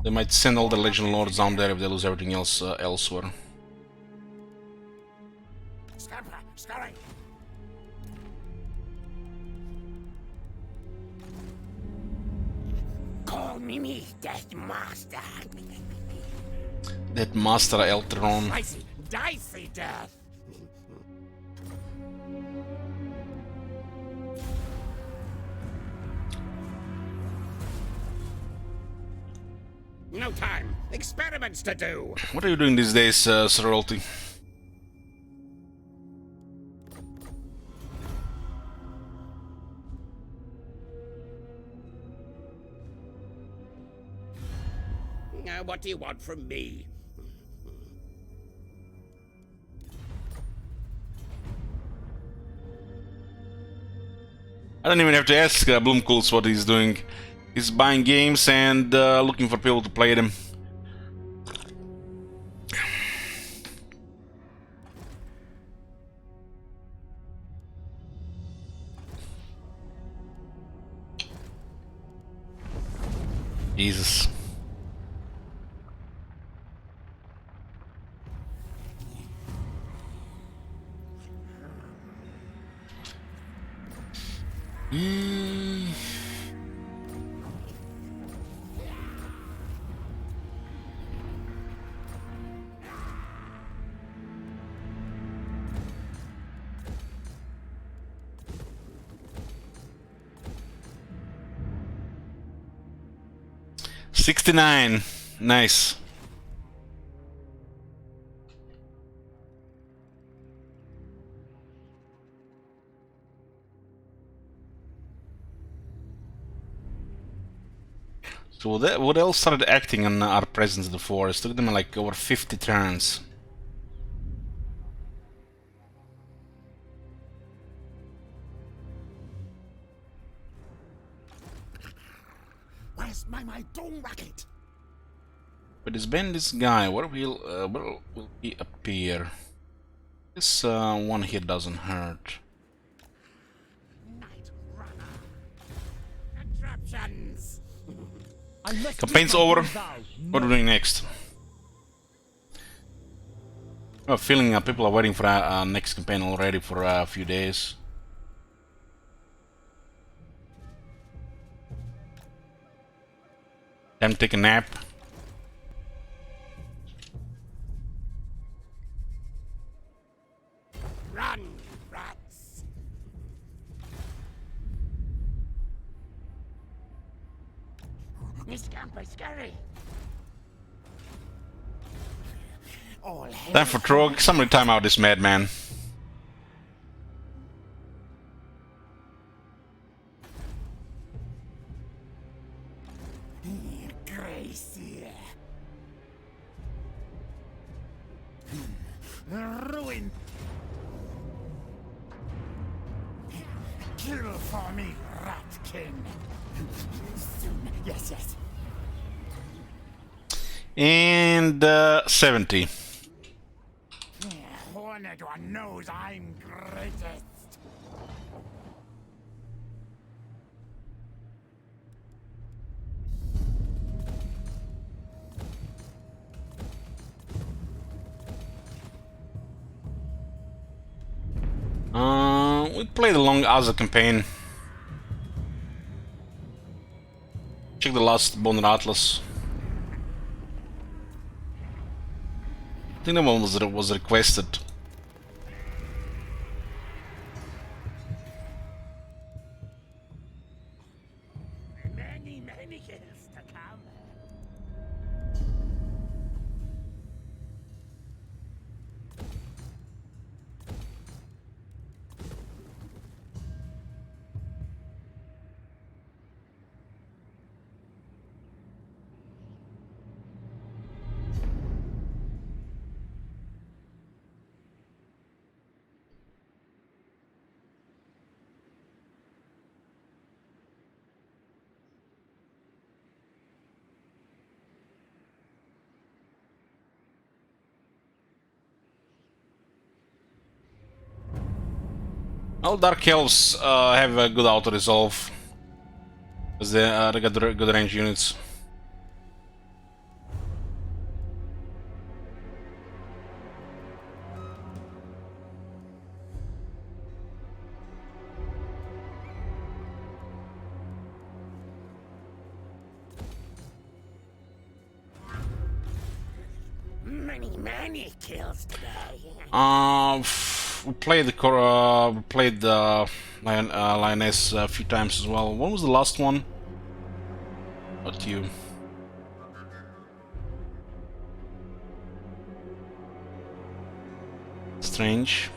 They might send all the Legion Lords down there if they lose everything else elsewhere. Scamper, Skryre. Call me Death Master. That Master Eltron. Dicey death. No time. Experiments to do. What are you doing these days, Sir Royalty? Now, what do you want from me? I don't even have to ask Bloomkulz what he's doing. He's buying games and looking for people to play them. Jesus. 69. Nice. So what else started acting on our presence in the forest? Took them like over 50 turns. Where's my doom racket? But it's been this guy. Where will he appear? This one here doesn't hurt. Night runner. Contraptions. I must Campaign's do my over. vow. What are we doing next? I have a feeling people are waiting for next campaign already for a few days. Time to take a nap. Run, rats. This camp is scary. All Time for Trog. Somebody time out this madman. Gracie. Ruin. Kill for me, Rat King. Soon. Yes, yes. And 70. Horned one knows I'm greatest. We played a long Azure campaign. Check the last Boner Atlas. I think that one was requested. Many, many kills to come. All Dark Elves have a good auto resolve, because they got good range units. Many, many kills today. We played the Lioness a few times as well. When was the last one? Not you. Strange.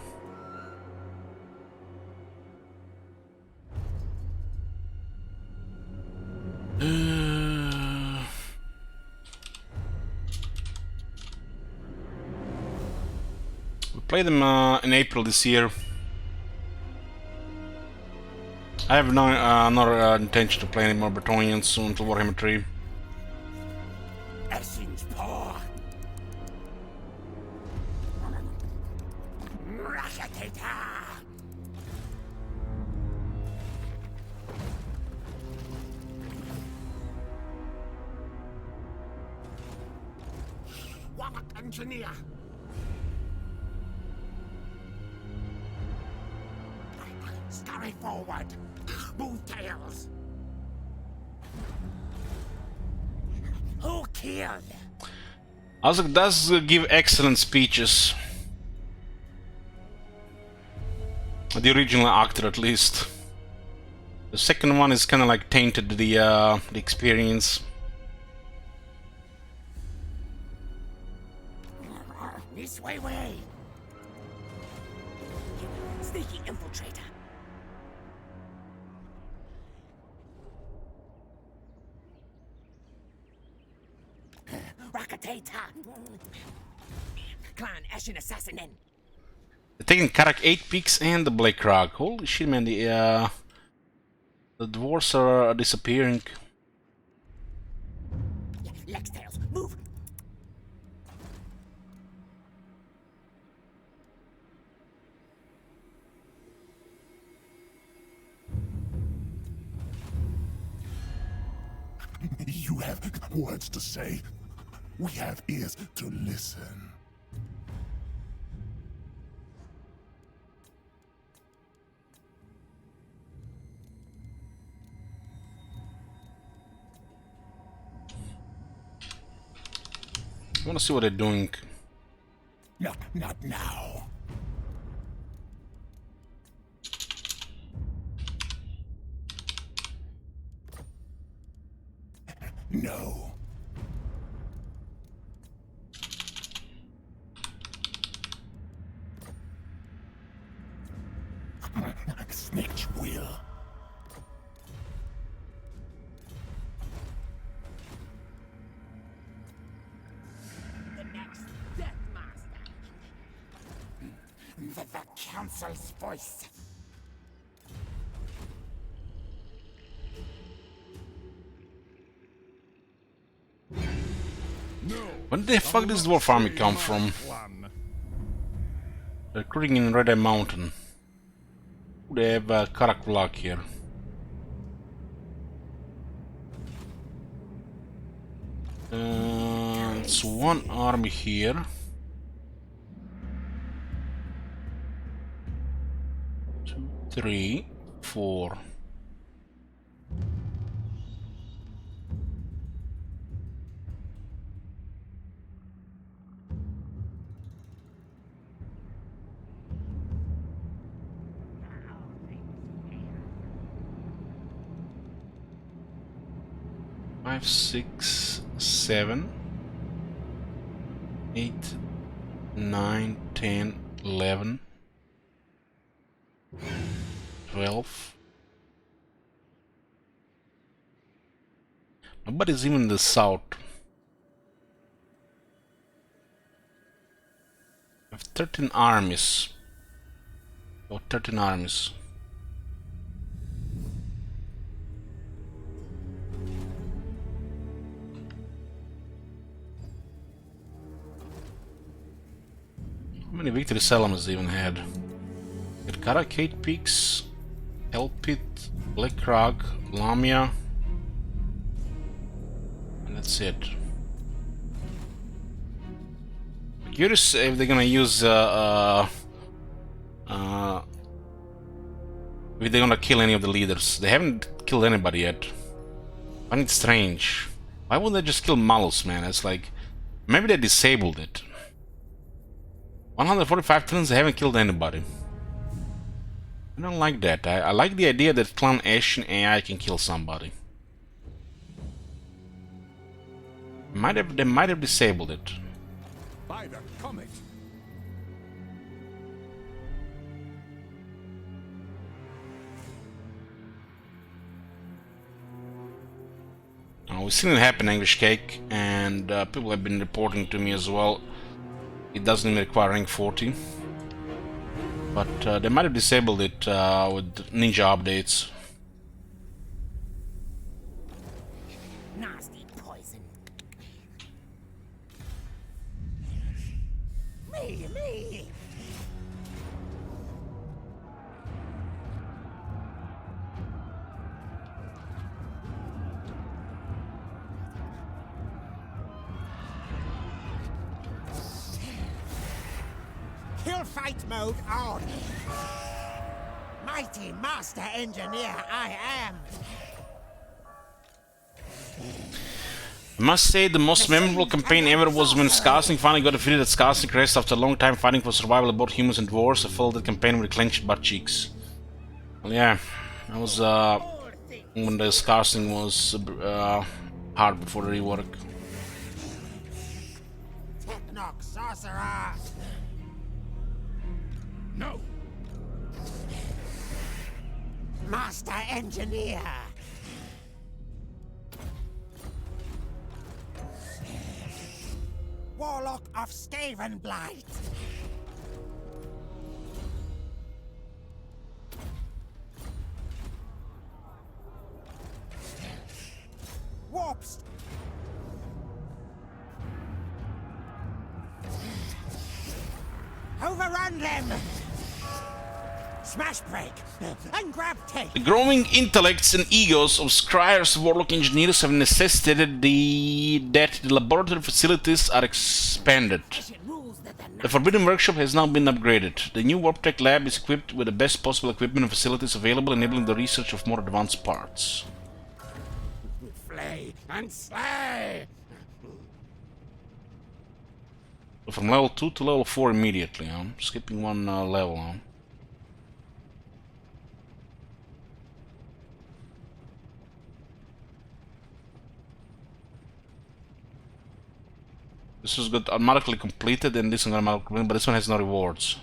We played them in April this year. I have no intention to play any more Bretonians soon until Warhammer 3. Essence paw. Rakatata. Warlock engineer. Scurry forward. Move tails. Who killed? Azog does give excellent speeches. The original actor, at least. The second one is kind of like tainted the experience. This way. You sneaky infiltrator. Rocketator. Clan Ashen Assassin. They're taking Karak 8 Peaks and the Black Rock. Holy shit, man, the dwarves are disappearing. Lex Tails, move! You have words to say. We have ears to listen. I wanna see what they're doing. Not now. No. Snitch will. The next Death Master. The Council's voice. When the fuck does this dwarf army come from? They're recruiting in Red Eye Mountain. They have Karak Block here. It's one army here. Two, three, four. Five, 6, 7, 8, 9, 10, 11, 12. Nobody's even in the south. I have 13 armies. Or 13 armies. How many victory settlements they even had? At Karakate Peaks, Elpit, Black Rock, Lamia, and that's it. Curious if they're gonna use if they're gonna kill any of the leaders. They haven't killed anybody yet. I find it strange. Why wouldn't they just kill Malus, man? It's like maybe they disabled it. 145 turns, they haven't killed anybody. I don't like that. I like the idea that Clan Ashen AI can kill somebody. They might have disabled it. By the comet. We've seen it happen, English Cake, and people have been reporting to me as well. It doesn't even require rank 40. But they might have disabled it with ninja updates. Nasty poison. Me. Kill fight mode on. Mighty Master Engineer I am. I must say the most memorable campaign ever was when Skarsnik finally got defeated at Skarsnik Rest after a long time fighting for survival of both humans and dwarves. I followed the campaign with clenched butt cheeks. Well, yeah, that was when the Skarsnik was hard before the rework. Techno Warlock, sorcerer! No! Master engineer! Warlock of Skavenblight! Warps! Overrun them! Smash break! And grab tape! The growing intellects and egos of Skryre's warlock engineers have necessitated that the laboratory facilities are expanded. The Forbidden Workshop has now been upgraded. The new Warp Tech lab is equipped with the best possible equipment and facilities available, enabling the research of more advanced parts. Flay and slay! So from level 2 to level 4 immediately, skipping one level. This was got automatically completed and this one automatically completed, but this one has no rewards.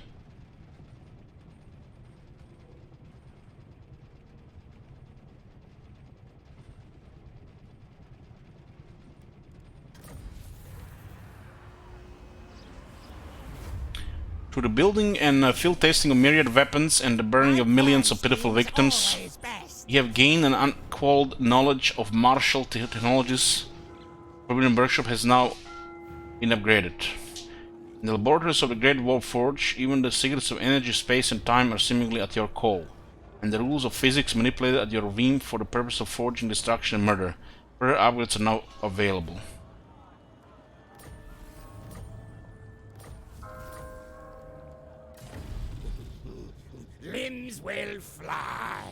Through the building and field testing of myriad weapons and the burning of millions of pitiful victims, you have gained an unqualified knowledge of martial technologies. Forbidden Workshop has now been upgraded. In the laboratories of the Great Warp Forge, even the secrets of energy, space and time are seemingly at your call, and the rules of physics manipulated at your whim for the purpose of forging destruction and murder. Further upgrades are now available. Limbs will fly!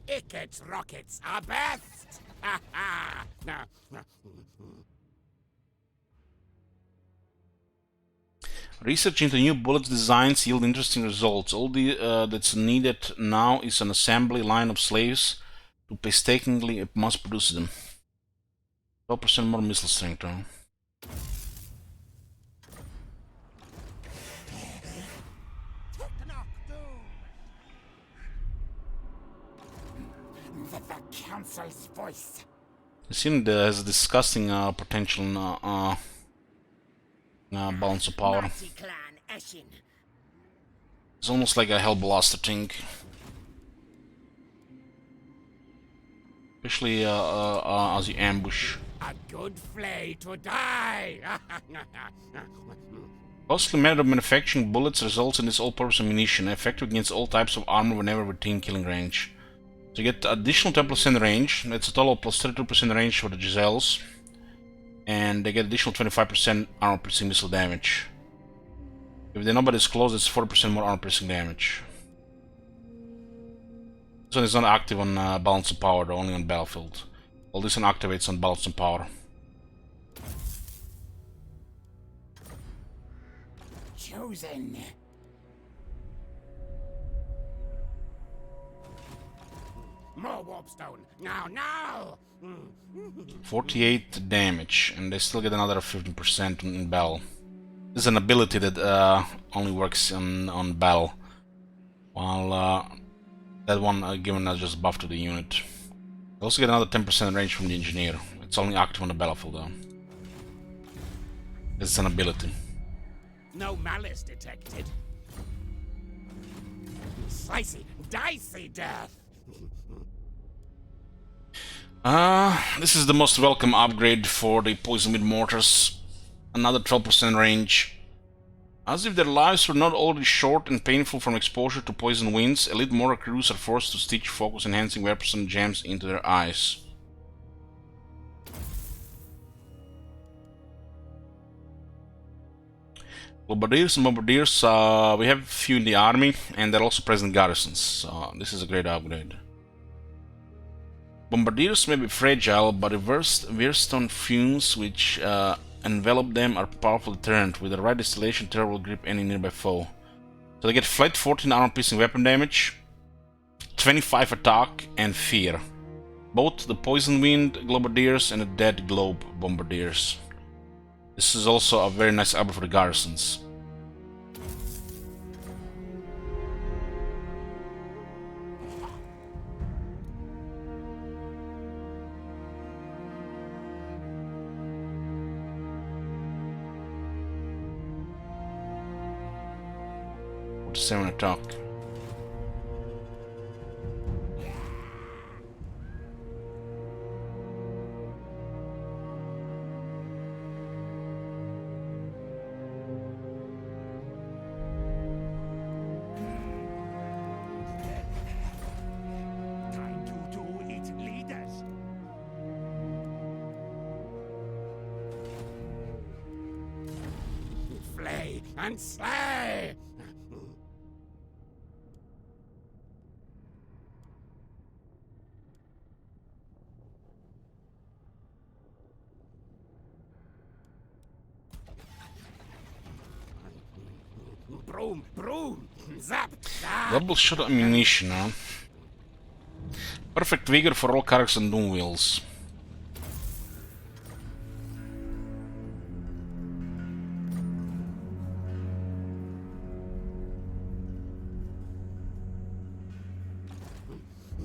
Ickett's rockets are best! Research into new bullets designs yield interesting results. All that's needed now is an assembly line of slaves to painstakingly mass produce them. 12% more missile strength, huh? The council's voice. It seems it has a disgusting potential balance of power. Mighty clan Eshin. It's almost like a Hellblaster thing. Especially as you ambush. A good flay to die! Costly method of manufacturing bullets results in this all-purpose ammunition, effective against all types of armor whenever within killing range. So you get additional 10% range, that's a total plus 32% range for the Giselles. And they get additional 25% armor piercing missile damage. If the number is close, it's 40% more armor piercing damage. This one is not active on balance of power, though, only on battlefield. All this one activates on balance of power. Chosen. More warpstone. Now! 48 damage, and they still get another 15% in battle. This is an ability that only works on battle, while that one given as just buff to the unit. They also get another 10% range from the engineer. It's only active on the battlefield though. It's an ability. No malice detected. Slicey, dicey death. This is the most welcome upgrade for the poison mid mortars. Another 12% range. As if their lives were not already short and painful from exposure to poison winds, elite mortar crews are forced to stitch focus enhancing weapons and gems into their eyes. Bombardiers and bombardiers, we have a few in the army, and they're also present in garrisons, so this is a great upgrade. Bombardiers may be fragile, but the Weirstone fumes which envelop them are powerful deterrent. With the right distillation, terror will grip any nearby foe. So they get flat 14 armor piercing weapon damage, 25 attack, and fear. both the Poison Wind Globadiers and the Dead Globe Bombardiers. This is also a very nice upgrade for the garrisons. Seven attack. Time to do it, leaders. Flay and slay! Broom, broom, zap, zap. Double shot ammunition, huh? Perfect vigor for all characters and doom wheels.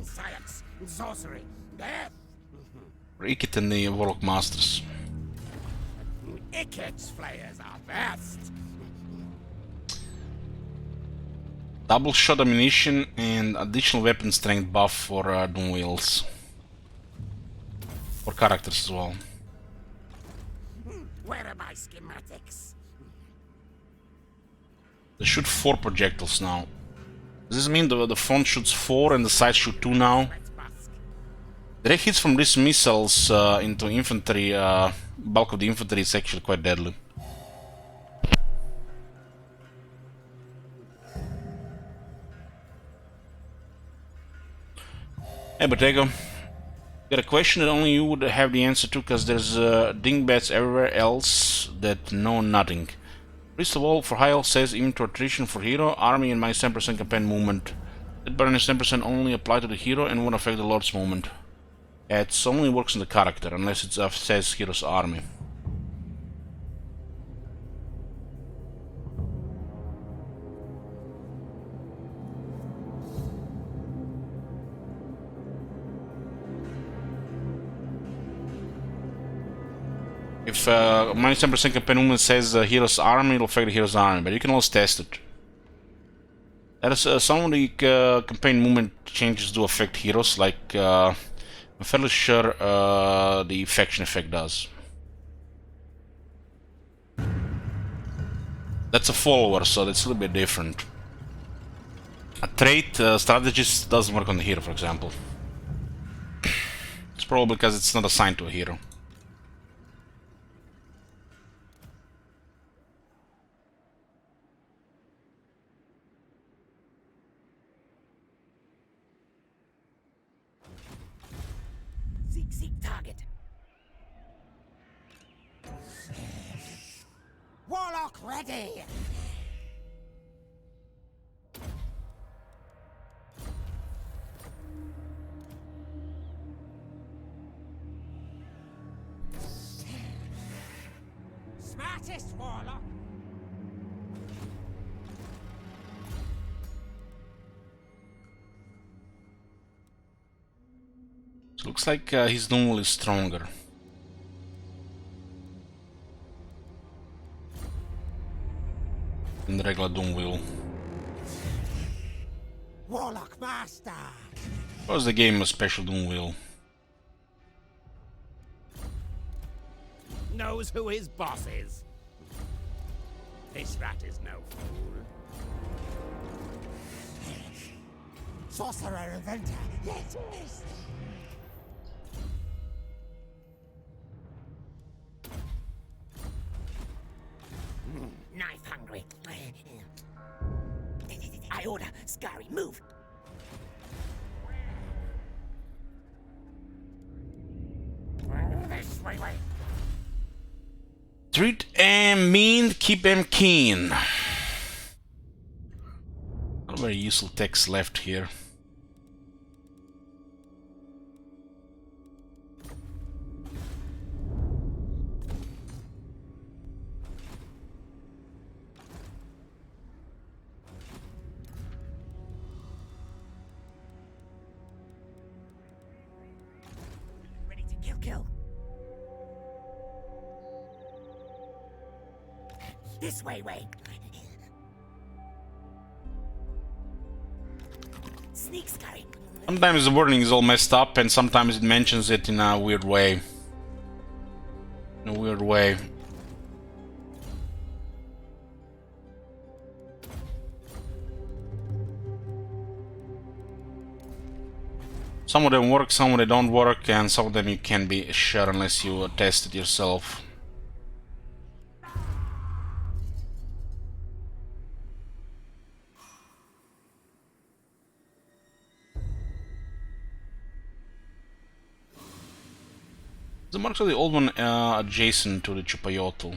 Science, sorcery, death. Ikit and the Warlock Masters. Ikit's flayers are best. Double shot ammunition and additional weapon strength buff for doom wheels. For characters as well. Where are my schematics? They shoot 4 projectiles now. Does this mean the front shoots 4 and the side shoot 2 now? Direct hits from these missiles into infantry, bulk of the infantry is actually quite deadly. Hey Bottego, got a question that only you would have the answer to, because there's dingbats everywhere else that know nothing. First of all, for high elf says even to attrition for hero, army and my 10% campaign movement. That burn is 10% only apply to the hero and won't affect the lord's movement. It only works on the character, unless it says hero's army. If minus 10% campaign movement says hero's army, it'll affect the hero's army, but you can always test it. There is some of the campaign movement changes do affect heroes, like I'm fairly sure the faction effect does. That's a follower, so that's a little bit different. A trait strategist doesn't work on the hero, for example. It's probably because it's not assigned to a hero. Seek target. Warlock ready! Smartest warlock! So looks like his Doom is stronger. Than the regular Doom Wheel. Warlock master! Was the game a special Doom Wheel? Knows who his boss is. This rat is no fool. Sorcerer inventor, yes, yes. Knife hungry. I order, Skryre, move. This way. Treat 'em mean, keep 'em keen. Not very useful text left here. kill. This way. Sneak scurry. Sometimes the wording is all messed up, and sometimes it mentions it in a weird way. Some of them work, some of them don't work, and some of them you can't be sure unless you test it yourself. The marks of the old one adjacent to the Chupayotl.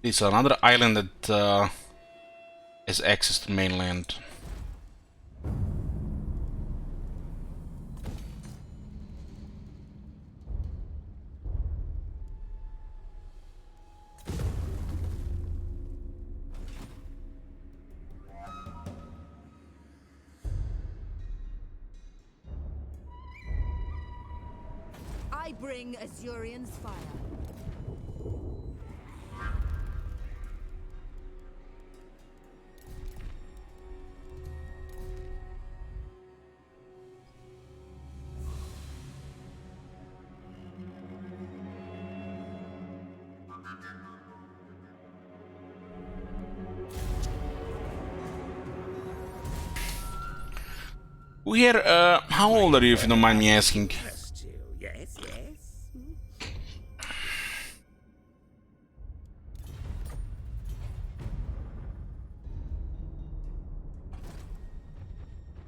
It's another island that has access to mainland. I bring Azurian's fire. We're, how old are you, if you don't mind me asking? Yes.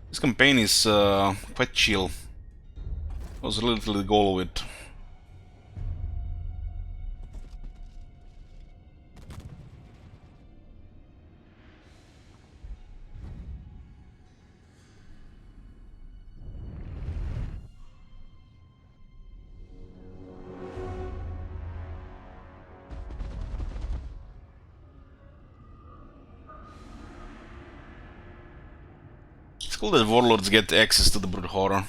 This campaign is quite chill. Was a little the goal of it. It's cool that warlords get access to the brute horror.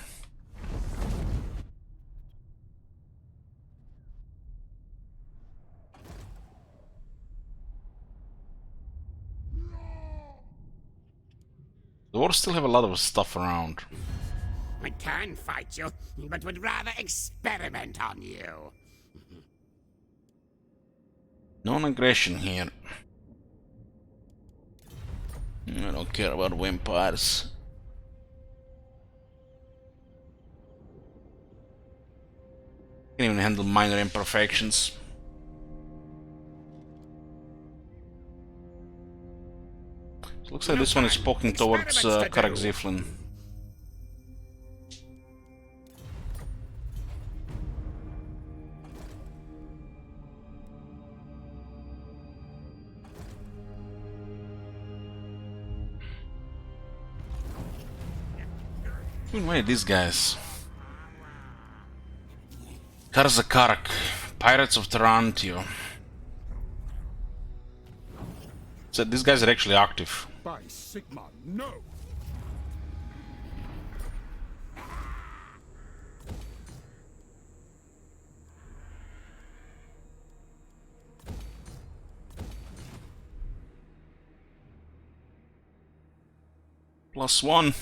The wars still have a lot of stuff around. I can fight you, but would rather experiment on you. Non-aggression here. I don't care about vampires. Can't even handle minor imperfections. So looks like this one is poking towards Karak Ziflin. Who invited these guys? Karzakarak, Pirates of Tarantio. So these guys are actually active. By Sigma, no! +1.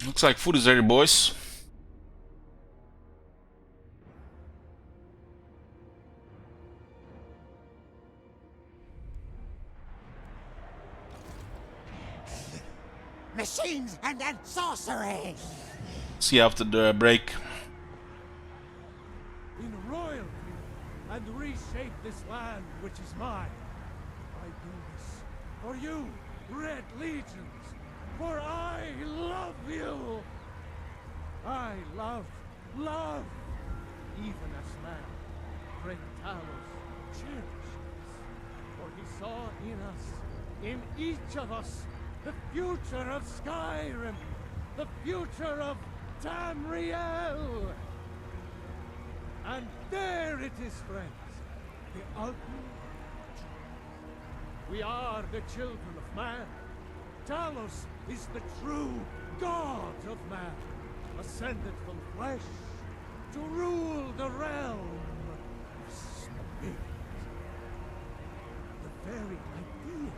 Looks like food is ready, boys. Machines and sorcery! See you after the break. In royalty, and reshape this land which is mine. I do this for you, Red Legions, for I love you. I love, even as man, great Talos cherishes. For he saw in us, in each of us, the future of Skyrim, the future of Tamriel. And there it is, friends, the ugly truth. We are the children of man. Talos is the true god of man, ascended from flesh to rule the realm of spirit. The very idea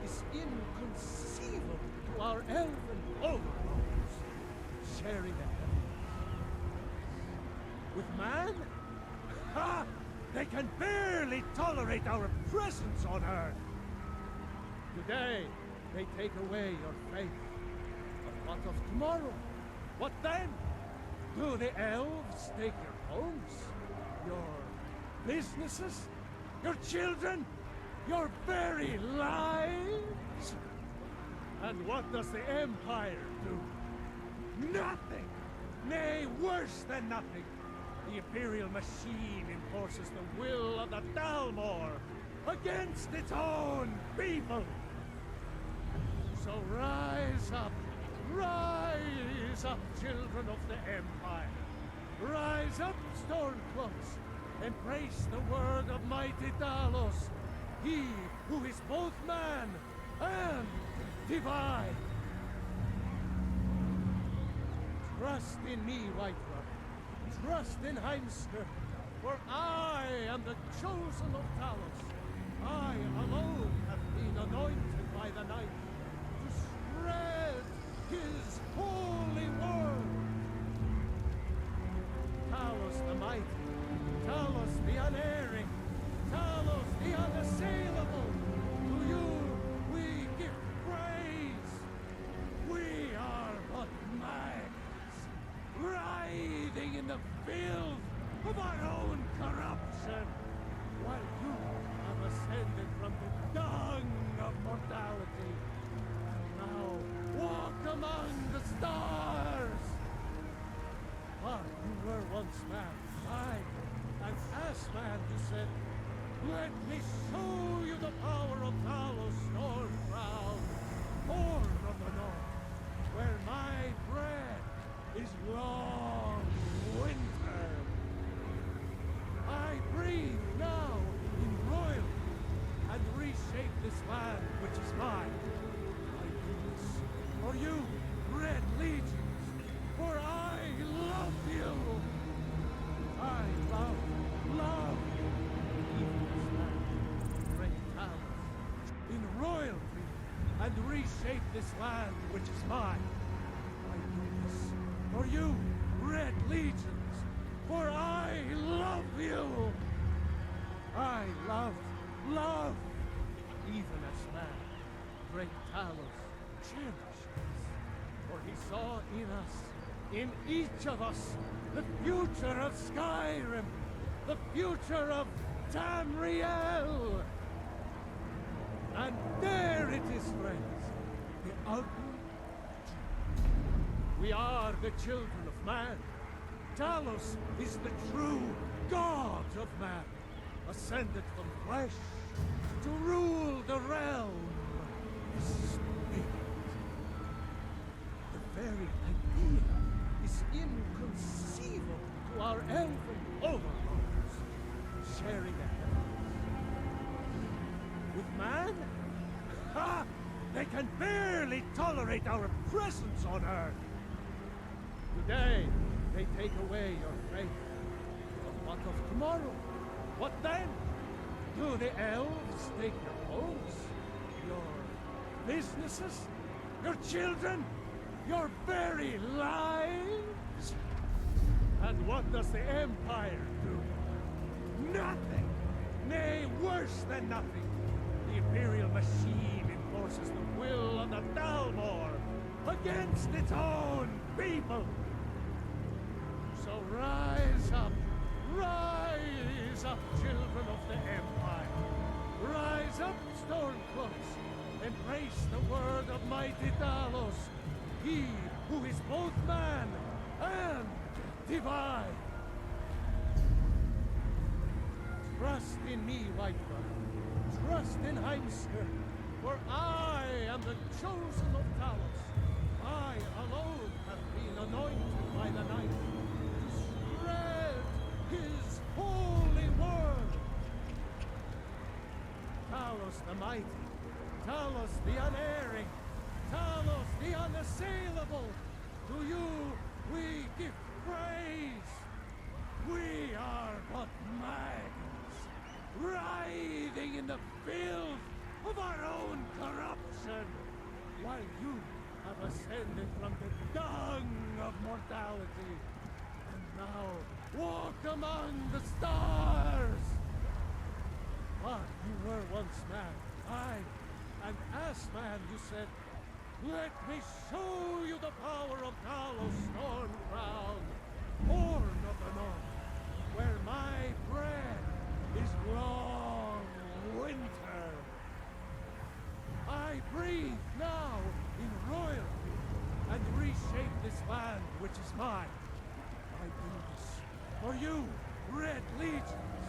is inconceivable to our elven overlords, sharing a heaven. With man? Ha! They can barely tolerate our presence on Earth. Today, they take away your faith. But what of tomorrow? What then? Do the elves take your homes? Your businesses? Your children? Your very lives? And what does the Empire do? Nothing! Nay, worse than nothing! The Imperial machine enforces the will of the Dalmor against its own people! So rise up, children of the Empire. Rise up, Stormcloaks. Embrace the word of mighty Talos, he who is both man and divine. Trust in me, White Brother. Trust in Heimskr, for I am the chosen of Talos. I alone have been anointed by the Night to spread his holy word. Talos the mighty, Talos the unerring, Talos the unassailable. To you we give praise. We are but maggots, writhing in the filth of our own corruption, while you have ascended from the dung of mortality. Now walk among the stars. But you were once man, aye, and as man you said, let me show you the power of Talos Stormcrown, born of the north, where my bread is long winter. I breathe now in royalty and reshape this land which is mine. I do this for you, Red Legions, for I love you. I love even this land, great Talos, in royalty and reshape this land which is mine. I do this for you, Red Legions, for I love you. I love, even as man, great Talos cherishes, for he saw in us, in each of us, the future of Skyrim, the future of Tamriel. And there it is, friends, the ugly truth. We are the children of man. Talos is the true god of man, ascended from flesh to rule the realm of spirit. The very idea is inconceivable to our elven overlords, sharing a heaven. With man? Ha! They can barely tolerate our presence on Earth. Today, they take away your faith. But what of tomorrow? What then? Do the elves take your homes? Your businesses? Your children? Your very lives? And what does the Empire do? Nothing! Nay, worse than nothing! The Imperial machine enforces the will of the Dalmor against its own people! So rise up, children of the Empire. Rise up, Stormcloaks. Embrace the word of mighty Talos, he who is both man and divine. Trust in me, White Brother. Trust in Heimskr, For I am the chosen of Talos. I alone have been anointed by the night to spread his holy word. Talos the mighty, Talos the unerring, Talos the unassailable. To you we give praise. We are but maggots, writhing in the filth of our own corruption, while you have ascended from the dung of mortality, and now walk among the stars. But you were once man, aye, and as man you said, let me show you the power of Talos Storm Crown, Horn of the North, where my bread is long winter. I breathe now in royalty and reshape this land which is mine. I do this for you, Red Legions,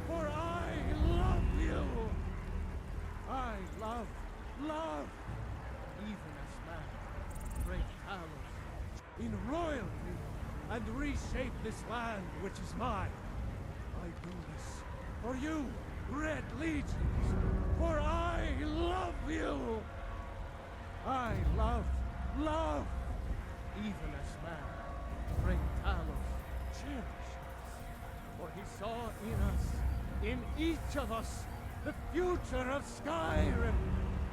for I love you. I love, even as man, great Talos, in royalty and reshape this land which is mine. I do this for you, Red Legions, for I love you. I love, even as man, great Talos cherished us, for he saw in us, in each of us, the future of Skryre,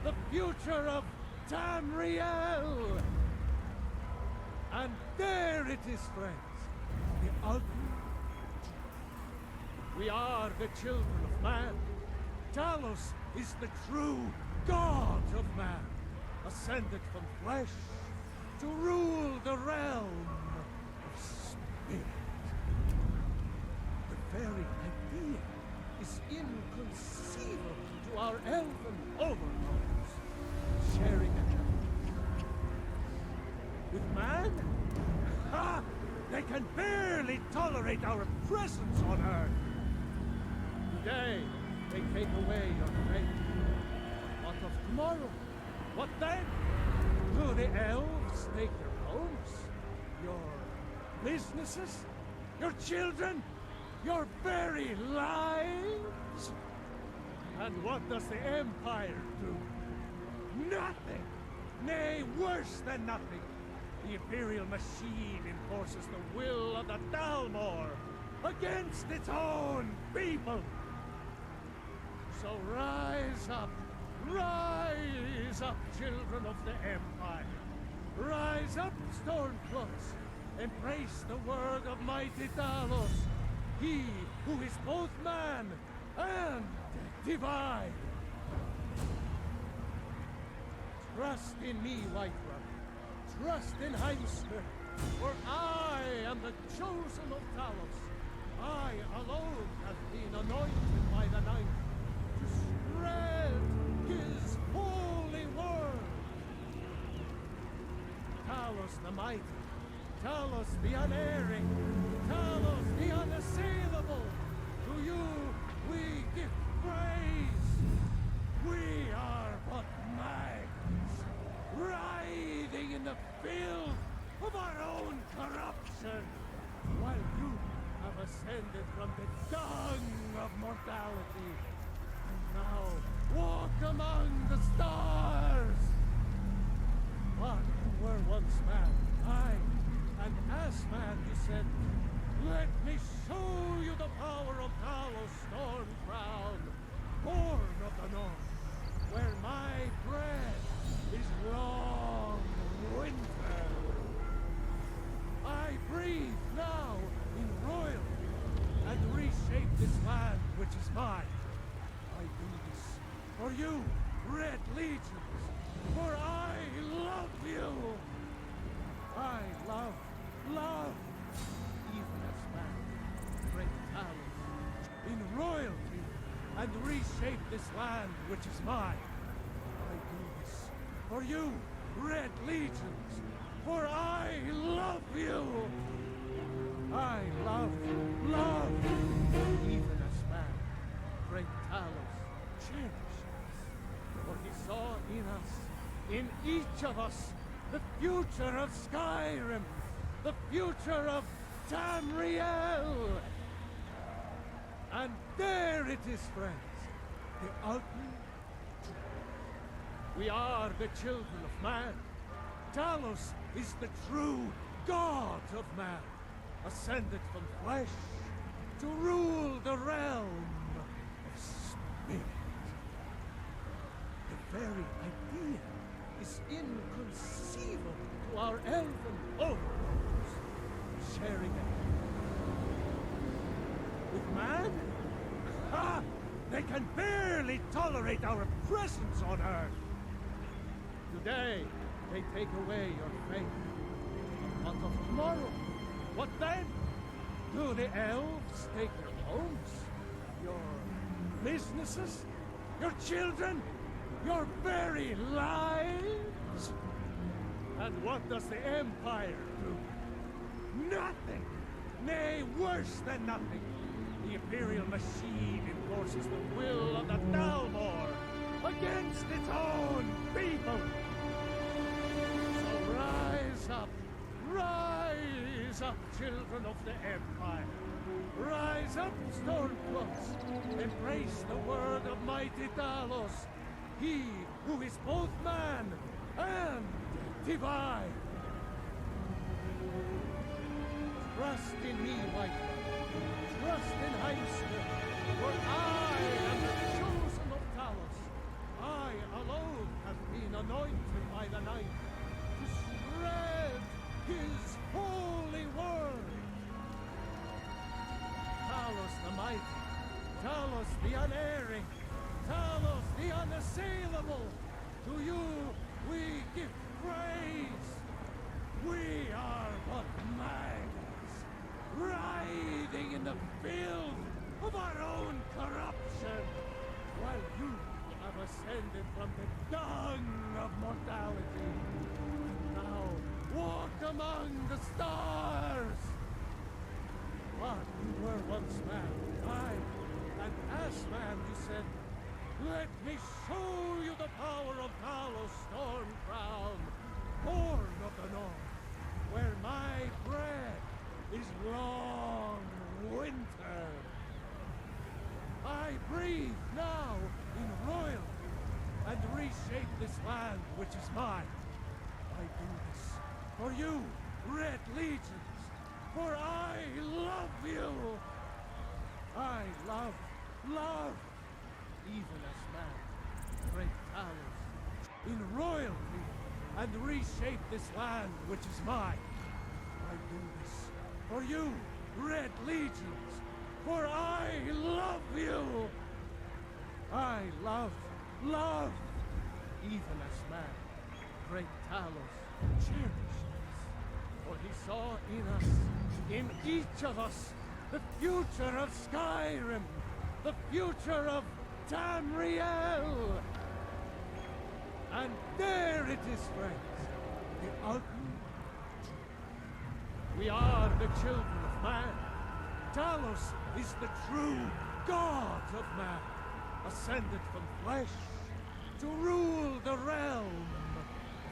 the future of Tamriel. And there it is, friends, the ugly truth. We are the children of man. Talos is the true god of man, ascended from flesh to rule the realm of spirit. The very idea is inconceivable to our elven overlords, sharing a with man? Ha! They can barely tolerate our presence on Earth. Today, they take away your faith. But what of tomorrow? What then? Do the elves take your homes? Your businesses? Your children? Your very lives? And what does the Empire do? Nothing! Nay, worse than nothing! The Imperial machine enforces the will of the Dalmor against its own people! So rise up, children of the Empire! Rise up, Stormcloaks! Embrace the word of mighty Talos, he who is both man and divine! Trust in me, White Brother. Trust in Heimskr, for I am the chosen of Talos. I alone have been anointed by the night to spread his holy word. Talos the mighty, Talos the unerring, Talos the unassailable. To you we give praise. We are but maggots, writhing in the filth of our own corruption, while you have ascended from the dung of mortality, and now walk among the stars. But you were once man, aye, and as man you said, let me show you the power of Talos Storm Crown, born of the north, where my bread is long winter. I breathe now in royalty and reshape this land which is mine. I do this for you, Red Legions, for I love you. I love, even as man, great Talos, in royalty and reshape this land which is mine. I do this for you, Red Legions, for I love you. I love, even as man, great Talos cherished us, for he saw us, in each of us, the future of Skyrim, the future of Tamriel. And there it is, friends, the ultimate truth. We are the children of man. Talos is the true god of man, ascended from flesh to rule the realm of spirit. The very idea is inconceivable to our elven overlords, sharing it with man. Ha! They can barely tolerate our presence on Earth. Today, they take away your faith. But what of tomorrow? What then? Do the elves take your homes? Your businesses? Your children? Your very lives? And what does the Empire do? Nothing! Nay, worse than nothing! The Imperial machine enforces the will of the Dalmor against its own people! So rise up, children of the Empire! Rise up, Stormcloaks! Embrace the word of mighty Talos, he who is both man and divine! Trust in me, White One. Trust in Heimskr, for I am the chosen of Talos. I alone have been anointed by the Night to spread his holy word. Talos the mighty, Talos the unerring, Talos the unassailable, to you we give praise. We are but maggots, writhing in the filth of our own corruption, while you have ascended from the dung of mortality. Now walk among the stars. But you were once man, aye, and as man you said, let me show you the power of Talos Stormcrown, born of the North, where my bread is long winter. I breathe now in royalty and reshape this land which is mine. I do this for you, Red Legions, for I love you. I love, even as man, great Talos, in royalty and reshape this land which is mine. I do this for you, Red Legions, for I love you. I love, even as man, great Talos cherished us, for he saw in us, in each of us, the future of Skyrim, the future of Tamriel. And there it is, friends, the ultimate truth. We are the children of man. Talos is the true god of man, ascended from flesh to rule the realm of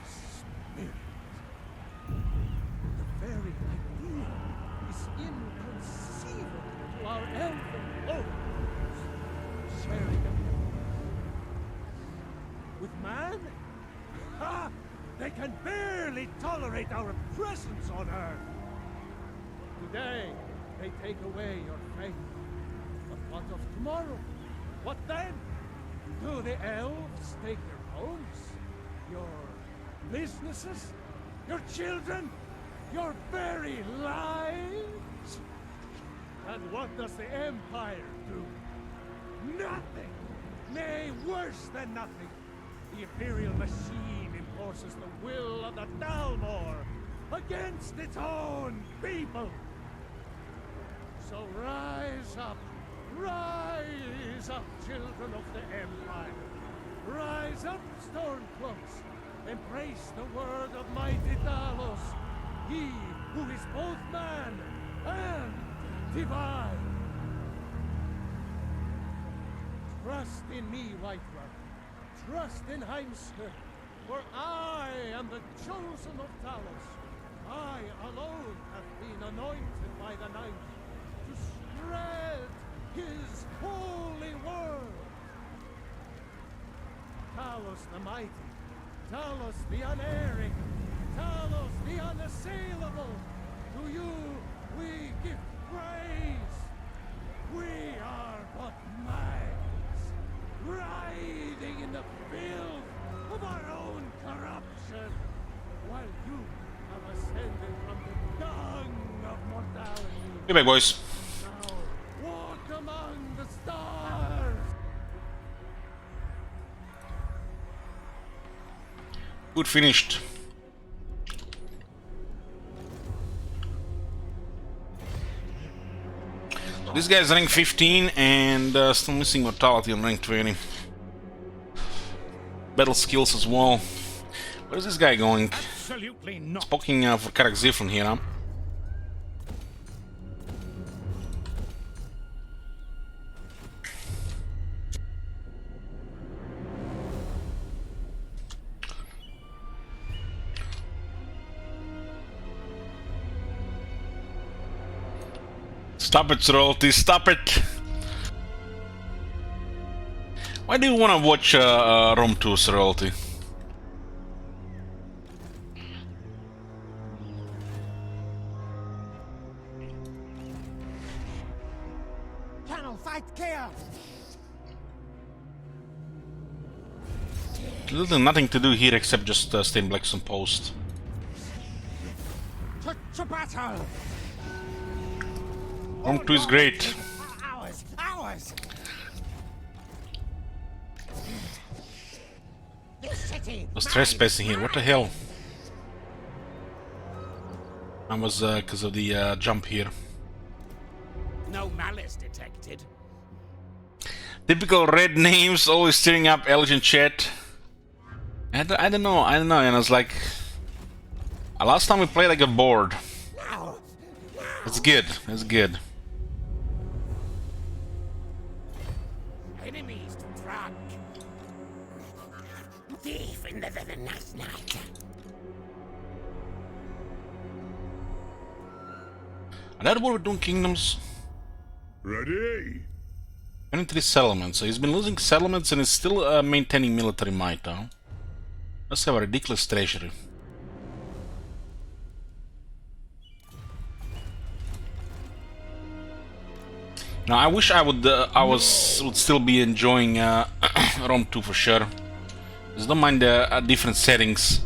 spirit. The very idea is inconceivable to our elven overlords, sharing a with man? Ha! They can barely tolerate our presence on Earth. Today, they take away your faith. But what of tomorrow? What then? Do the elves take your homes? Your businesses? Your children? Your very lives? And what does the Empire do? Nothing! Nay, worse than nothing! The Imperial machine enforces the will of the Dalmor against its own people! So rise up, children of the Empire! Rise up, Stormcloaks! Embrace the word of mighty Talos, he who is both man and divine! Trust in me, White One. trust in Heimskr, for I am the chosen of Talos. I alone have been anointed by the Night to spread his holy word. Talos the mighty, Talos the unerring, Talos the unassailable. To you we give praise. We are but mags, writhing in the filth of our own corruption, while you have ascended from the dung of mortality. Be back, boys. Now walk among the stars. Good finished. So this guy's rank 15 and still missing mortality on rank 20. Battle skills as well. Where is this guy going? Absolutely not. He's poking for Karak Zifron here, huh? Stop it, royalty, stop it! Why do you want to watch Rome 2's royalty? Channel, fight chaos. There's nothing to do here except just stay in Blackstone Post. To battle. Rome 2 is great. Ours, ours. This city. I was trespassing here, what the hell? I was because of the jump here. No malice detected. Typical red names, always stirring up Elgin chat. I don't know, and I was like... last time we played I got bored. Now. It's good, it's good. Enemies to track. Thief in the night. And that's what we're doing, Kingdoms. Ready? 23 settlements, so he's been losing settlements and is still maintaining military might, huh? Let's have a ridiculous treasury. Now I wish I would would still be enjoying Rome 2 for sure. Just don't mind the different settings.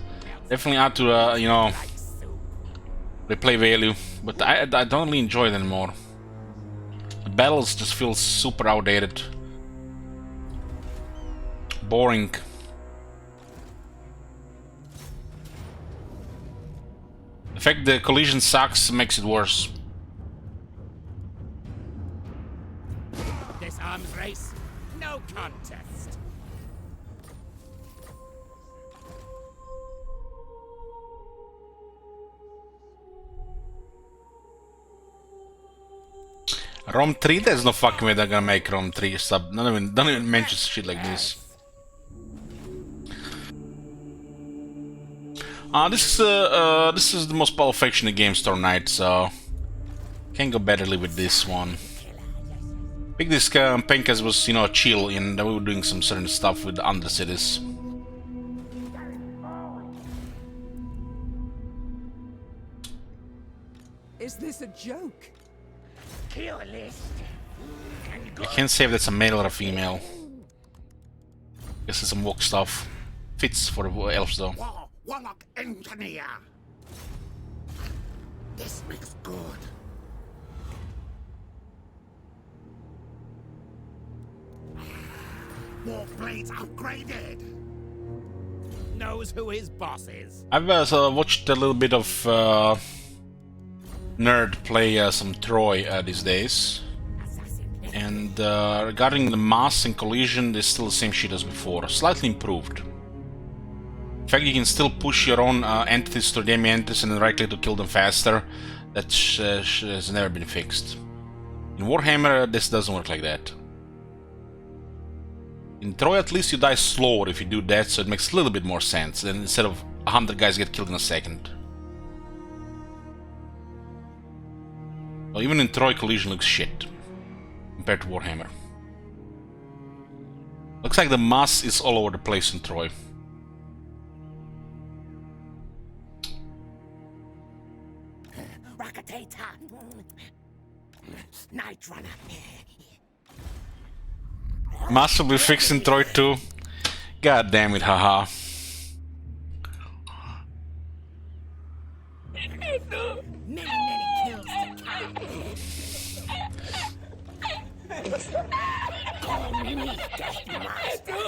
Definitely add to you know, replay value, but I don't really enjoy it anymore. The battles just feel super outdated, boring. The fact the collision sucks makes it worse. This arms race, no contest. Rome 3? There's no fucking way they're gonna make Rome 3 sub. Don't even mention shit like this. This is the most powerful faction in the game, Storm Knight, so can't go badly with this one. I think this Penkas was, you know, chill, and we were doing some certain stuff with the Undercities. Is this a joke? Kill list. I can't say if that's a male or a female. Guess it's some walk stuff. Fits for the elves though. Warlock engineer. This makes good. War blades upgraded. Knows who his boss is. I've watched a little bit of Nerd play some Troy these days. And regarding the mass and collision, there's still the same shit as before, slightly improved. In fact, you can still push your own entities to the enemy entities and then right click to kill them faster. That has never been fixed. In Warhammer, this doesn't work like that. In Troy, at least you die slower if you do that, so it makes a little bit more sense. Then instead of 100 guys get killed in a second. Well, even in Troy, collision looks shit compared to Warhammer. Looks like the mass is all over the place in Troy. Rocketator. Night Runner. Mass will be fixed in Troy too. God damn it, haha. Many kills to count. Call me Death Master.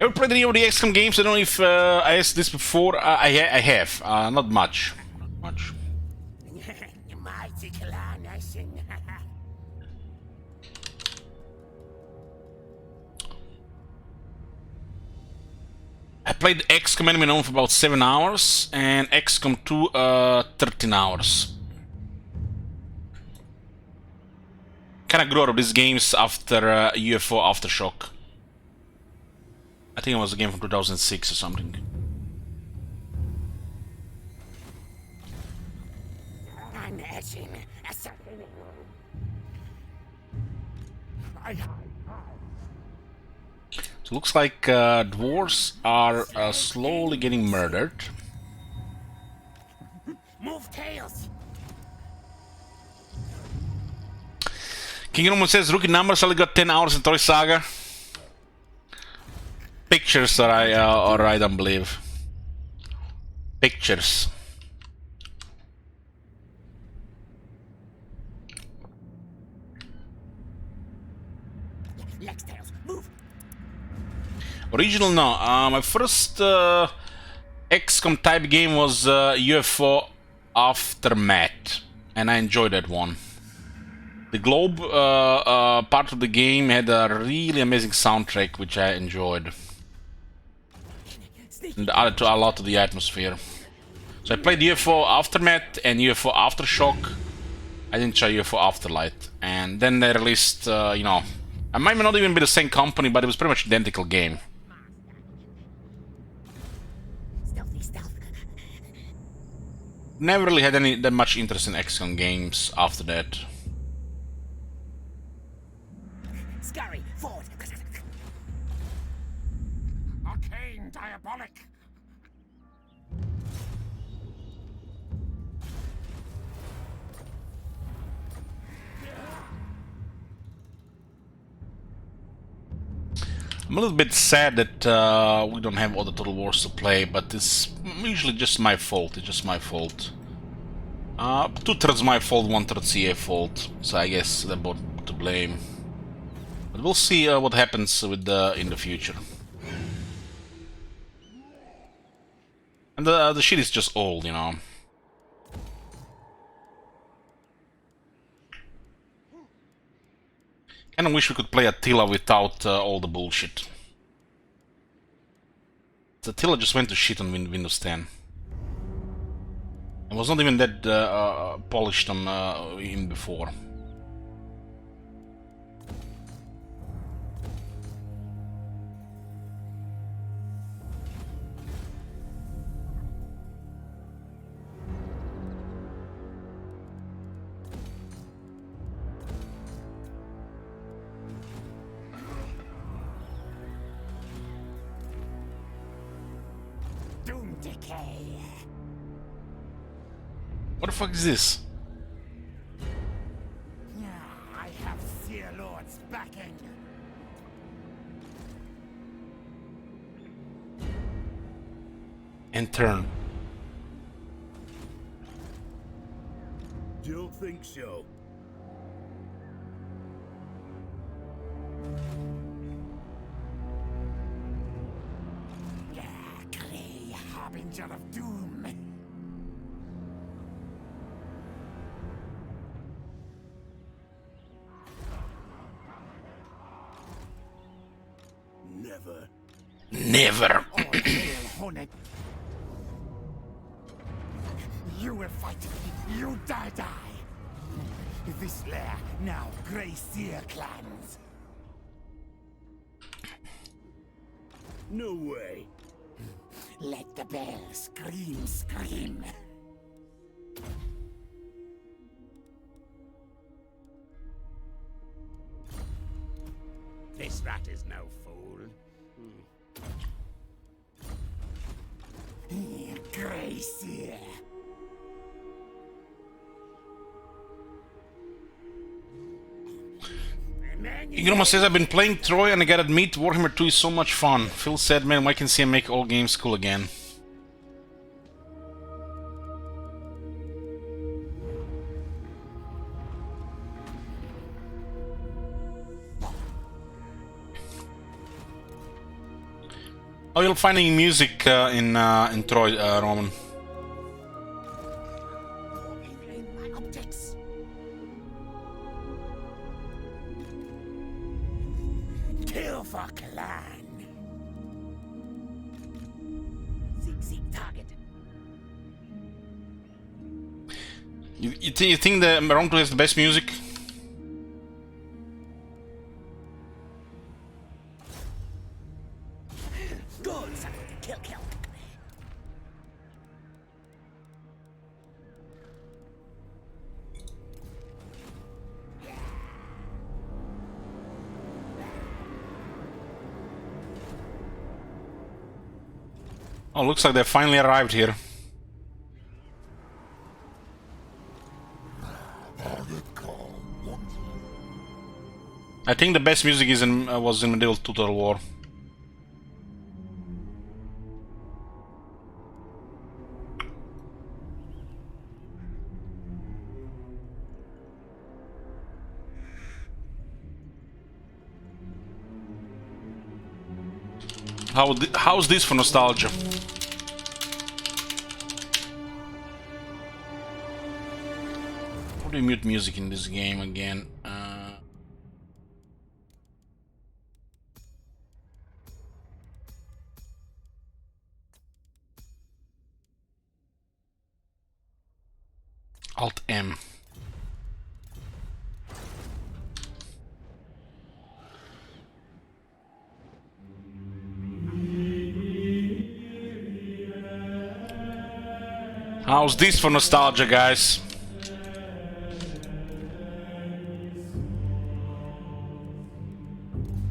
Ever played any of the XCOM games? I don't know if I asked this before. I have. Not much. Not much. Mighty Clanation. I played XCOM Enemy Unknown for about 7 hours, and XCOM 2 13 hours. Kinda grew out of these games after UFO Aftershock. I think it was a game from 2006 or something. I'm etching. So it looks like dwarves are slowly getting murdered. Move tails. King Roman says rookie numbers only got 10 hours in Toy Saga. Pictures, or I don't believe. Pictures. Legs tails. Move. Original, no. My first XCOM type game was UFO Aftermath, and I enjoyed that one. The Globe part of the game had a really amazing soundtrack, which I enjoyed. And added to a lot of the atmosphere. So I played UFO Aftermath and UFO Aftershock. I didn't try UFO Afterlight. And then they released, you know, it might not even be the same company, but it was pretty much identical game. Stealthy stealth. Never really had that much interest in XCOM games after that. Skryre, forward. Arcane diabolic. I'm a little bit sad that we don't have other Total Wars to play, but it's usually just my fault. It's just my fault. 2/3 my fault, 1/3 CA fault. So I guess they're both to blame. But we'll see what happens with in the future. And the shit is just old, you know. Kinda wish we could play Attila without all the bullshit. Attila just went to shit on Windows 10. It was not even that polished on in before. Doom decay. What the fuck is this? I have Seer Lord's backing. And turn. Don't think so. Clay, harbinger of doom. Never. Never. All hail, Hornet. will fight. You die. This lair now Grey Seer clans. No way. Let the bell scream. This rat is no fool. Grey Seer. Ignoma says, I've been playing Troy and I gotta admit, Warhammer 2 is so much fun. Phil said, man, why can't CM make all games cool again? Oh, you're finding music in Troy, Roman. My objects. Kill for clan. Seek target. You think the Round 2 has the best music? Good, son. Kill. Oh, looks like they finally arrived here. I think the best music is was in Medieval Total War. How's this for nostalgia? How do you mute music in this game again? Alt M. How's this for nostalgia, guys?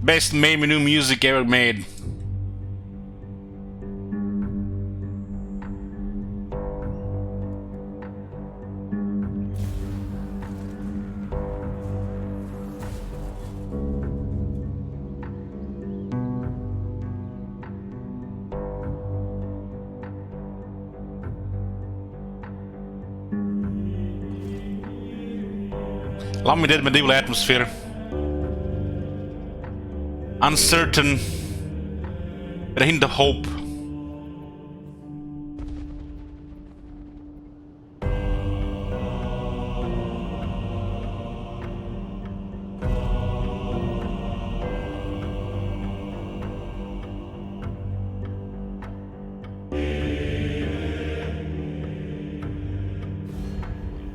Best main menu music ever made. Love me that medieval atmosphere. Uncertain, but a hint of hope.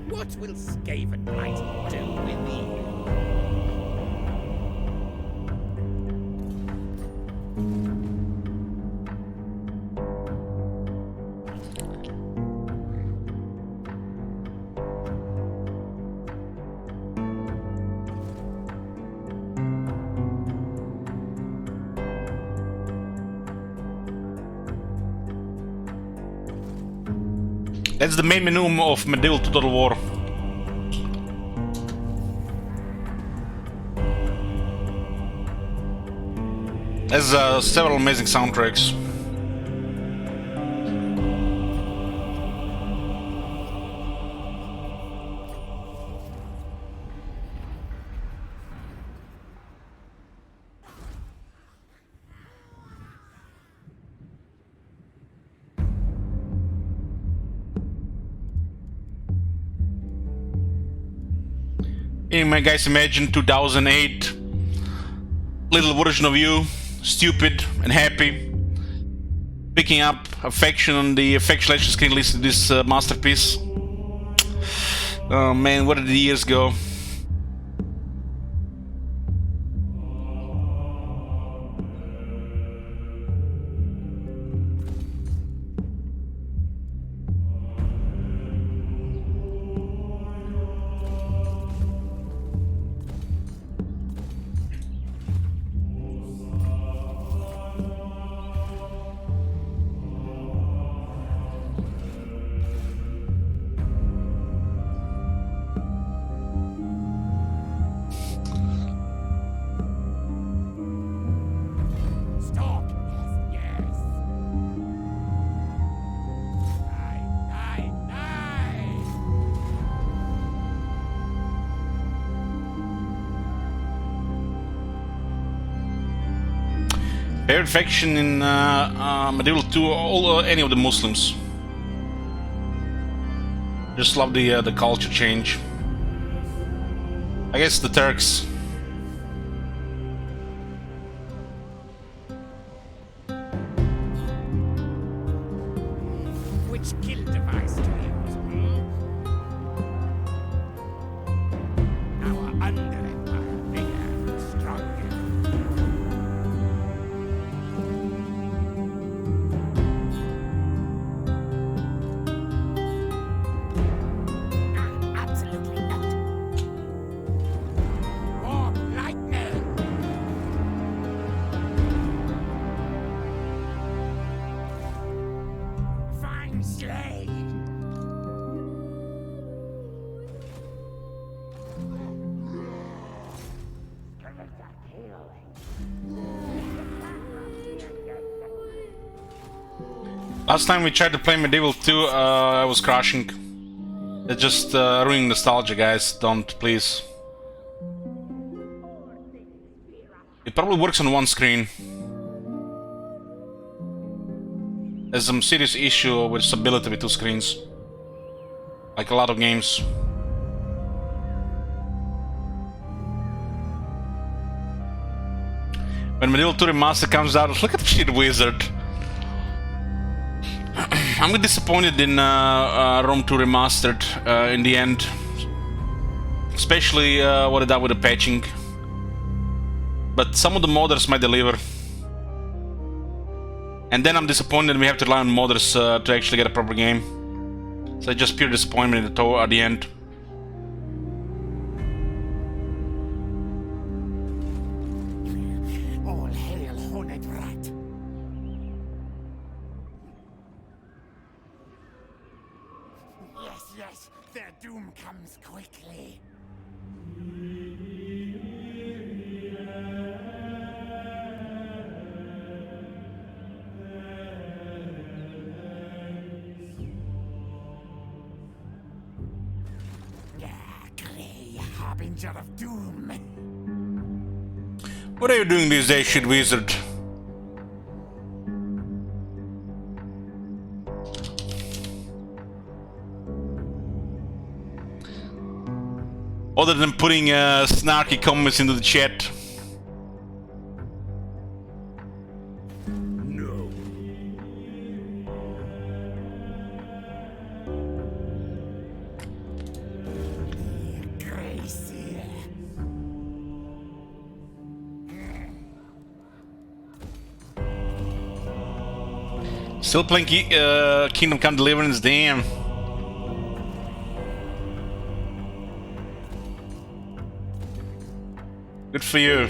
What will Skaven Knight do with thee? That's the main menu of Medieval Total War. There's several amazing soundtracks. Anyway, guys, imagine 2008, little version of you, stupid and happy, picking up affection on the affection legend screen list of this masterpiece. Oh man, where did the years go? Stop! Yes, yes! Die, die, die! Favorite faction in Medieval 2, all any of the Muslims. Just love the culture change. I guess the Turks. Which kill device to use, Our under-empire, bigger, stronger. Absolutely not. Warp lightning! Fine slay! Last time we tried to play Medieval 2, I was crashing. It's just ruining nostalgia, guys. Don't, please. It probably works on one screen. There's some serious issue with stability with two screens. Like a lot of games. When Medieval 2 Remaster comes out, look at the shit wizard. I'm disappointed in Rome 2 Remastered in the end. Especially what it did with the patching. But some of the modders might deliver. And then I'm disappointed we have to rely on modders to actually get a proper game. So just pure disappointment at the end. All hail Hornet Rat! Yes, yes, their doom comes quickly. Grey harbinger of doom. What are you doing these days, shit wizard? Other than putting snarky comments into the chat. No. Gracie. Still playing Kingdom Come Deliverance, damn. Good for you.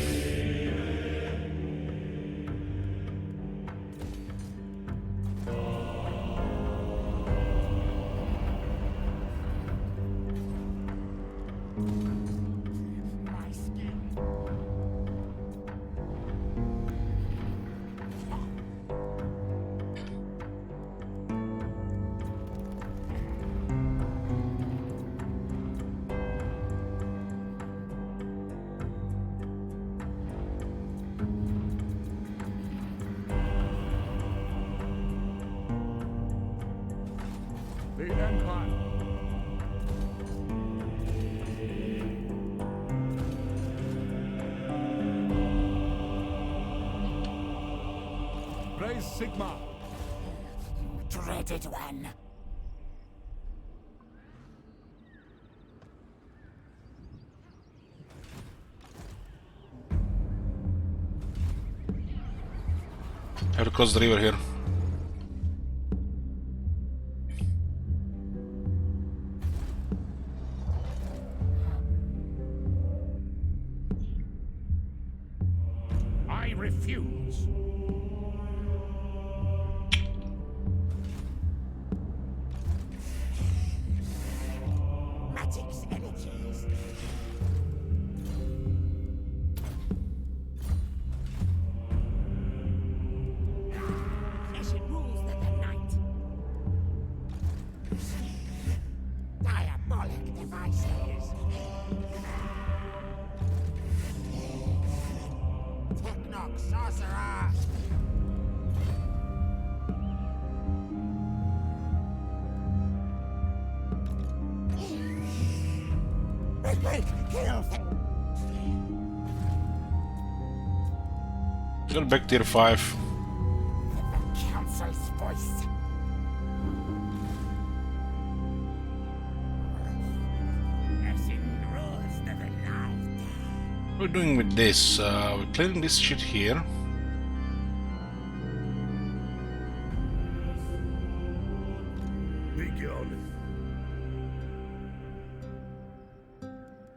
My skin. The Empire. Praise Sigma. Dreaded one. Have to cross the river here. I refuse. Magic's energies. As it rules the night. Diabolic devices. Technox sorcerer. Kill. Got back tier 5. The council's voice. As it rules the night. What are we doing with this? We're clearing this shit here.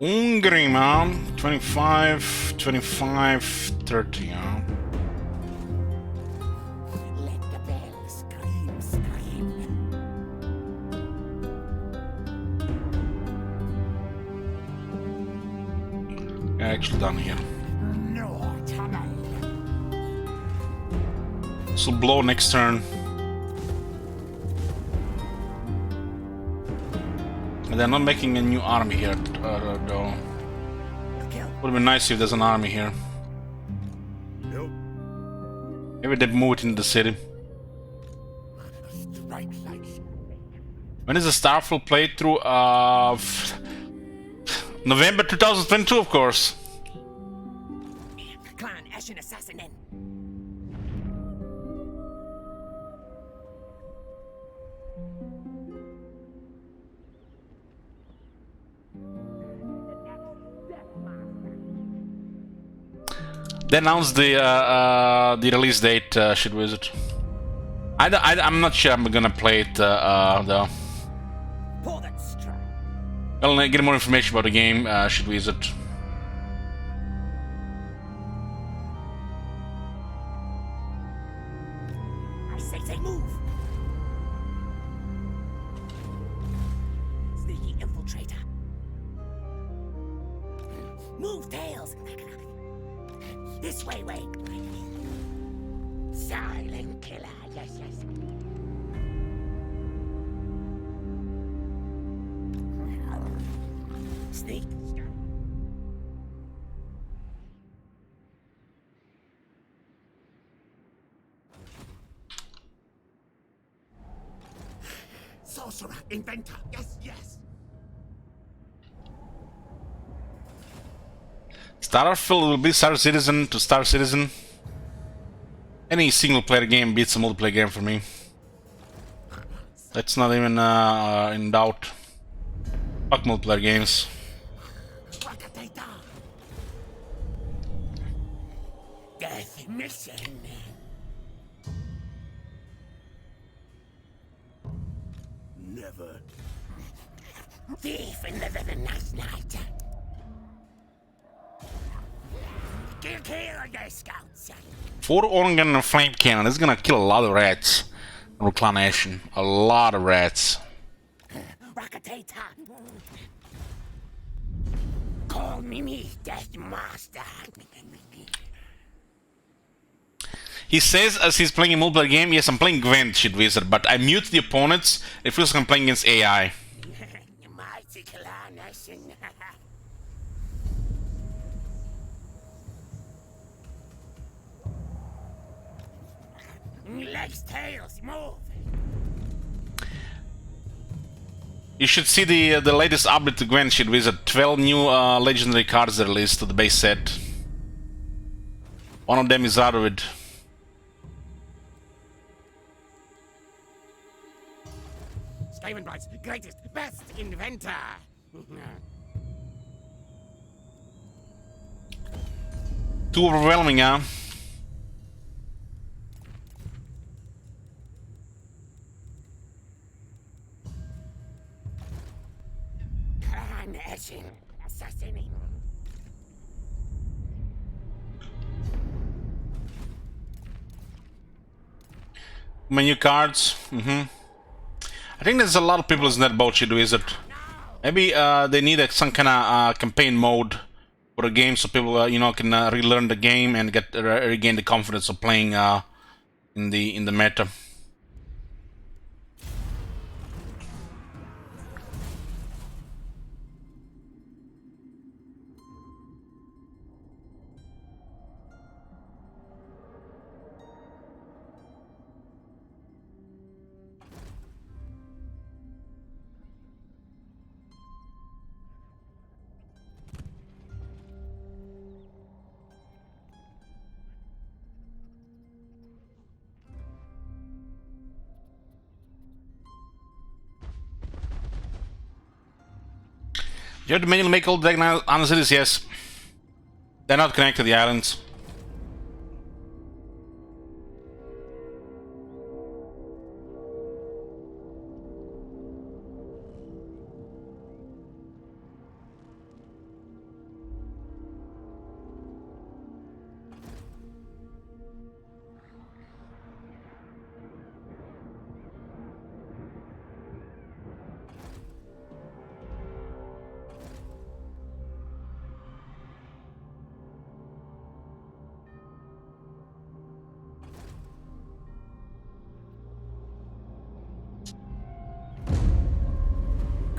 Hungry, man. 25, 25, 30, huh? Let the bell scream, scream. Yeah, actually done here. No tunnel. So blow next turn. And they're not making a new army here, though. Would be nice if there's an army here. Nope. Maybe they move it into the city. Strike like. When is the Starfield playthrough? November 2022, of course. Clan Ashen Assassin. They announced the release date, Shit Wizard. I'm not sure I'm gonna play it though. Pull that strap. I'll get more information about the game, Shit Wizard. I say move. Sneaky infiltrator. Move, Tails. This way. Silent killer. Yes. Sneak. Sorcerer, inventor. Yes. Starfield will be Star Citizen to Star Citizen. Any single player game beats a multiplayer game for me. That's not even in doubt. Fuck multiplayer games. Death mission. Never. Thief in the night. Kill the scouts. 4 organ and a flame cannon. This is gonna kill a lot of rats. Reclamation. A lot of rats. Rocketator. Call me Death Master. He says as he's playing a multiplayer game, yes, I'm playing Gwent, Shit Wizard, but I mute the opponents. It feels like I'm playing against AI. Mighty clan nation. Legs, tails, move. You should see the latest update to Gwent, Shit Wizard. 12 new legendary cards are released to the base set. One of them is Radovid. Skavenbright's greatest, best inventor. Too overwhelming, huh? etching, assassinating. Menu cards. I think there's a lot of people in that bullshit wizard. Maybe they need some kind of campaign mode for the game, so people you know, can relearn the game and get regain the confidence of playing in the meta. You have to manually make all the diagonal on cities, yes. They're not connected to the islands.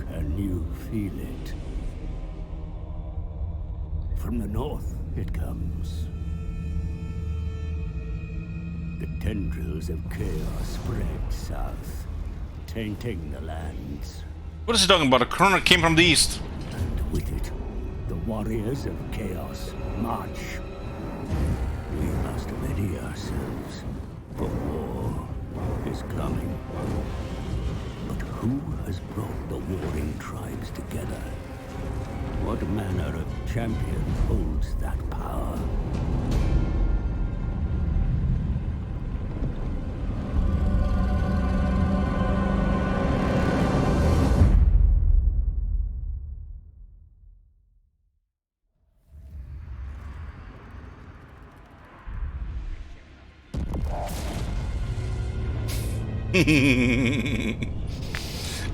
Can you feel it? From the north it comes. The tendrils of chaos spread south, tainting the lands. What is he talking about? A corona came from the east. And with it, the warriors of chaos march. We must ready ourselves, for war is coming. But who has brought the warring tribes together? What manner of champion holds that power?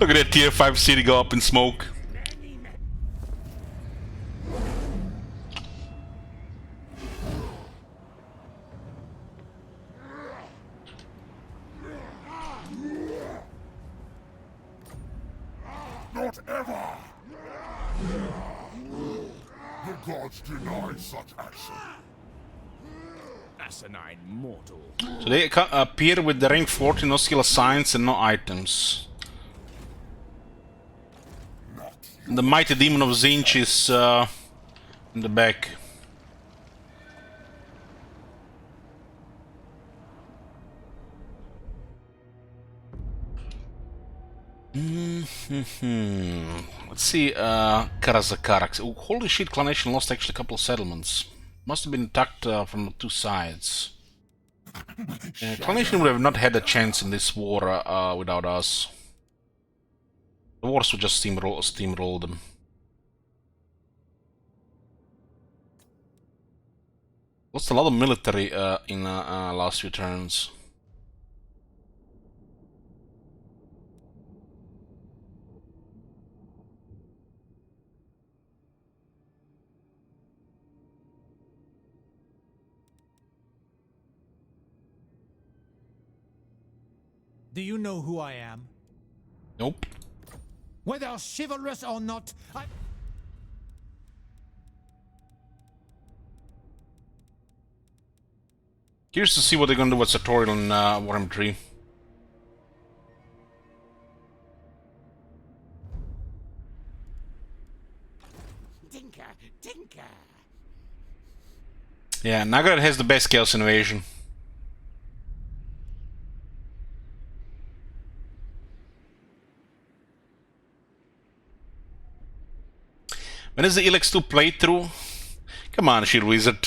Look at that tier 5 city go up in smoke. Not ever! The gods deny such action. Asinine mortal. So they appear with the rank 40, no skill assigns and no items. And the mighty demon of Zinch is in the back. Let's see, Karazakarak. Oh, holy shit, Clan Nation lost actually a couple of settlements. Must have been attacked from the two sides. Clan Nation would have not had a chance in this war without us. The wars would just steamroll them. Lost a lot of military in last few turns. Do you know who I am? Nope. Whether chivalrous or not, I... Curious to see what they're gonna do with Sartorial and Warhammer 3. Tinker, tinker. Yeah, Nagarad has the best Chaos Invasion. When is the Elex 2 playthrough? Come on, Shield Wizard.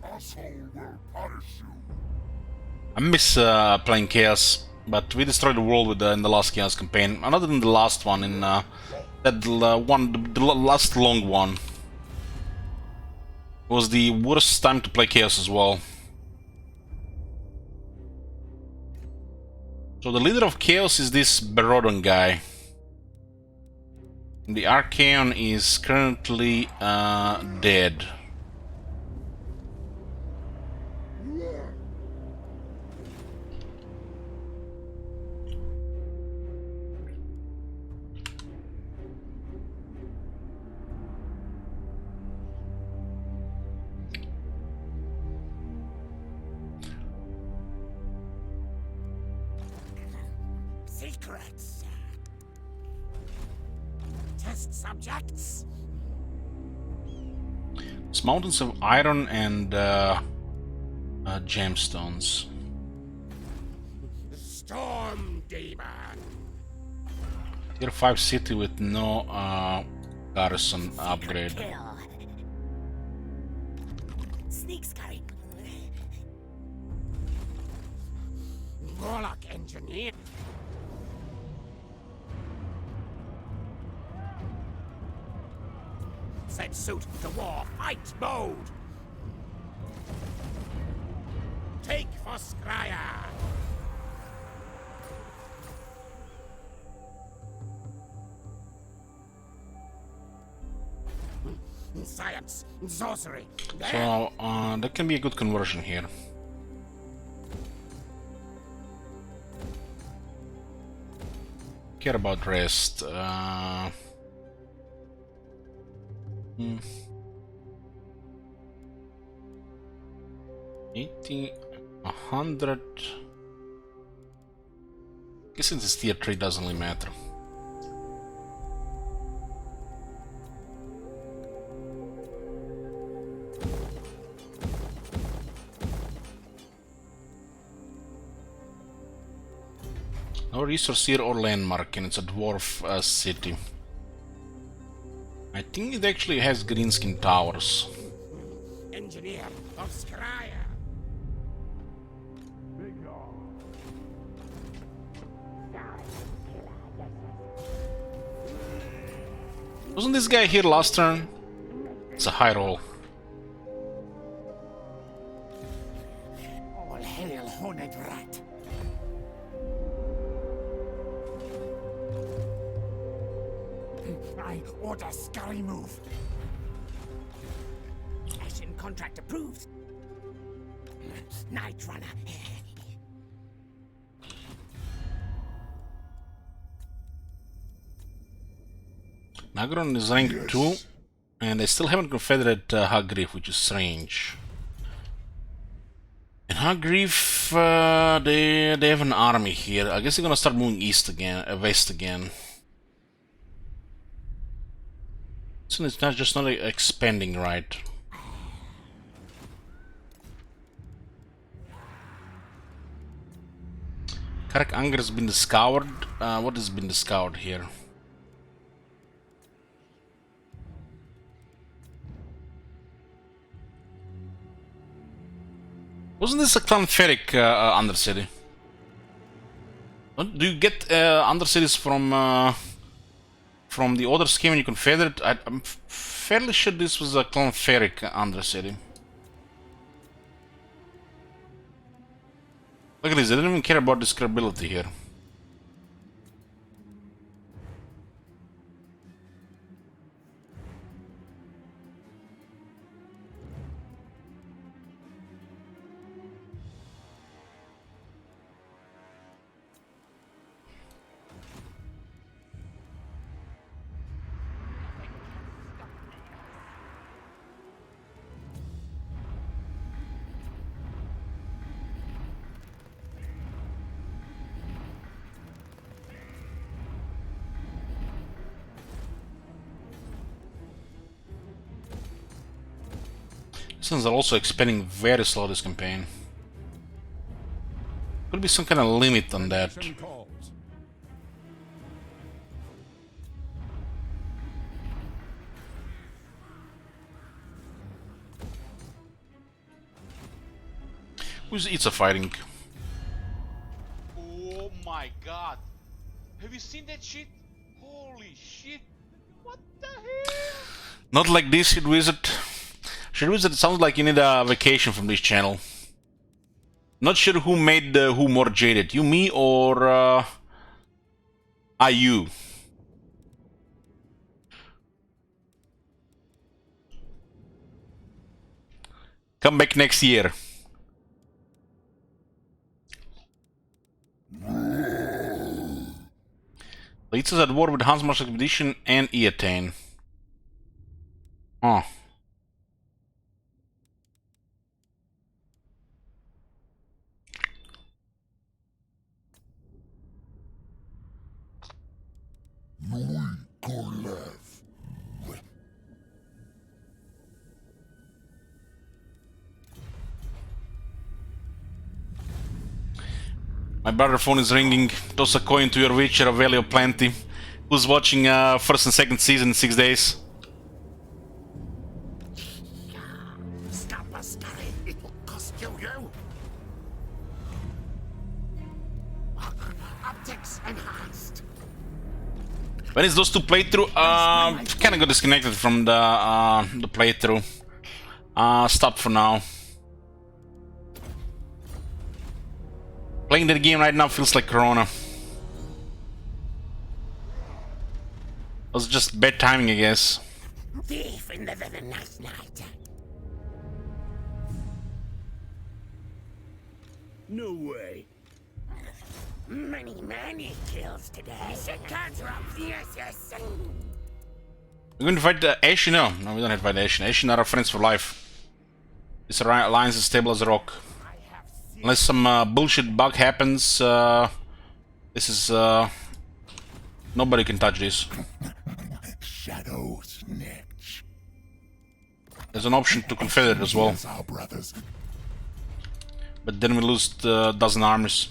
Asshole will punish you. I miss playing Chaos but we destroyed the world with in the last Chaos campaign. Other than the last one, in that the last long one, it was the worst time to play Chaos as well. So the leader of Chaos is this Berodon guy. The Archaeon is currently dead. Secrets. Test subjects. It's mountains of iron and gemstones. Storm demon. Tier 5 city with no garrison upgrade. Kill. Sneak Skryre. Warlock engineer. Set suit to war fight mode. Take for Skryre. Science, sorcery. So that can be a good conversion here. Care about rest. 80, 100. Guess since it's tier 3 doesn't really matter. No resource here or landmark, and it's a dwarf city. I think it actually has greenskin towers. Engineer of Skryre. Wasn't this guy here last turn? It's a high roll. All hail, horned rat. I order Skryre move. Ashen contract approved. Night Runner. Nagron is rank 2, and they still haven't confederate Hagriff, which is strange. And Hagriff, they have an army here. I guess they're gonna start moving east again, west again. So it's not just not expanding right. Karak Anger has been discovered. What has been discovered here? Wasn't this a Clanferic Undercity? Do you get Undercities from the other scheme when you confederate? I'm fairly sure this was a Clanferic Undercity. Look at this, they don't even care about describability here. Since they're also expanding very slow this campaign. Could be some kind of limit on that. Who's Itza fighting? Oh my god. Have you seen that shit? Holy shit. What the hell? Not like this, Shit Wizard. Shit Wizard sounds like you need a vacation from this channel. Not sure who made who more jaded. You, me, or you? Come back next year. Leeds is at war with Hansmar's expedition and Eatane. Oh. My brother's phone is ringing. Toss a coin to your witcher, a value of plenty. Who's watching first and second season in 6 days? Stop us, Skryre. It will cost you. Optics enhanced. When is those two playthrough? Kind of got disconnected from the playthrough. Stopped for now. Playing that game right now feels like Corona. It was just bad timing, I guess. Thief in the night. No way. Many kills today. Yes. We're going to fight Ashe? No, we don't have to fight Ashe. Ashe and our friends for life. This alliance is stable as a rock. Unless some bullshit bug happens, this is nobody can touch this. Shadow snitch. There's an option to confederate as well, Our brothers. but then we lose a dozen armies.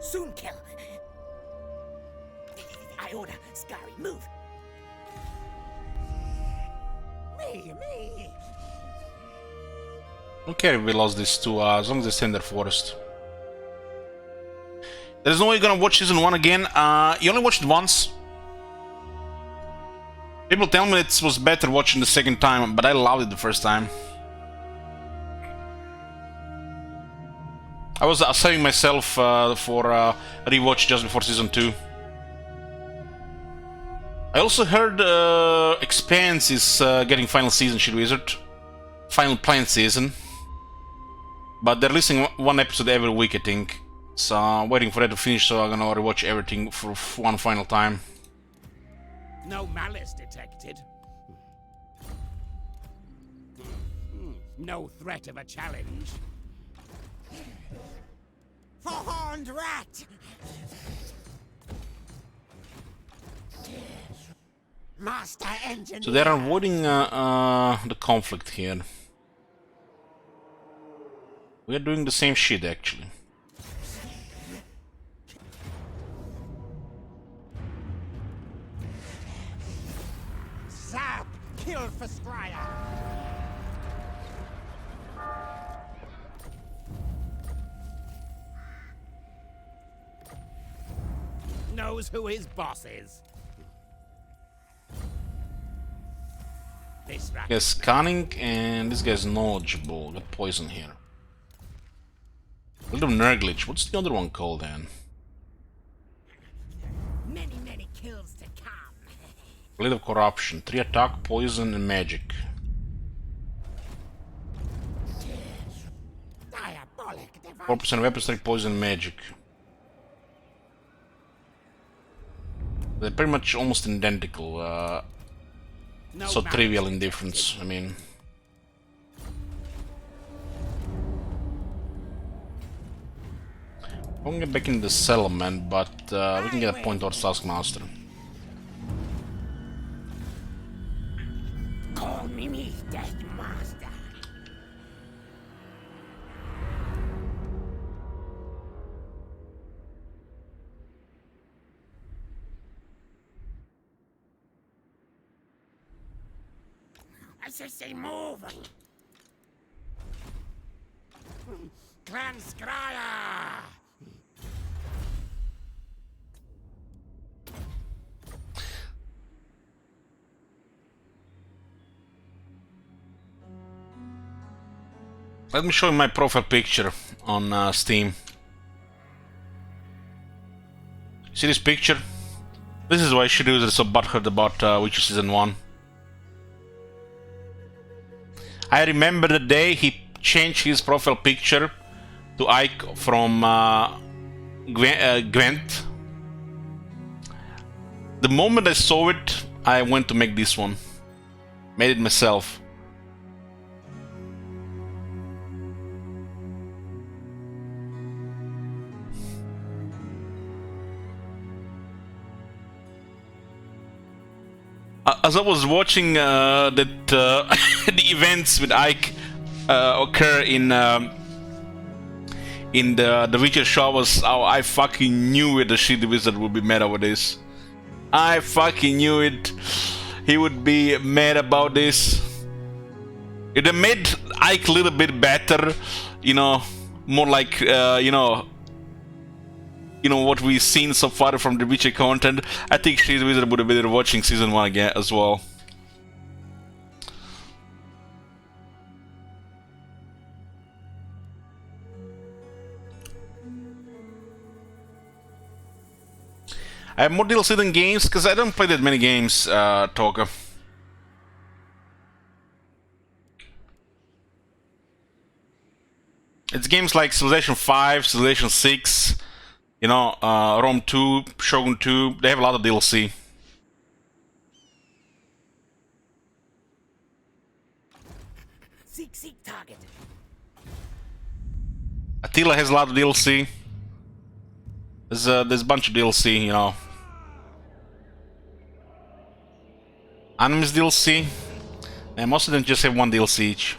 Soon kill. I order. Skryre, move. Me. Okay, we lost these two, as long as they stay in their forest. There's no way you're gonna watch season 1 again. You only watched it once. People tell me it was better watching the second time, but I loved it the first time. I was saving myself for rewatch just before season 2. I also heard Expanse is getting final season, Shit Wizard. Final planned season. But they're releasing one episode every week, I think. So I'm waiting for that to finish, so I'm gonna rewatch everything for one final time. No malice detected. No threat of a challenge. For horned rat! Master engine. So they're avoiding the conflict here. We are doing the same shit, actually. Zap! Kill for Skryre! Knows who his boss is. This rat. Yes, cunning, and this guy's knowledgeable. Got poison here. A little Nurglitch. What's the other one called then? Many kills to come. A little corruption. 3 attack, poison, and magic. Diabolic device. 4% weapon strike, poison, and magic. They're pretty much almost identical. No So malice trivial in detected. difference. I mean, I won't get back in the settlement, but we can get a point towards Taskmaster. Call me Death Master. I say move! Clan Skryre! Let me show you my profile picture on Steam. See this picture? This is why shit users are so butthurt about Witcher Season 1. I remember the day he changed his profile picture to Ike from Gwent. The moment I saw it, I went to make this one. Made it myself. As I was watching that the events with Ike occur in the Witcher show, was how I fucking knew it. The shitty wizard would be mad over this. I fucking knew it. He would be mad about this. It made Ike a little bit better, you know, more like you know what we've seen so far from the Witcher content. I think Shitty Wizard would have been watching Season 1 again as well. I have more DLC than games, because I don't play that many games, Talker. It's games like Civilization 5, Civilization 6, you know, Rome 2, Shogun 2, they have a lot of DLC. Seek target. Attila has a lot of DLC. There's a bunch of DLC, you know. Animus DLC, and most of them just have one DLC each.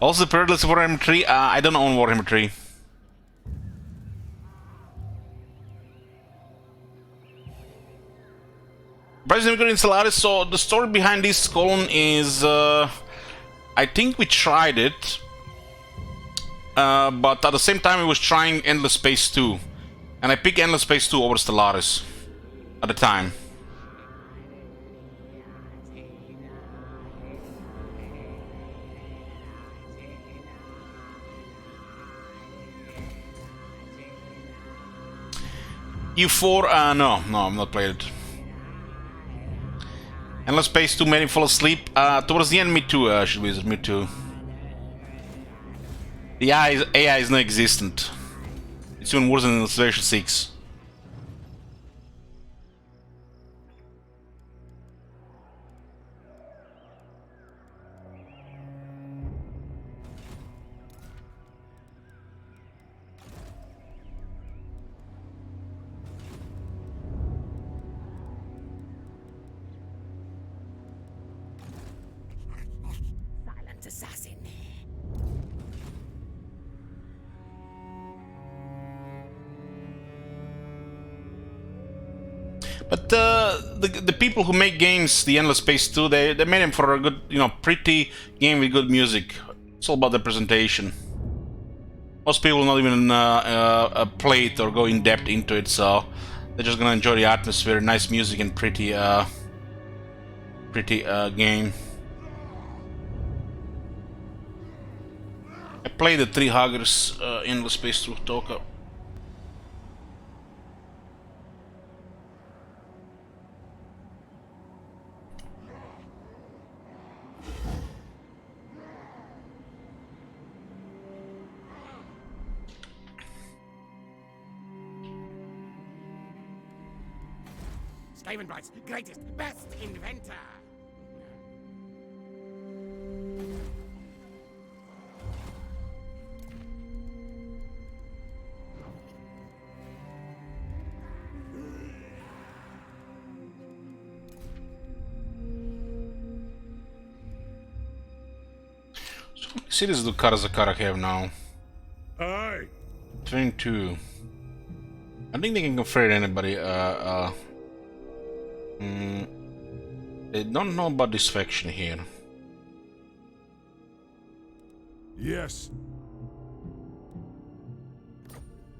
Also, the pre-release of Warhammer 3, I don't own Warhammer 3. Bryson good in Stellaris, so the story behind this column is, I think we tried it, but at the same time I was trying Endless Space 2, and I picked Endless Space 2 over Stellaris at the time. U4, no, I'm not playing it. Endless Space 2 made me fall asleep. Towards the end, me too, me too. The AI is non-existent. It's even worse than Civilization 6. Silent assassin. But the people who make games, the Endless Space 2, they made them for a good, you know, pretty game with good music. It's all about the presentation. Most people not even play it or go in depth into it, so they're just gonna enjoy the atmosphere, nice music, and pretty game. I played the Three Huggers Endless Space 2 Toka. Skavenbright's greatest, best inventor. So how many cities do Karazakara have now? Aye. 22. I think they can convert anybody. They don't know about this faction here. Yes.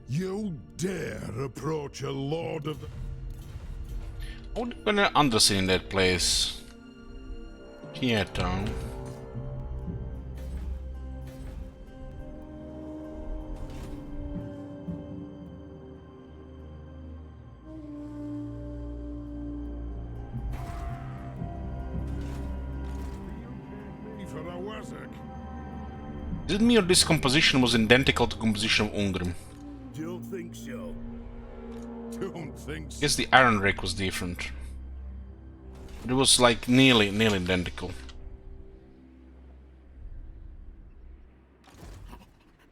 You dare approach a lord of the... How are they gonna understand that place? Here, town. for a wazak. Is it me or this composition was identical to composition of Ungrim? Don't think so. Don't think so. Guess the Iron Rake was different. It was like nearly identical.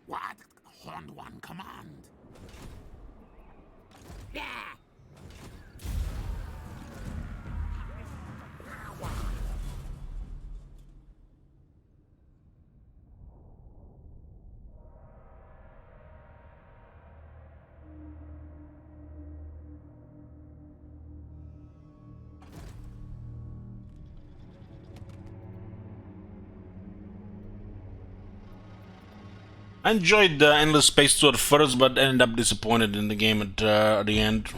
What? Horned One command. Yeah. I enjoyed the Endless Space Tour at first, but ended up disappointed in the game at the end.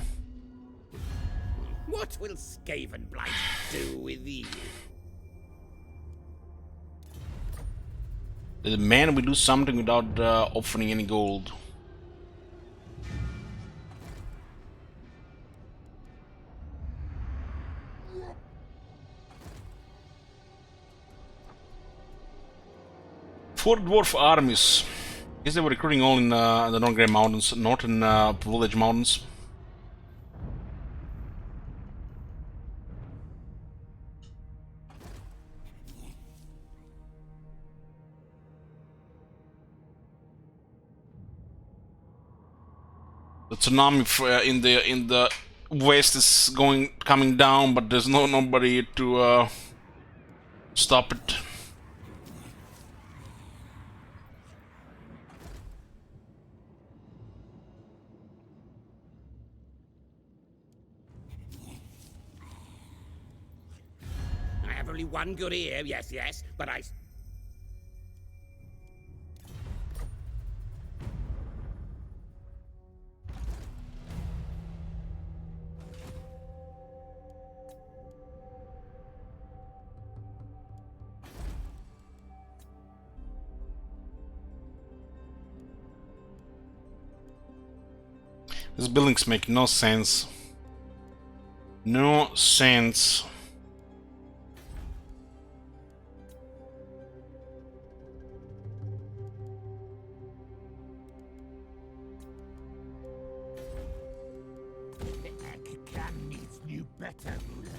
What will Skaven Blight do with thee? The man will do something without offering any gold. Four dwarf armies. Guess they were recruiting all in the Northern Mountains, Northern Village Mountains. The tsunami in the west is coming down, but there's nobody to stop it. I have only one good ear, yes, but I... These buildings make no sense. No sense. The Egg Clan needs new better rulers.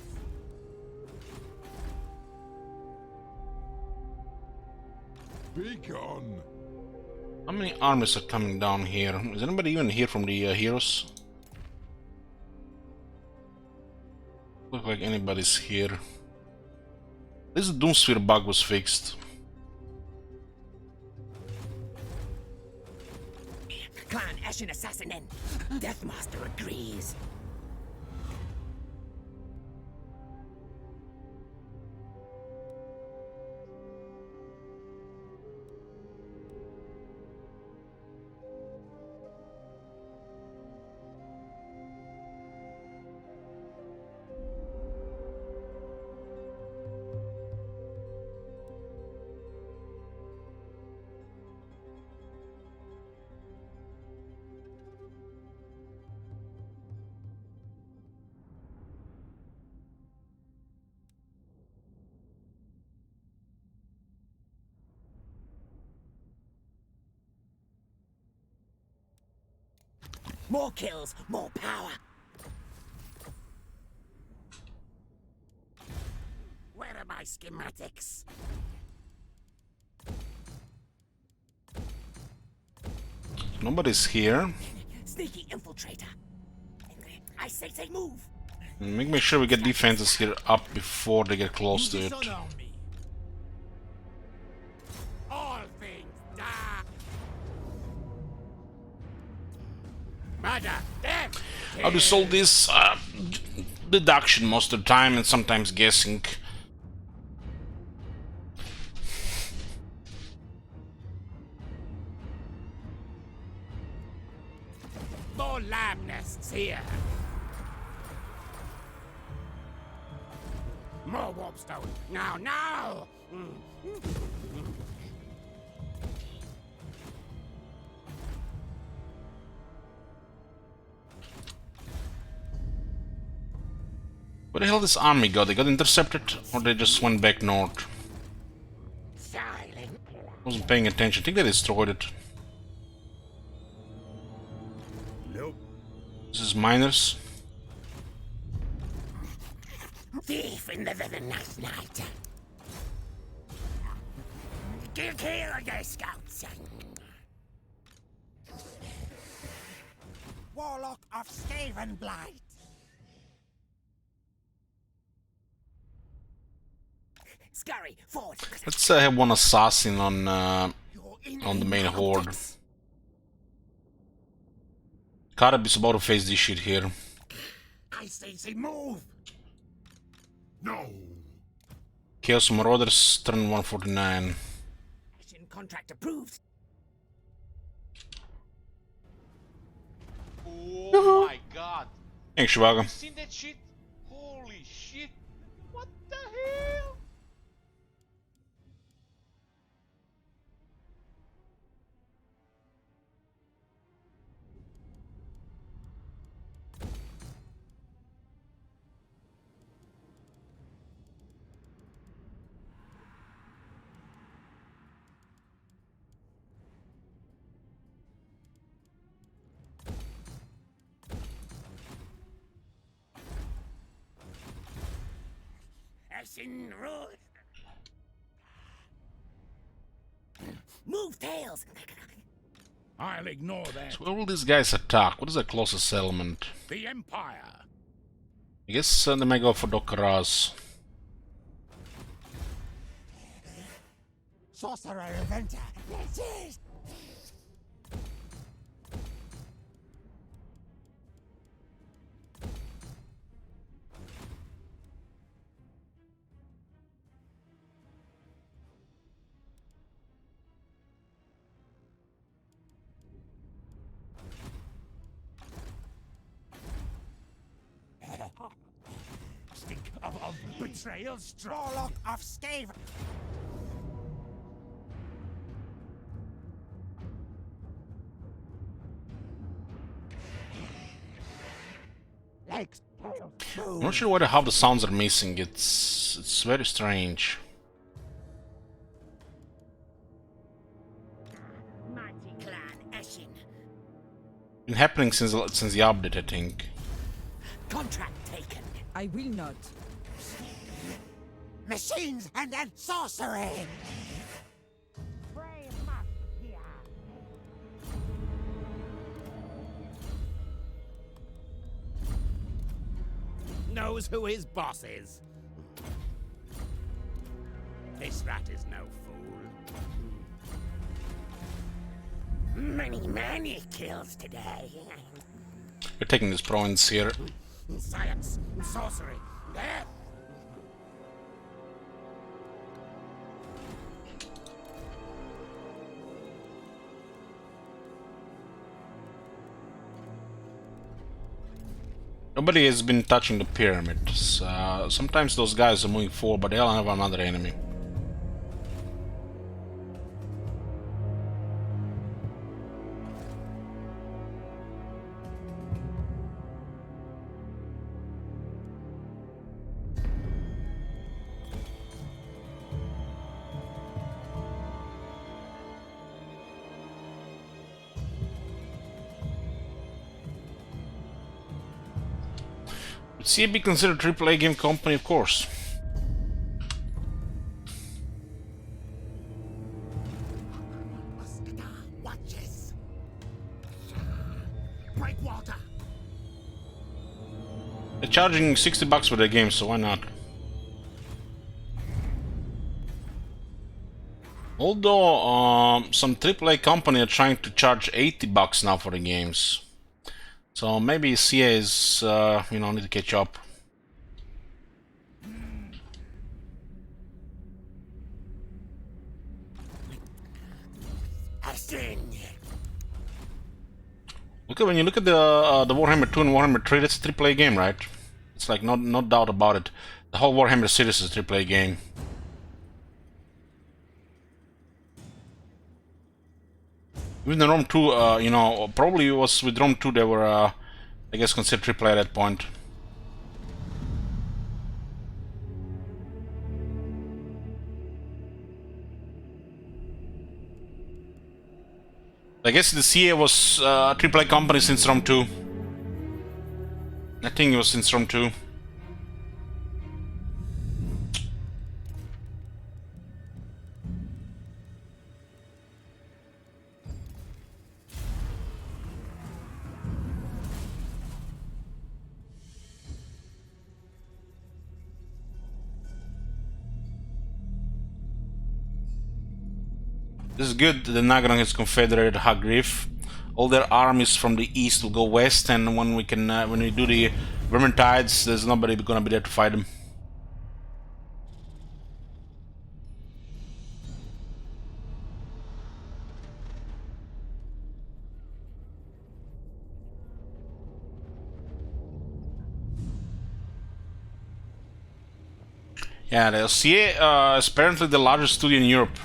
Be gone. How many armies are coming down here? Is anybody even here from the heroes? Look like anybody's here. This Doomsphere bug was fixed. Clan Ashen Assassin in. Deathmaster agrees. More kills, more power. Where are my schematics? Nobody's here. Sneaky infiltrator. I say move. Make sure we get defenses here up before they get close to it. All things die. Murder, death. How to solve this? deduction most of the time and sometimes guessing. More lab nests here. More warpstone. Now, now! Where the hell this army go? They got intercepted or they just went back north? Silent. Wasn't paying attention. I think they destroyed it. Nope. This is miners. Thief in the night. Kill the scouts. Warlock of Skavenblight. Skryre, forward. Let's have one assassin on the main horde. Karab about to face this shit here. I say move. No. Chaos Marauders, turn 149. Mission contract approved. Oh my god. Thanks, Shivago. You seen that shit? Holy shit. What the hell? Ashen road. Move tails. I'll ignore that. So where will these guys attack? What is the closest settlement? The Empire. I guess they may go for Dokkaraz. Sorcerer Inventor. This is. Stink of betrayal, Warlock of Skaven. Legs. I'm not sure why how the sounds are missing. It's very strange. Mighty clan Eshin. Been happening since the update, I think. Contract taken. I will not. Machines and then sorcery. Knows who his boss is. This rat is no fool. Many kills today. We're taking this province here. Science, sorcery, death. Nobody has been touching the pyramids. Sometimes those guys are moving forward, but they'll have another enemy. Would CA be considered a AAA game company? Of course. Watches. Breakwater. They're charging $60 for their game, so why not? Although some AAA company are trying to charge $80 now for the games. So maybe CA is, need to catch up. sting. Look at when you look at the Warhammer 2 and Warhammer 3, that's a AAA game, right? It's like no doubt about it. The whole Warhammer series is a AAA game. Even the Rome 2, you know, probably it was with Rome 2 they were, I guess, considered AAA at that point. I guess the CA was a AAA company since Rome 2. I think it was since Rome 2. This is good. The Nagron has confederated Hagriff. All their armies from the east will go west, and when we can, when we do the Vermintides, there's nobody gonna be there to fight them. Yeah, the CA is apparently the largest studio in Europe,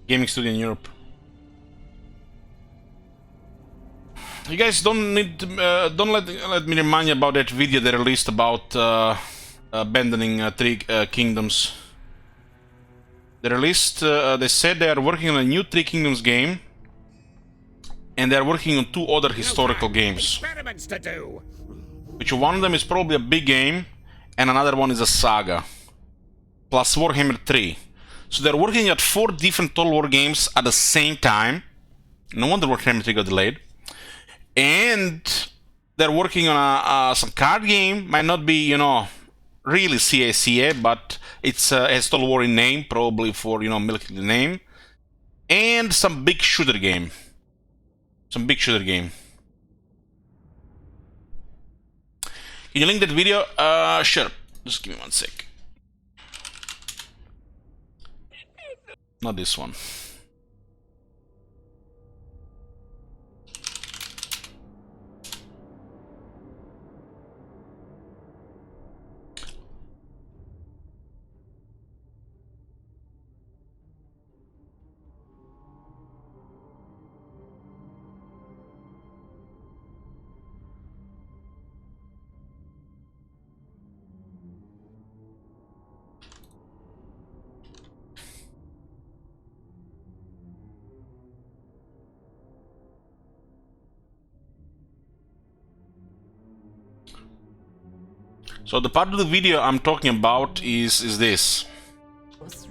gaming studio in Europe. You guys don't need to, don't let me remind you about that video they released about abandoning Three Kingdoms. They released, they said they are working on a new Three Kingdoms game, and they are working on 2 other historical games. Experiments to do. Which one of them is probably a big game, and another one is a saga, plus Warhammer 3. So they're working at 4 different Total War games at the same time. No wonder Warhammer 3 got delayed. And they're working on some card game. Might not be, you know, really CA, but it's has Total War in name, probably for, you know, milking the name. And some big shooter game. Some big shooter game. Can you link that video? Sure. Just give me 1 sec. Not this one. So the part of the video I'm talking about is this.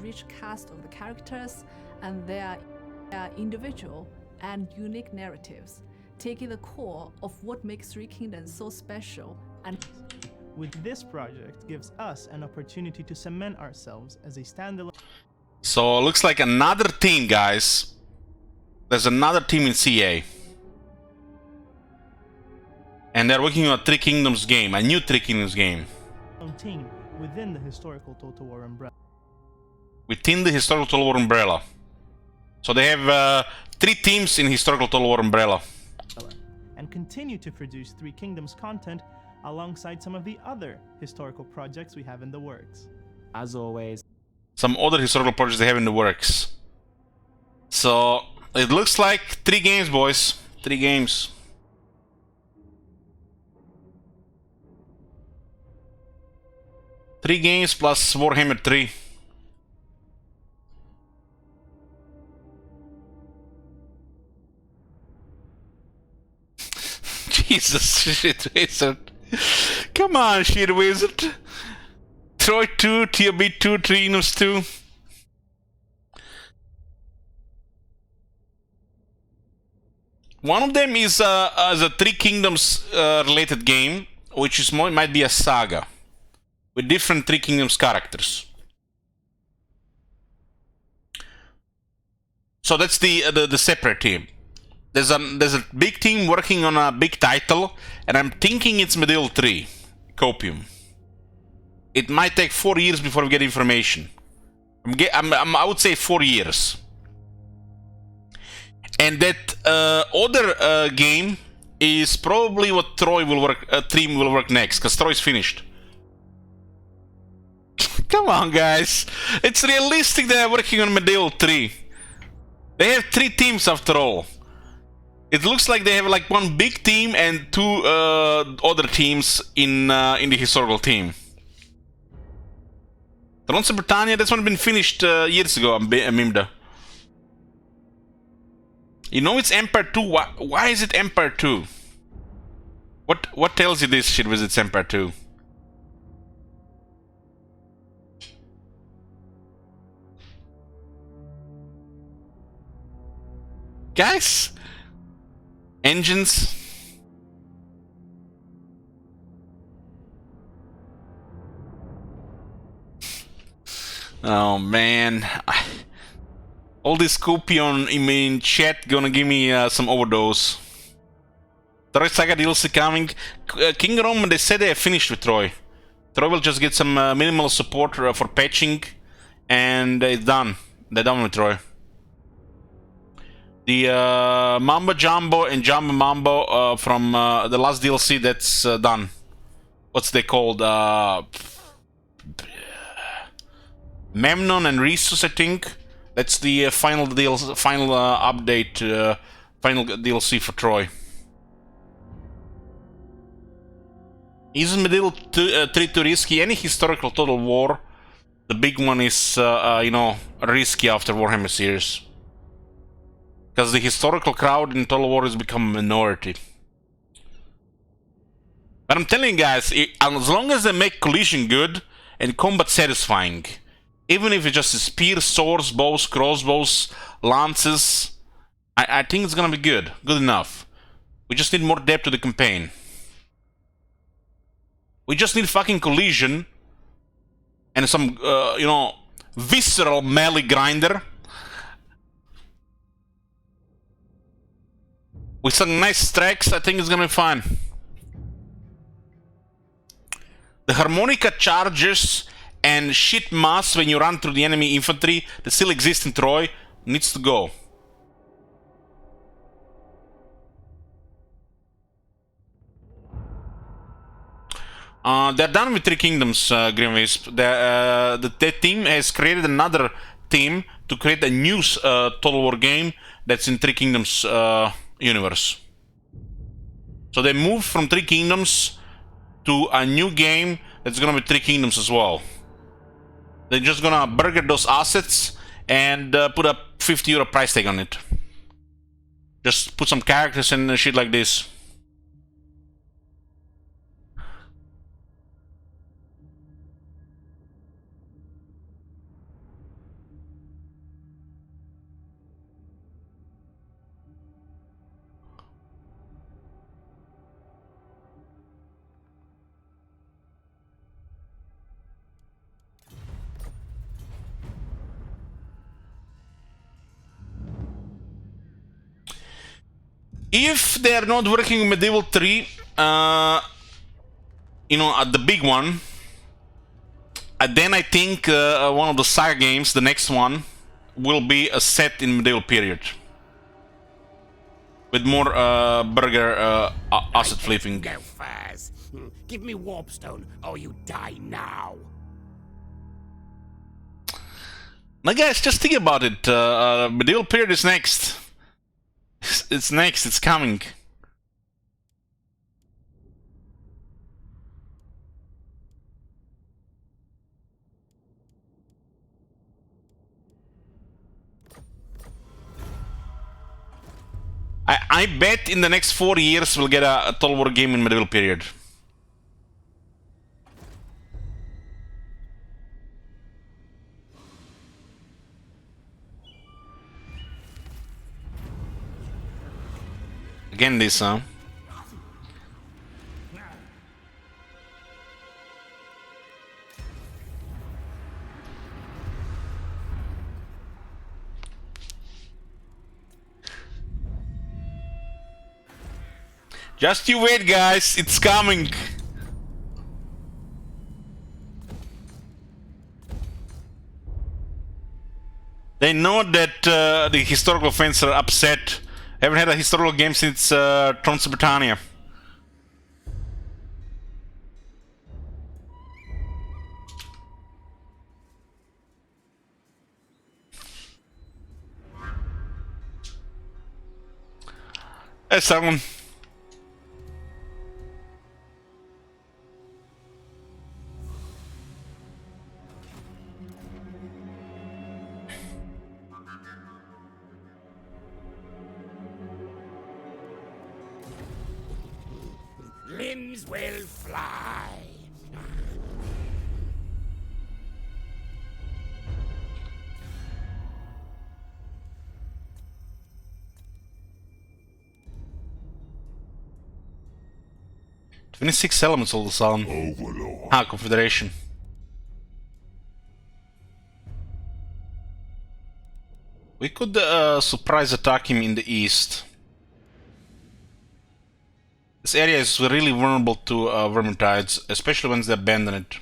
Rich cast of the characters and their individual and unique narratives, taking the core of what makes Three Kingdoms so special. And with this project gives us an opportunity to cement ourselves as a standalone. So looks like another team, guys. There's another team in CA. And they're working on a Three Kingdoms game, a new Three Kingdoms game. Team within the historical Total War umbrella. Within the historical Total War umbrella. So they have 3 teams in historical Total War umbrella. And continue to produce Three Kingdoms content alongside some of the other historical projects we have in the works. As always. Some other historical projects they have in the works. So it looks like 3 games, boys. 3 games. Three games plus Warhammer 3. Jesus, shit wizard. Come on, shit wizard. Troy 2, TB 2, Trinus 2. One of them is a Three Kingdoms related game, which is might be a saga. With different Three Kingdoms characters. So that's the separate team. There's a big team working on a big title, and I'm thinking it's Medieval 3, Copium. It might take 4 years before we get information. I would say 4 years. And that other game is probably what Troy will work, team will work next, because Troy's finished. Come on, guys. It's realistic they're working on Medieval 3. They have 3 teams after all. It looks like they have like one big team and 2 other teams in the historical team. Thrones of Britannia, that's one been finished years ago, Mimda. You know it's Empire 2. Why is it Empire 2? What tells you this shit with it's Empire 2? Guys? Engines? Oh man. All this Scorpion in chat gonna give me some overdose. Troy Saga DLC coming. King Rome, they said they have finished with Troy. Troy will just get some minimal support for patching, and it's done. They're done with Troy. The Mambo Jumbo and Jumbo Mambo from the last DLC, that's done. What's they called? Memnon and Rhesus, I think. That's the final DLC, final update, final DLC for Troy. Isn't Medieval 3 too risky? Any historical Total War, the big one is, you know, risky after Warhammer series. Because the historical crowd in Total War has become a minority. But I'm telling you guys, as long as they make collision good and combat satisfying, even if it's just spears, swords, bows, crossbows, lances, I think it's gonna be good. Good enough. We just need more depth to the campaign. We just need fucking collision and some, you know, visceral melee grinder. With some nice tracks, I think it's gonna be fine. The harmonica charges and shit mass when you run through the enemy infantry that still exist in Troy needs to go. They're done with 3 Kingdoms, Grimwisp. The team has created another team to create a new Total War game that's in 3 Kingdoms universe. So they moved from 3 Kingdoms to a new game that's gonna be 3 Kingdoms as well. They're just gonna burger those assets and put a €50 price tag on it. Just put some characters and shit like this. If they are not working with Medieval 3, you know, at the big one, then I think one of the saga games, the next one, will be a set in Medieval period. With more burger asset flipping. Go first. Give me Warpstone or you die now. Now guys, just think about it. Medieval period is next. It's next, it's coming. I bet in the next 4 years we'll get a Total War game in Medieval period. Again this, huh? Just you wait, guys, it's coming. They know that the historical fans are upset Haven't had a historical game since Thrones of Britannia. That's someone. Limbs will fly. "26 elements all the sudden." Overlord. Ah, Confederation. We could surprise attack him in the east. This area is really vulnerable to Vermintides, especially once they abandon it.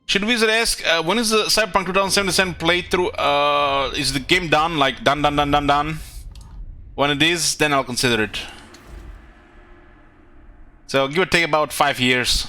Should Wizard ask, when is the Cyberpunk 2077 playthrough? Is the game done? Like, done? When it is, then I'll consider it. So, give or take about 5 years.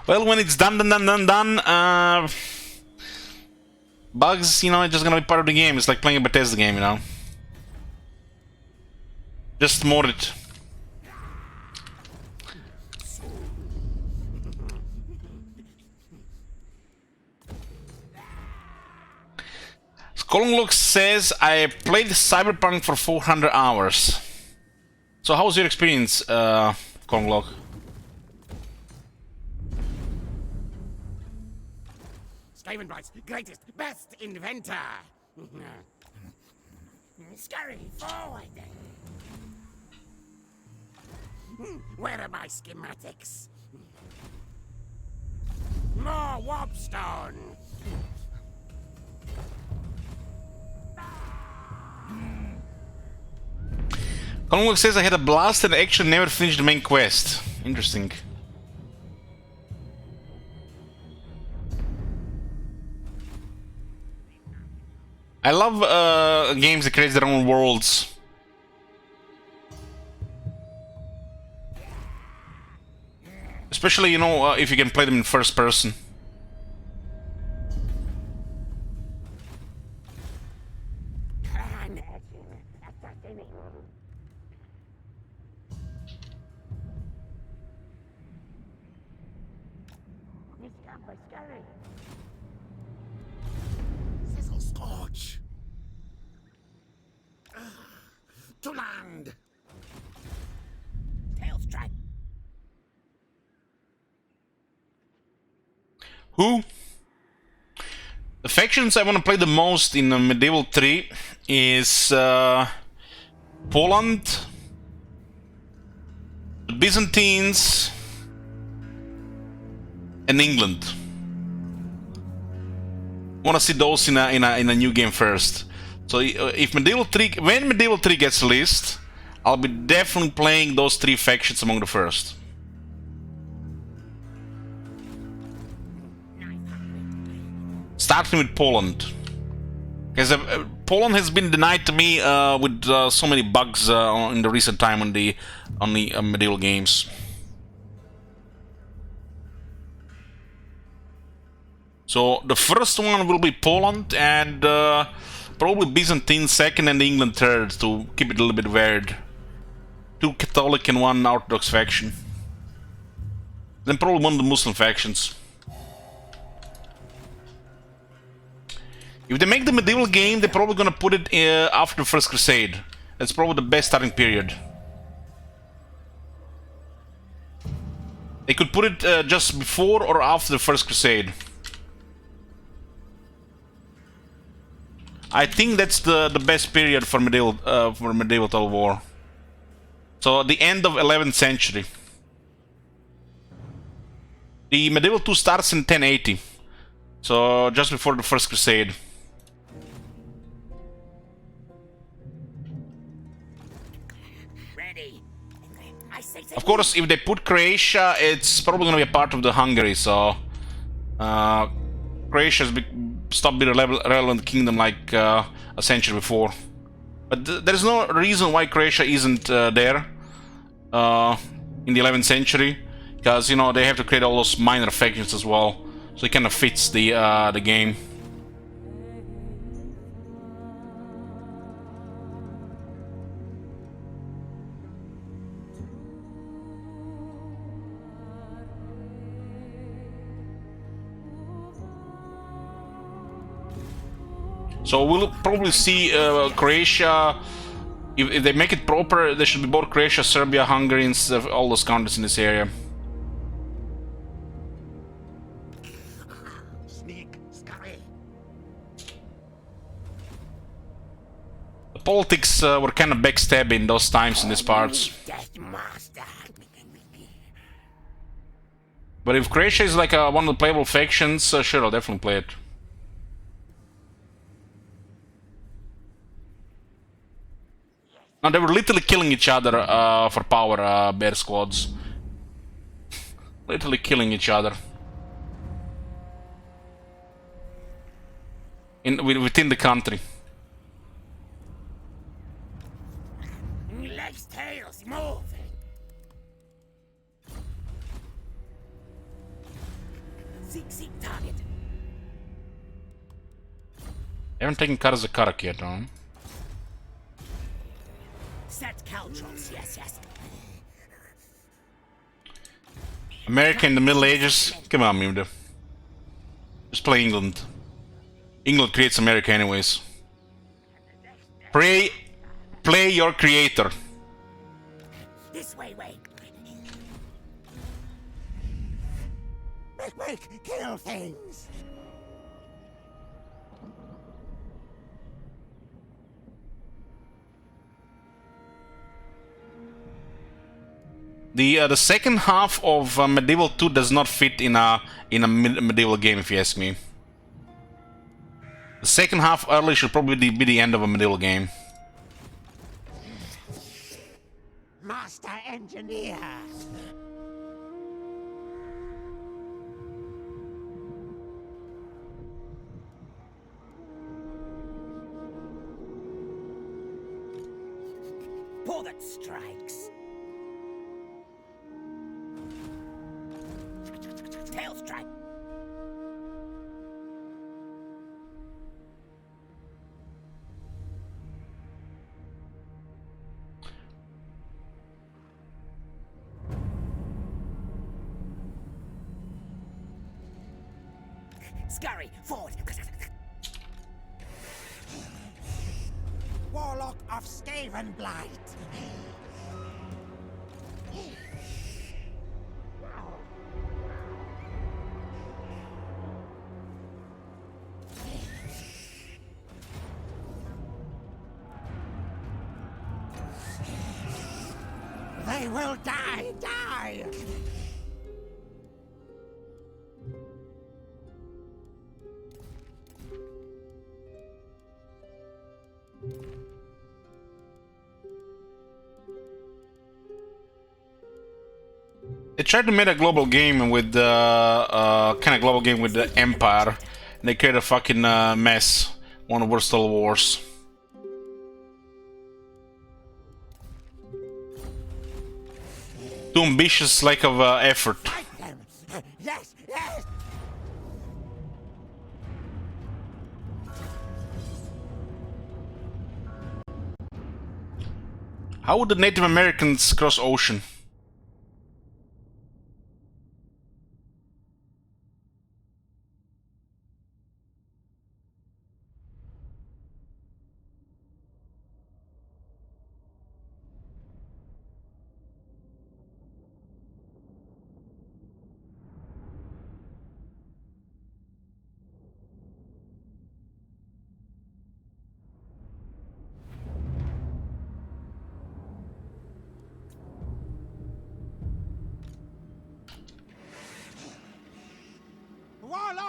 Well, when it's done, bugs, you know, it's just gonna be part of the game. It's like playing a Bethesda game, you know. Just mod it. Kolonglok says, I played Cyberpunk for 400 hours. So how was your experience, Kolonglok? Skavenbright's greatest, best inventor. Scurry forward. Where are my schematics? More warpstone. Kolonglok says, I had a blast and actually never finished the main quest. Interesting. I love games that create their own worlds. Especially, you know, if you can play them in first person. Sizzle scorch. To land. Tail strike. Who? The factions I want to play the most in Medieval 3 is Poland, the Byzantines, and England. I want to see those in a new game first. So if Medieval 3, when Medieval 3 gets released, I'll be definitely playing those 3 factions among the first. Starting with Poland, because Poland has been denied to me with so many bugs in the recent time on the medieval games. So the first one will be Poland, and probably Byzantine second, and England third, to keep it a little bit weird. 2 Catholic and 1 Orthodox faction. Then probably one of the Muslim factions. If they make the medieval game, they're probably gonna put it after the First Crusade. That's probably the best starting period. They could put it just before or after the First Crusade. I think that's the best period for medieval Total War. So the end of 11th century. The Medieval 2 starts in 1080, so just before the First Crusade. Ready. I say Of course, if they put Croatia, it's probably gonna be a part of the Hungary, so Croatia's stopped being a relevant kingdom like a century before. But there's no reason why Croatia isn't there in the 11th century, because you know they have to create all those minor factions as well, so it kind of fits the game. So we'll probably see Croatia. If they make it proper, there should be both Croatia, Serbia, Hungary, and all those countries in this area. Sneak, Skryre. The politics were kind of backstabbing those times in these parts. Death Master. But if Croatia is like one of the playable factions, sure, I'll definitely play it. Now they were literally killing each other for power, bear squads. Literally killing each other. Within the country. Legs, tails, move. Seek target. They haven't taken Karak yet, huh? Set caltrops, yes. America in the Middle Ages? Come on, Mimda. Just play England. England creates America anyways. Play your creator. This way. Make, kill things. The second half of Medieval 2 does not fit in a medieval game, if you ask me. The second half early should probably be the end of a medieval game. Master engineer. Pull that strikes. Tail strike. Skryre, forward. Warlock of Skaven Blight. They will die! They tried to make a global game with kind of global game with the Empire. And they created a fucking mess. One of the worst Star Wars. Too ambitious lack of effort. Yes! How would the Native Americans cross ocean?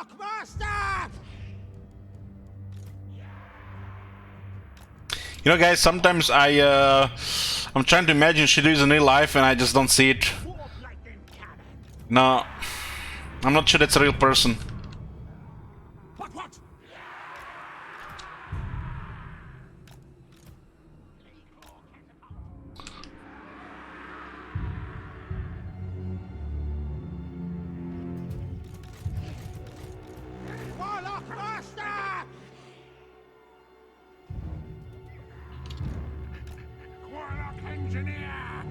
Warlock Master! You know, guys, sometimes I'm trying to imagine she lives in real life and I just don't see it. No, I'm not sure that's a real person. What? Warlock Master! Warlock Engineer!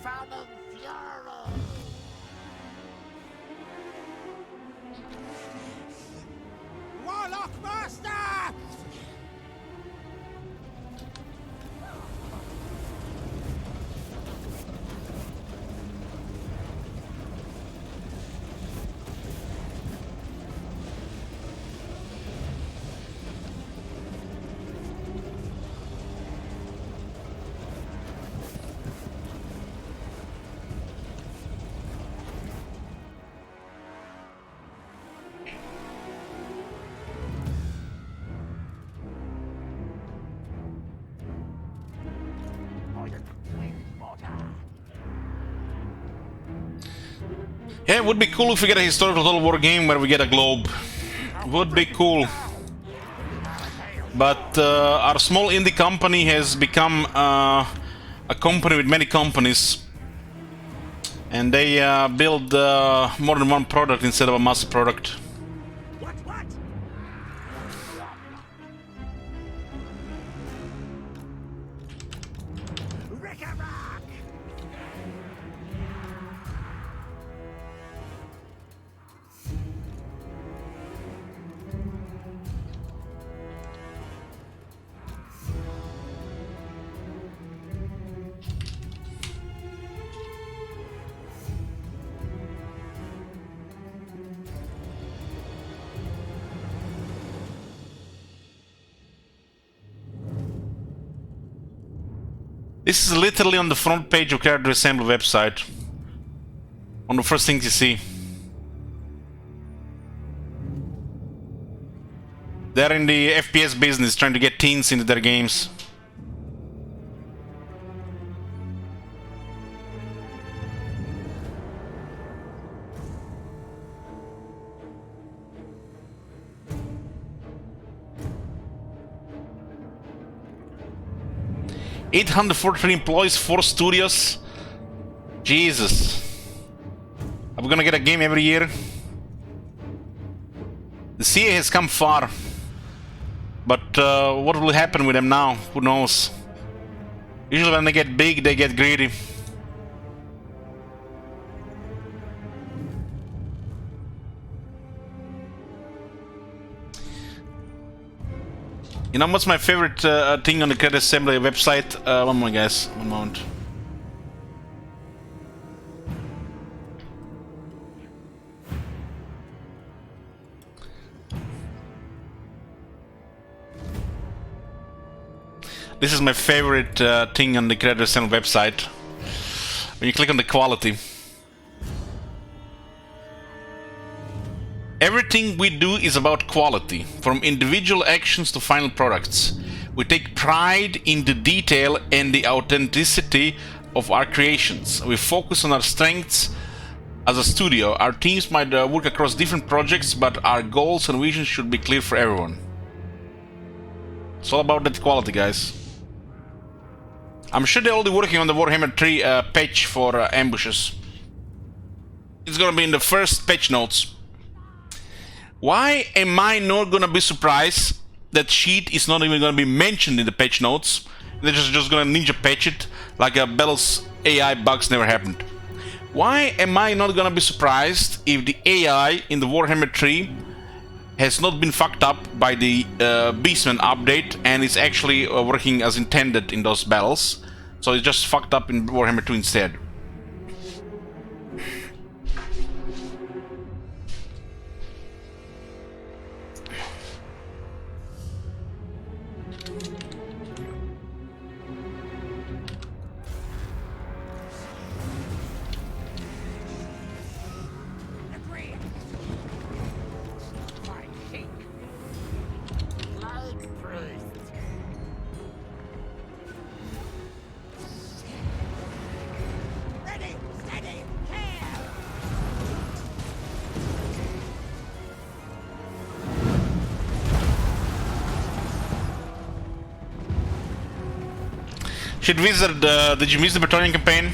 Fathom Fury! Warlock Master! Yeah, it would be cool if we get a historical Total War game where we get a globe. Would be cool. But our small indie company has become a company with many companies. And they build more than one product instead of a mass product. What? Rick-a-rock! This is literally on the front page of Character Assembly website. One of the first things you see. They're in the FPS business, trying to get teens into their games. $843 employees, 4 studios. Jesus. Are we gonna get a game every year? The CA has come far. But what will happen with them now? Who knows? Usually when they get big, they get greedy. You know what's my favorite thing on the Character Assembly website? One more, guys. One moment. This is my favorite thing on the Character Assembly website. When you click on the quality. Everything we do is about quality, from individual actions to final products. We take pride in the detail and the authenticity of our creations. We focus on our strengths as a studio. Our teams might work across different projects, but our goals and visions should be clear for everyone. It's all about that quality, guys. I'm sure they're already working on the Warhammer 3 patch for ambushes. It's gonna be in the first patch notes. Why am I not gonna be surprised that sheet is not even gonna be mentioned in the patch notes? They're just gonna ninja patch it like a Bell's AI bugs never happened. Why am I not gonna be surprised if the AI in the Warhammer 3 has not been fucked up by the Beastman update and is actually working as intended in those battles? So it's just fucked up in Warhammer 2 instead. Shit Wizard, did you miss the Bretonnian campaign?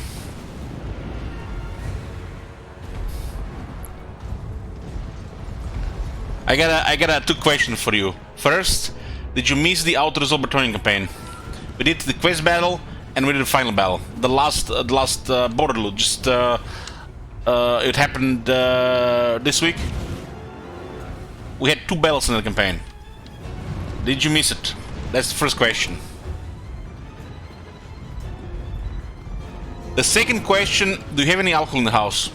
I got two questions for you. First, did you miss the auto-resolve Bretonnian campaign? We did the quest battle and we did the final battle. The last border loot. Just it happened this week. We had 2 battles in the campaign. Did you miss it? That's the first question. The second question: do you have any alcohol in the house?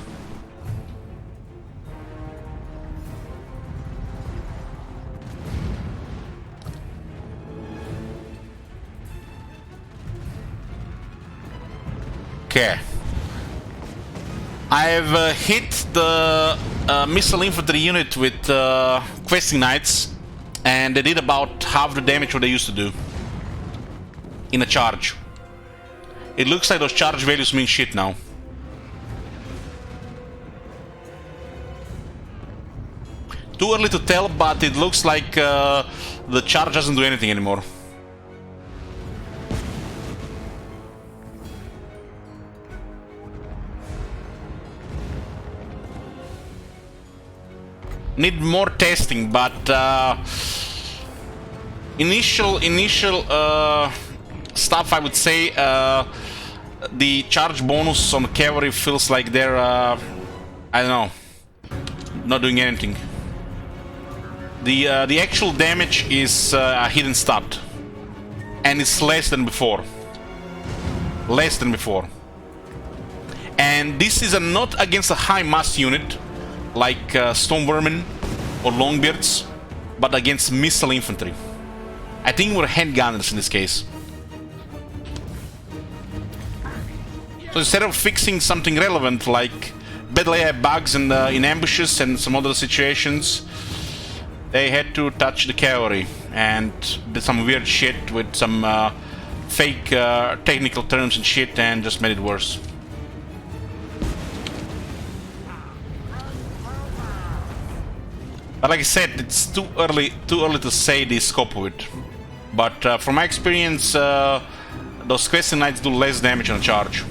Okay. I've hit the missile infantry unit with questing knights, and they did about half the damage what they used to do in a charge. It looks like those charge values mean shit now. Too early to tell, but it looks like the charge doesn't do anything anymore. Need more testing, but initial stuff, I would say the charge bonus on cavalry feels like they're I don't know, not doing anything. The actual damage is a hidden stat, and it's less than before. Less than before. And this is not against a high mass unit like Stone Vermin or Longbeards, but against missile infantry. I think we're handgunners in this case. So instead of fixing something relevant like battle AI bugs in ambushes and some other situations, they had to touch the cavalry and did some weird shit with some fake technical terms and shit, and just made it worse. But like I said, it's too early to say the scope of it. But from my experience, those questing knights do less damage on a charge.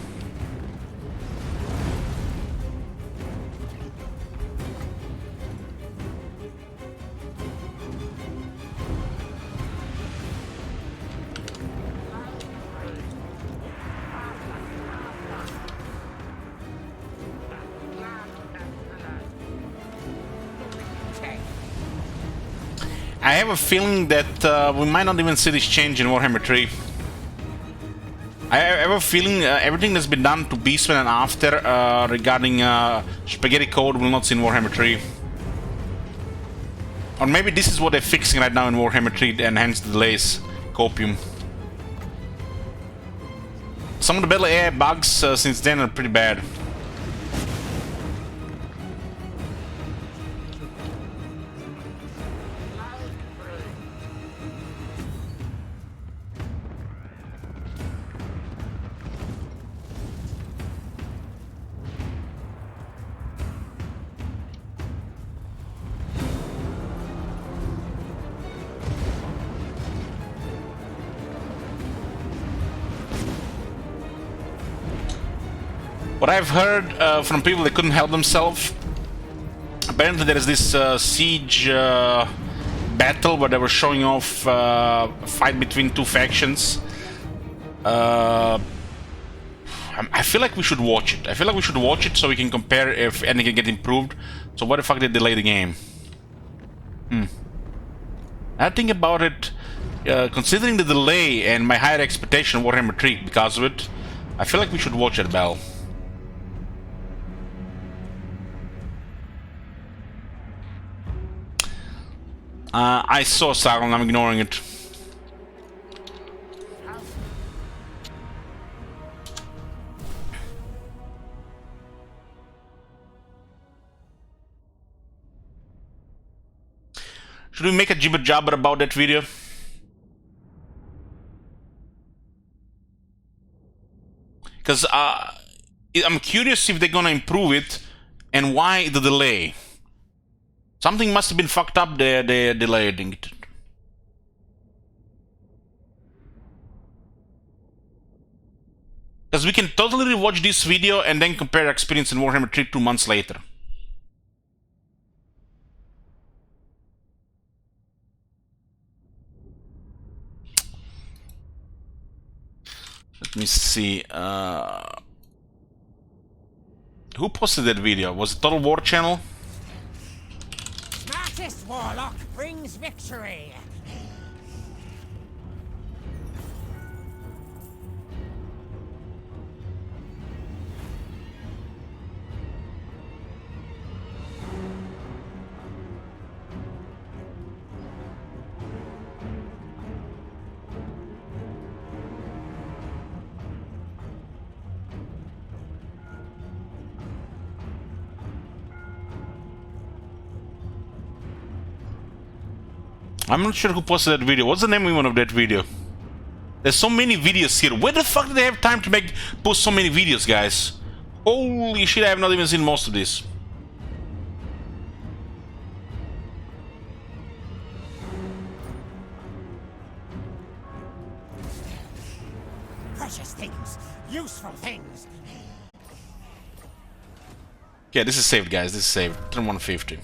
I have a feeling that we might not even see this change in Warhammer 3. I have a feeling everything that's been done to Beastmen and after regarding Spaghetti Code will not see in Warhammer 3. Or maybe this is what they're fixing right now in Warhammer 3 and hence the delays. Copium. Some of the battle AI bugs since then are pretty bad. What I've heard from people that couldn't help themselves, apparently there is this siege battle where they were showing off a fight between 2 factions. I feel like we should watch it. I feel like we should watch it so we can compare if anything can get improved. So why the fuck did they delay the game? I think about it, considering the delay and my higher expectation of Warhammer 3 because of it, I feel like we should watch that battle. I saw Sauron, I'm ignoring it. Should we make a jibber jabber about that video? Because I'm curious if they're gonna improve it and why the delay. Something must have been fucked up there, they're delaying it. Because we can totally rewatch this video and then compare our experience in Warhammer 3 2 months later. Let me see. Who posted that video? Was it Total War Channel? Smartest warlock brings victory. I'm not sure who posted that video. What's the name even of that video? There's so many videos here. Where the fuck do they have time to post so many videos, guys? Holy shit, I have not even seen most of this. Precious things, useful things. Yeah, this is saved, guys. This is saved. Turn 150.